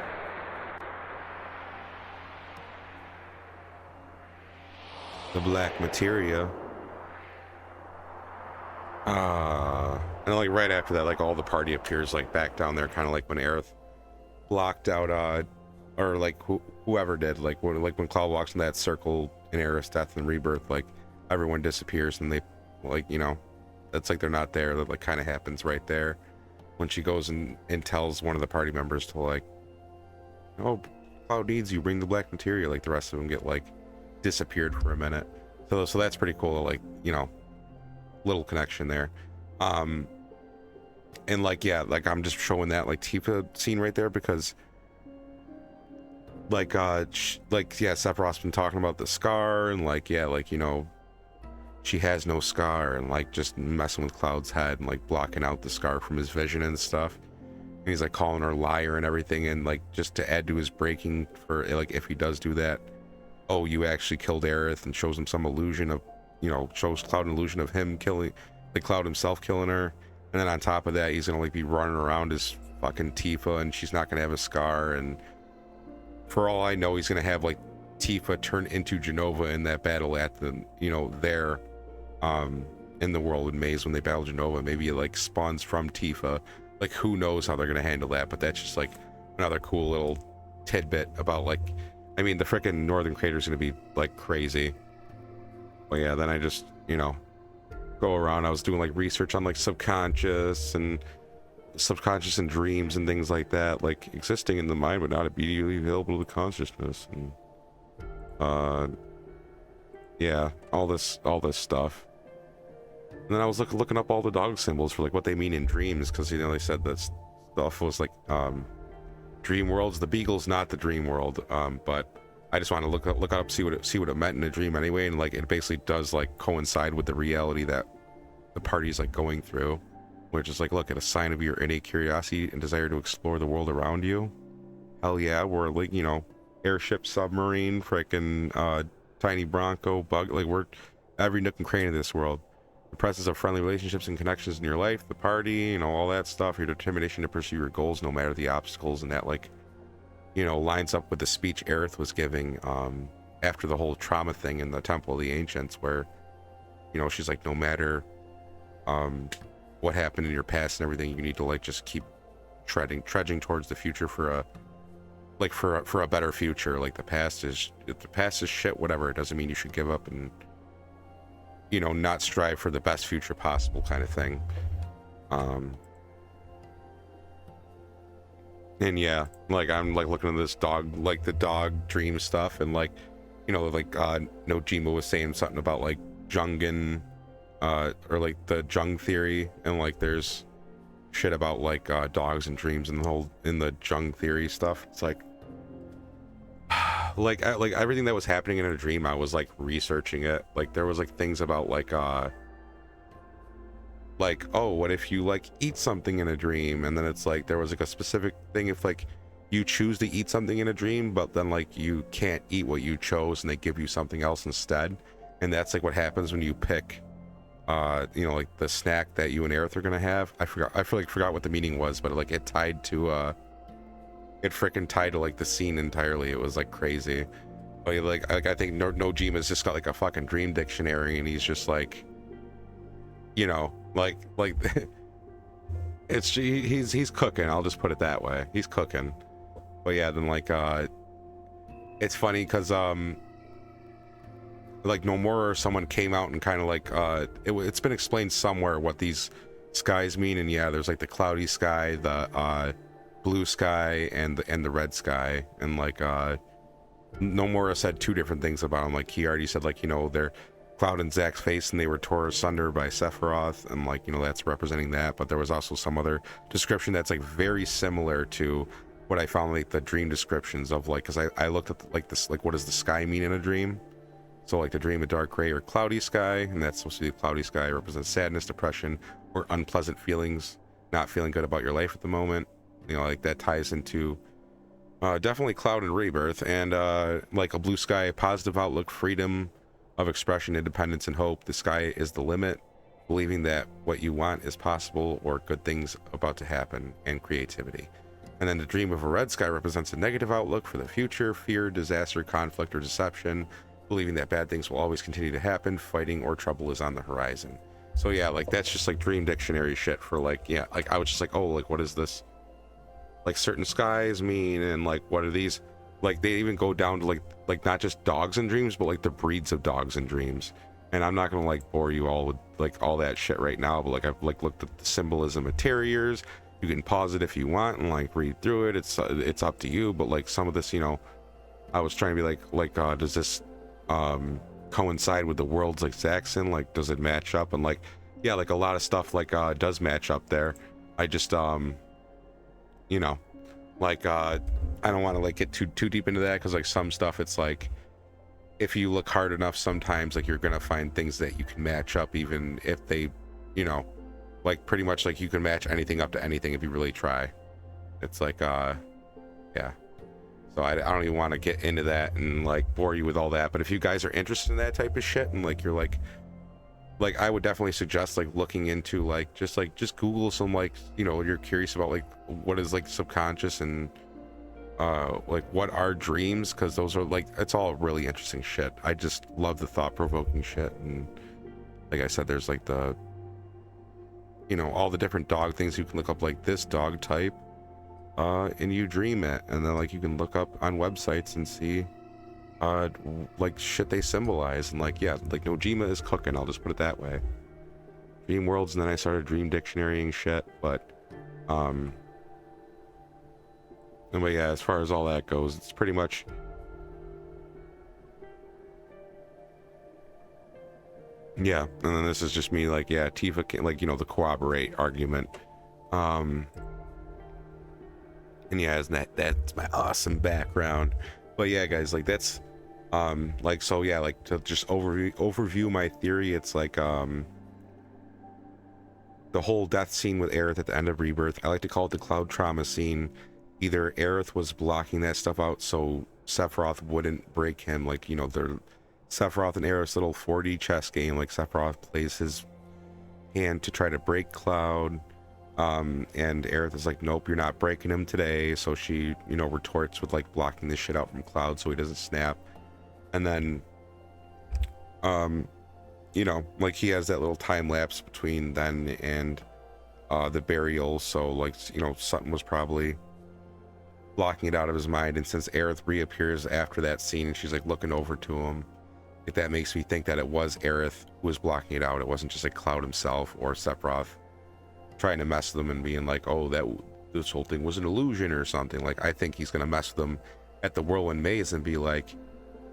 Speaker 1: The black materia. And like right after that, like all the party appears like back down there, kind of like when Aerith blocked out, or like whoever did, like when Cloud walks in that circle in Aerith's Death and Rebirth, like everyone disappears and they, like, you know, that's like they're not there. That like kind of happens right there when she goes and tells one of the party members to like, oh, Cloud needs you, bring the black materia. Like the rest of them get like disappeared for a minute. So that's pretty cool. Like, you know, little connection there. And like, yeah, like I'm just showing that like Tifa scene right there because like yeah, Sephiroth's been talking about the scar and like, yeah, like, you know, she has no scar, and like just messing with Cloud's head and like blocking out the scar from his vision and stuff. And he's like calling her a liar and everything, and like just to add to his breaking for like if he does do that, oh, you actually killed Aerith, and shows him some illusion of, you know, shows Cloud an illusion of him killing, like Cloud himself killing her. And then on top of that, he's gonna like be running around as fucking Tifa, and she's not gonna have a scar. And for all I know, he's gonna have like Tifa turn into Genova in that battle at the, you know, there, in the Whirlwind Maze when they battle Genova. Maybe it like spawns from Tifa. Like who knows how they're gonna handle that? But that's just like another cool little tidbit about like, I mean, the frickin' Northern Crater's gonna be like crazy. But yeah, then I just, you know, go around. I was doing like research on like subconscious and dreams and things like that, like existing in the mind but not immediately available to consciousness, and yeah, all this stuff. And then I was looking up all the dog symbols for like what they mean in dreams, because, you know, they said that stuff was like dream worlds. The beagle's not the dream world, but I just want to look up, see what it meant in a dream anyway, and like it basically does like coincide with the reality that the party's like going through, which is like, look, at a sign of your innate curiosity and desire to explore the world around you. Hell yeah, we're like, you know, airship, submarine, freaking tiny bronco, bug, like we're every nook and cranny of this world. The presence of friendly relationships and connections in your life, the party, you know, all that stuff, your determination to pursue your goals no matter the obstacles, and that like, you know, lines up with the speech Aerith was giving after the whole trauma thing in the Temple of the Ancients, where, you know, she's like, no matter what happened in your past and everything, you need to like just keep trudging towards the future for a better future. Like the past is shit, whatever. It doesn't mean you should give up and, you know, not strive for the best future possible, kind of thing. And yeah, like I'm like looking at this dog, like the dog dream stuff, and like, you know, like Nojima was saying something about like Jungan, or like the Jung theory, and like there's shit about like dogs and dreams and in the Jung theory stuff. It's like like everything that was happening in a dream, I was like researching it. Like there was like things about like oh, what if you like eat something in a dream, and then it's like there was like a specific thing if like you choose to eat something in a dream, but then like you can't eat what you chose and they give you something else instead. And that's like what happens when you pick you know, like the snack that you and Aerith are gonna have. I forgot what the meaning was, but like it tied to it freaking tied to like the scene entirely. It was like crazy. But like I think Nojima's just got like a fucking dream dictionary, and he's just like, you know, like it's he's cooking. I'll just put it that way. He's cooking. But yeah, then like it's funny because like Nomura or someone came out and kind of like it's been explained somewhere what these skies mean, and yeah, there's like the cloudy sky, the blue sky, and the red sky. And like Nomura said two different things about them. Like he already said, like, you know, they're Cloud and Zack's face and they were tore asunder by Sephiroth, and like, you know, that's representing that. But there was also some other description that's like very similar to what I found, like the dream descriptions of, like, because I looked at like this, like what does the sky mean in a dream. So like the dream of dark gray or cloudy sky, and that's supposed to be the cloudy sky, represents sadness, depression, or unpleasant feelings, not feeling good about your life at the moment. You know, like that ties into definitely Cloud and Rebirth. And like a blue sky, positive outlook, freedom of expression, independence, and hope. The sky is the limit, believing that what you want is possible or good things about to happen, and creativity. And then the dream of a red sky represents a negative outlook for the future, fear, disaster, conflict, or deception, believing that bad things will always continue to happen, fighting or trouble is on the horizon. So yeah, like that's just like dream dictionary shit for like, yeah, like I was just like, oh, like what is this? Like certain skies mean, and like what are these? Like they even go down to like not just dogs in dreams, but like the breeds of dogs in dreams. And I'm not gonna like bore you all with like all that shit right now, but like I've like looked at the symbolism of terriers. You can pause it if you want and like read through it. It's up to you. But like some of this, you know, I was trying to be like does this coincide with the world's like Saxon? Like does it match up? And like yeah, like a lot of stuff like does match up there. I just you know, like I don't want to like get too deep into that, because like some stuff it's like if you look hard enough sometimes like you're gonna find things that you can match up, even if they, you know, like pretty much like you can match anything up to anything if you really try. It's like yeah, so I don't even want to get into that and like bore you with all that. But if you guys are interested in that type of shit and like you're like I would definitely suggest like looking into like just Google some, like, you know, you're curious about like what is like subconscious and like what are dreams, because those are like, it's all really interesting shit. I just love the thought-provoking shit. And like I said, there's like the, you know, all the different dog things you can look up, like this dog type and you dream it, and then like you can look up on websites and see like shit they symbolize. And like yeah, like Nojima is cooking, I'll just put it that way. Dream worlds. And then I started dream dictionarying shit. But yeah, as far as all that goes, it's pretty much yeah. And then this is just me like, yeah, Tifa can, like, you know, the corroborate argument. And yeah, isn't that's my awesome background. But yeah, guys, like that's like, so yeah, like to just overview my theory, it's like the whole death scene with Aerith at the end of Rebirth, I like to call it the cloud trauma scene. Either Aerith was blocking that stuff out so Sephiroth wouldn't break him, like, you know, they're Sephiroth and Aerith's little 4D chess game, like Sephiroth plays his hand to try to break Cloud, and Aerith is like, nope, you're not breaking him today. So she, you know, retorts with like blocking this shit out from Cloud so he doesn't snap. And then you know, like he has that little time lapse between then and the burial, so like, you know, something was probably blocking it out of his mind. And since Aerith reappears after that scene and she's like looking over to him, like that makes me think that it was Aerith who was blocking it out. It wasn't just like Cloud himself or Sephiroth trying to mess with them and being like, oh, that this whole thing was an illusion or something. Like I think he's gonna mess with them at the Whirlwind Maze and be like,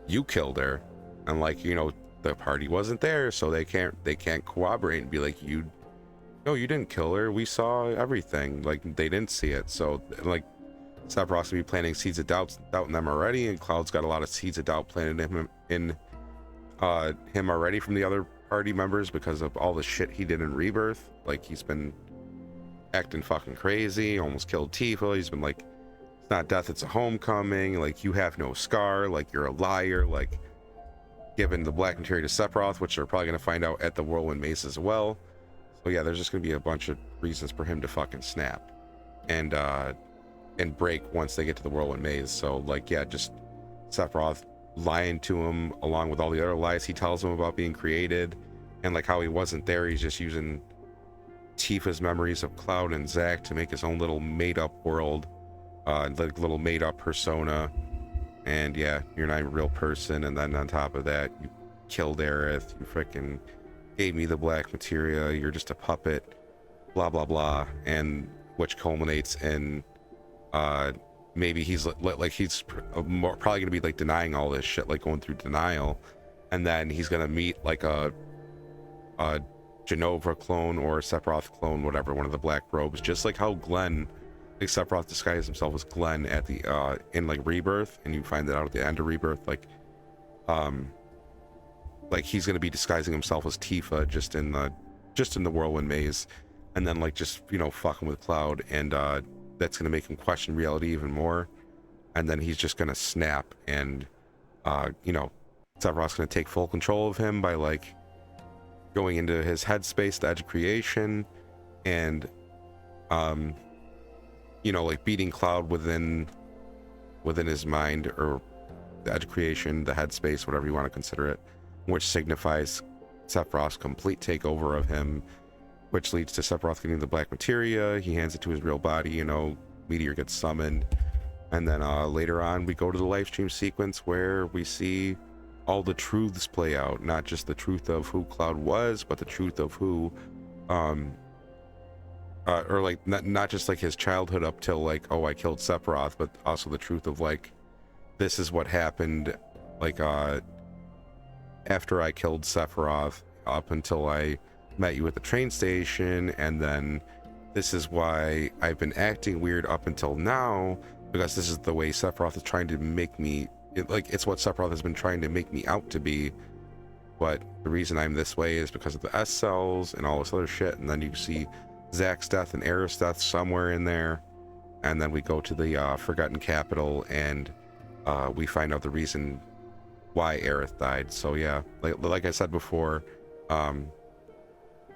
Speaker 1: you killed her, and like, you know, the party wasn't there, so they can't corroborate and be like, no, you didn't kill her, we saw everything. Like they didn't see it. So like Sephiroth's gonna be planting seeds of doubt in them already, and Cloud's got a lot of seeds of doubt planted in him already from the other party members because of all the shit he did in Rebirth. Like he's been acting fucking crazy, almost killed Tifa. He's been like, it's not death, it's a homecoming, like you have no scar, like you're a liar, like giving the black materia to Sephiroth, which they're probably gonna find out at the Whirlwind Maze as well. So yeah, there's just gonna be a bunch of reasons for him to fucking snap and break once they get to the Whirlwind Maze. So like yeah, just Sephiroth lying to him along with all the other lies he tells him about being created, and like how he wasn't there, he's just using Tifa's memories of Cloud and Zack to make his own little made-up world, like little made-up persona. And yeah, you're not a real person. And then on top of that, you killed Aerith, you freaking gave me the black materia, you're just a puppet, blah blah blah. And which culminates in maybe he's like he's probably gonna be like denying all this shit, like going through denial, and then he's gonna meet like a Genova clone or a Sephiroth clone, whatever, one of the black robes, just like how Glenn, like Sephiroth disguised himself as Glenn at the in like Rebirth, and you find that out at the end of Rebirth, like he's gonna be disguising himself as Tifa just in the Whirlwind Maze, and then like just, you know, fucking with Cloud, and that's gonna make him question reality even more, and then he's just gonna snap, and you know, Sephiroth's gonna take full control of him by like going into his headspace, the edge of creation, and you know, like beating Cloud within his mind, or the edge creation, the headspace, whatever you want to consider it, which signifies Sephiroth's complete takeover of him, which leads to Sephiroth getting the black materia. He hands it to his real body, you know, Meteor gets summoned. And then later on, we go to the Lifestream sequence where we see all the truths play out, not just the truth of who Cloud was, but the truth of who, or like not just like his childhood up till like, oh, I killed Sephiroth, but also the truth of like, this is what happened, like after I killed Sephiroth up until I met you at the train station, and then this is why I've been acting weird up until now, because this is the way Sephiroth is trying to make me, it's what Sephiroth has been trying to make me out to be, but the reason I'm this way is because of the S cells and all this other shit. And then you see Zack's death and Aerith's death somewhere in there, and then we go to the Forgotten Capital, and we find out the reason why Aerith died. So yeah, like I said before, the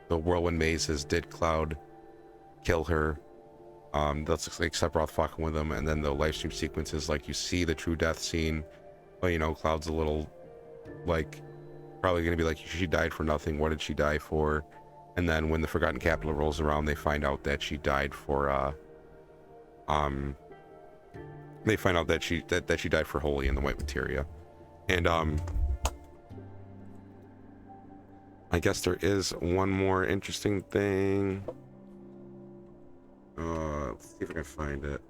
Speaker 1: whirlwind mazes did Cloud kill her. That's like Sephiroth fucking with him, and then the Lifestream sequences, like you see the true death scene, but you know, Cloud's a little like probably gonna be like, she died for nothing, what did she die for? And then when the Forgotten Capital rolls around, they find out that she died for they find out that she died for Holy and the white materia. And I guess there is one more interesting thing. Let's see if I can find it.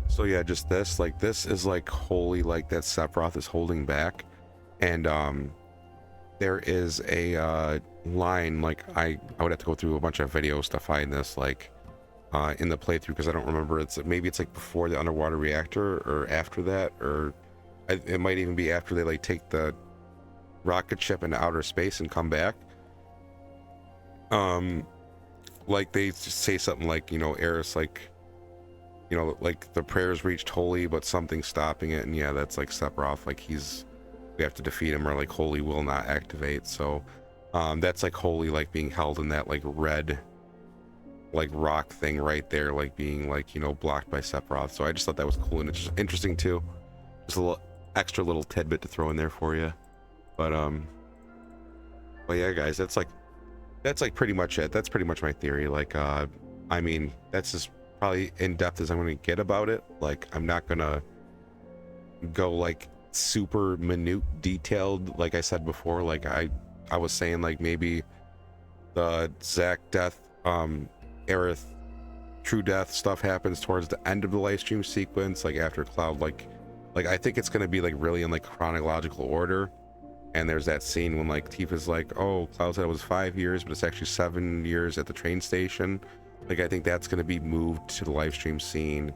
Speaker 1: So yeah, just this, like, this is like Holy, like that Sephiroth is holding back. And there is a line, like I would have to go through a bunch of videos to find this, like in the playthrough, because I don't remember. Maybe it's like before the underwater reactor or after that, or it might even be after they like take the rocket ship into outer space and come back. Like they just say something like, you know, Aerith's like, you know, like the prayers reached Holy, but something's stopping it. And yeah, that's like Sephiroth, like we have to defeat him, or like Holy will not activate. So that's like Holy, like being held in that like red like rock thing right there, like being like, you know, blocked by Sephiroth. So I just thought that was cool, and it's just interesting too, just a little extra little tidbit to throw in there for you. But yeah, guys, that's like pretty much it. That's pretty much my theory. Like I mean, that's just probably in depth as I'm going to get about it. Like, I'm not gonna go like super minute detailed, like I said before. Like I was saying, like maybe the Zack death, Aerith true death stuff happens towards the end of the Lifestream sequence, like after Cloud, like I think it's going to be like really in like chronological order. And there's that scene when like Tifa's like, oh, Cloud said it was 5 years, but it's actually 7 years at the train station. Like, I think that's going to be moved to the Lifestream scene,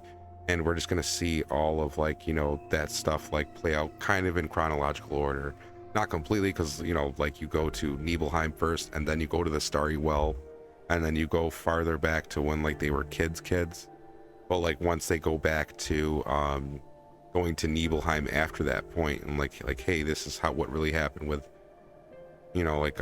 Speaker 1: and we're just going to see all of like, you know, that stuff like play out kind of in chronological order. Not completely, because, you know, like you go to Nibelheim first, and then you go to the Starry Well, and then you go farther back to when like they were kids. But like once they go back to going to Nibelheim after that point, and like hey, this is what really happened with, you know, like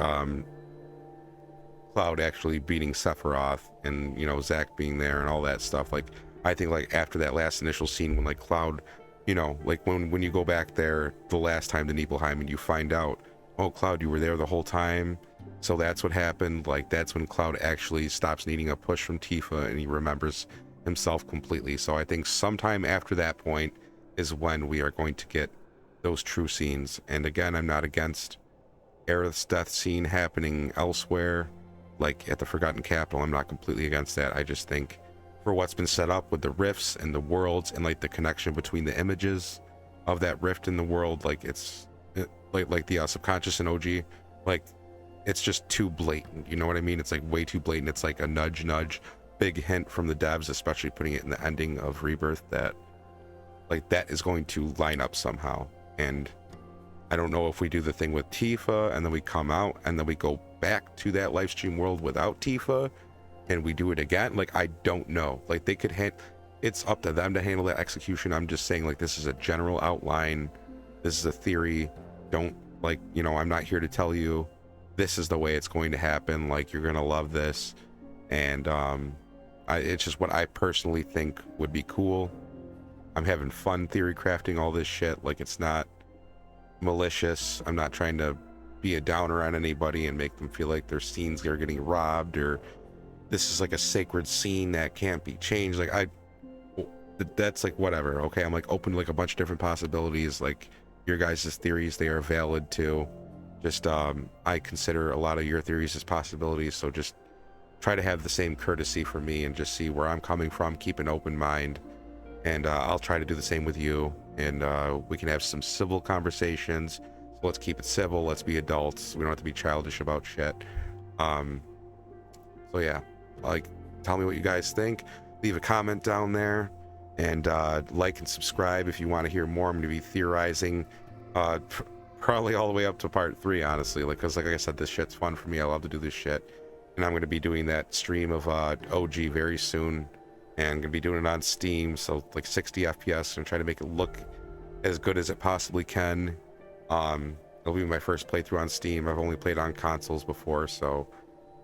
Speaker 1: Cloud actually beating Sephiroth, and, you know, Zack being there and all that stuff. Like, I think like after that last initial scene when like Cloud, you know, like when you go back there the last time to Nibelheim and you find out, oh, Cloud, you were there the whole time, so that's what happened. Like, that's when Cloud actually stops needing a push from Tifa, and he remembers himself completely. So I think sometime after that point is when we are going to get those true scenes. And again, I'm not against Aerith's death scene happening elsewhere, like at the Forgotten Capital. I'm not completely against that. I just think for what's been set up with the rifts and the worlds, and like the connection between the images of that rift in the world, like like the subconscious and OG, like it's just too blatant, you know what I mean? It's like way too blatant. It's like a nudge, big hint from the devs, especially putting it in the ending of Rebirth, that like that is going to line up somehow. And I don't know if we do the thing with Tifa and then we come out and then we go back to that Lifestream world without Tifa and we do it again. Like, I don't know. Like, they could hint, it's up to them to handle that execution. I'm just saying, like, this is a general outline. This is a theory. Don't, like, you know, I'm not here to tell you this is the way it's going to happen. Like, you're gonna love this. And it's just what I personally think would be cool. I'm having fun theory crafting all this shit. Like, it's not malicious. I'm not trying to be a downer on anybody and make them feel like their scenes are getting robbed, or this is like a sacred scene that can't be changed. Like, that's like whatever. Okay, I'm like open to like a bunch of different possibilities. Like, your guys' theories, they are valid too. Just I consider a lot of your theories as possibilities, so just try to have the same courtesy for me and just see where I'm coming from. Keep an open mind, and I'll try to do the same with you, and we can have some civil conversations. So let's keep it civil. Let's be adults. We don't have to be childish about shit. So yeah, like, tell me what you guys think. Leave a comment down there, and like and subscribe if you want to hear more. I'm going to be theorizing probably all the way up to part 3, honestly, like, because like I said, this shit's fun for me. I love to do this shit, and I'm going to be doing that stream of OG very soon, and I'm going to be doing it on Steam, so like 60 FPS, and try to make it look as good as it possibly can. It'll be my first playthrough on Steam. I've only played on consoles before, so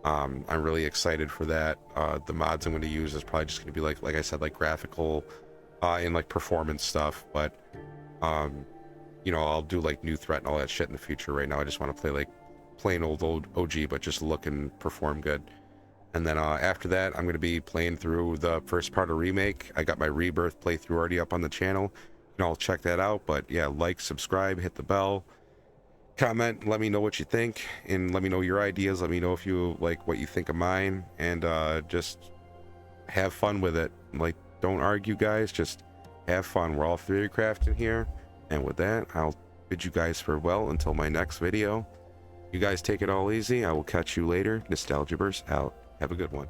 Speaker 1: I'm really excited for that. The mods I'm going to use is probably just going to be like I said, like graphical and like performance stuff, but you know, I'll do like new threat and all that shit in the future. Right now I just want to play like plain old OG, but just look and perform good. And then after that, I'm going to be playing through the first part of Remake. I got my Rebirth playthrough already up on the channel, and I'll check that out. But yeah, like, subscribe, hit the bell, comment, let me know what you think, and let me know your ideas. Let me know if you like what you think of mine, and just have fun with it. Like, don't argue, guys, just have fun. We're all theory crafting here. And with that, I'll bid you guys farewell until my next video. You guys take it all easy. I will catch you later. Nostalgia Burst out. Have a good one.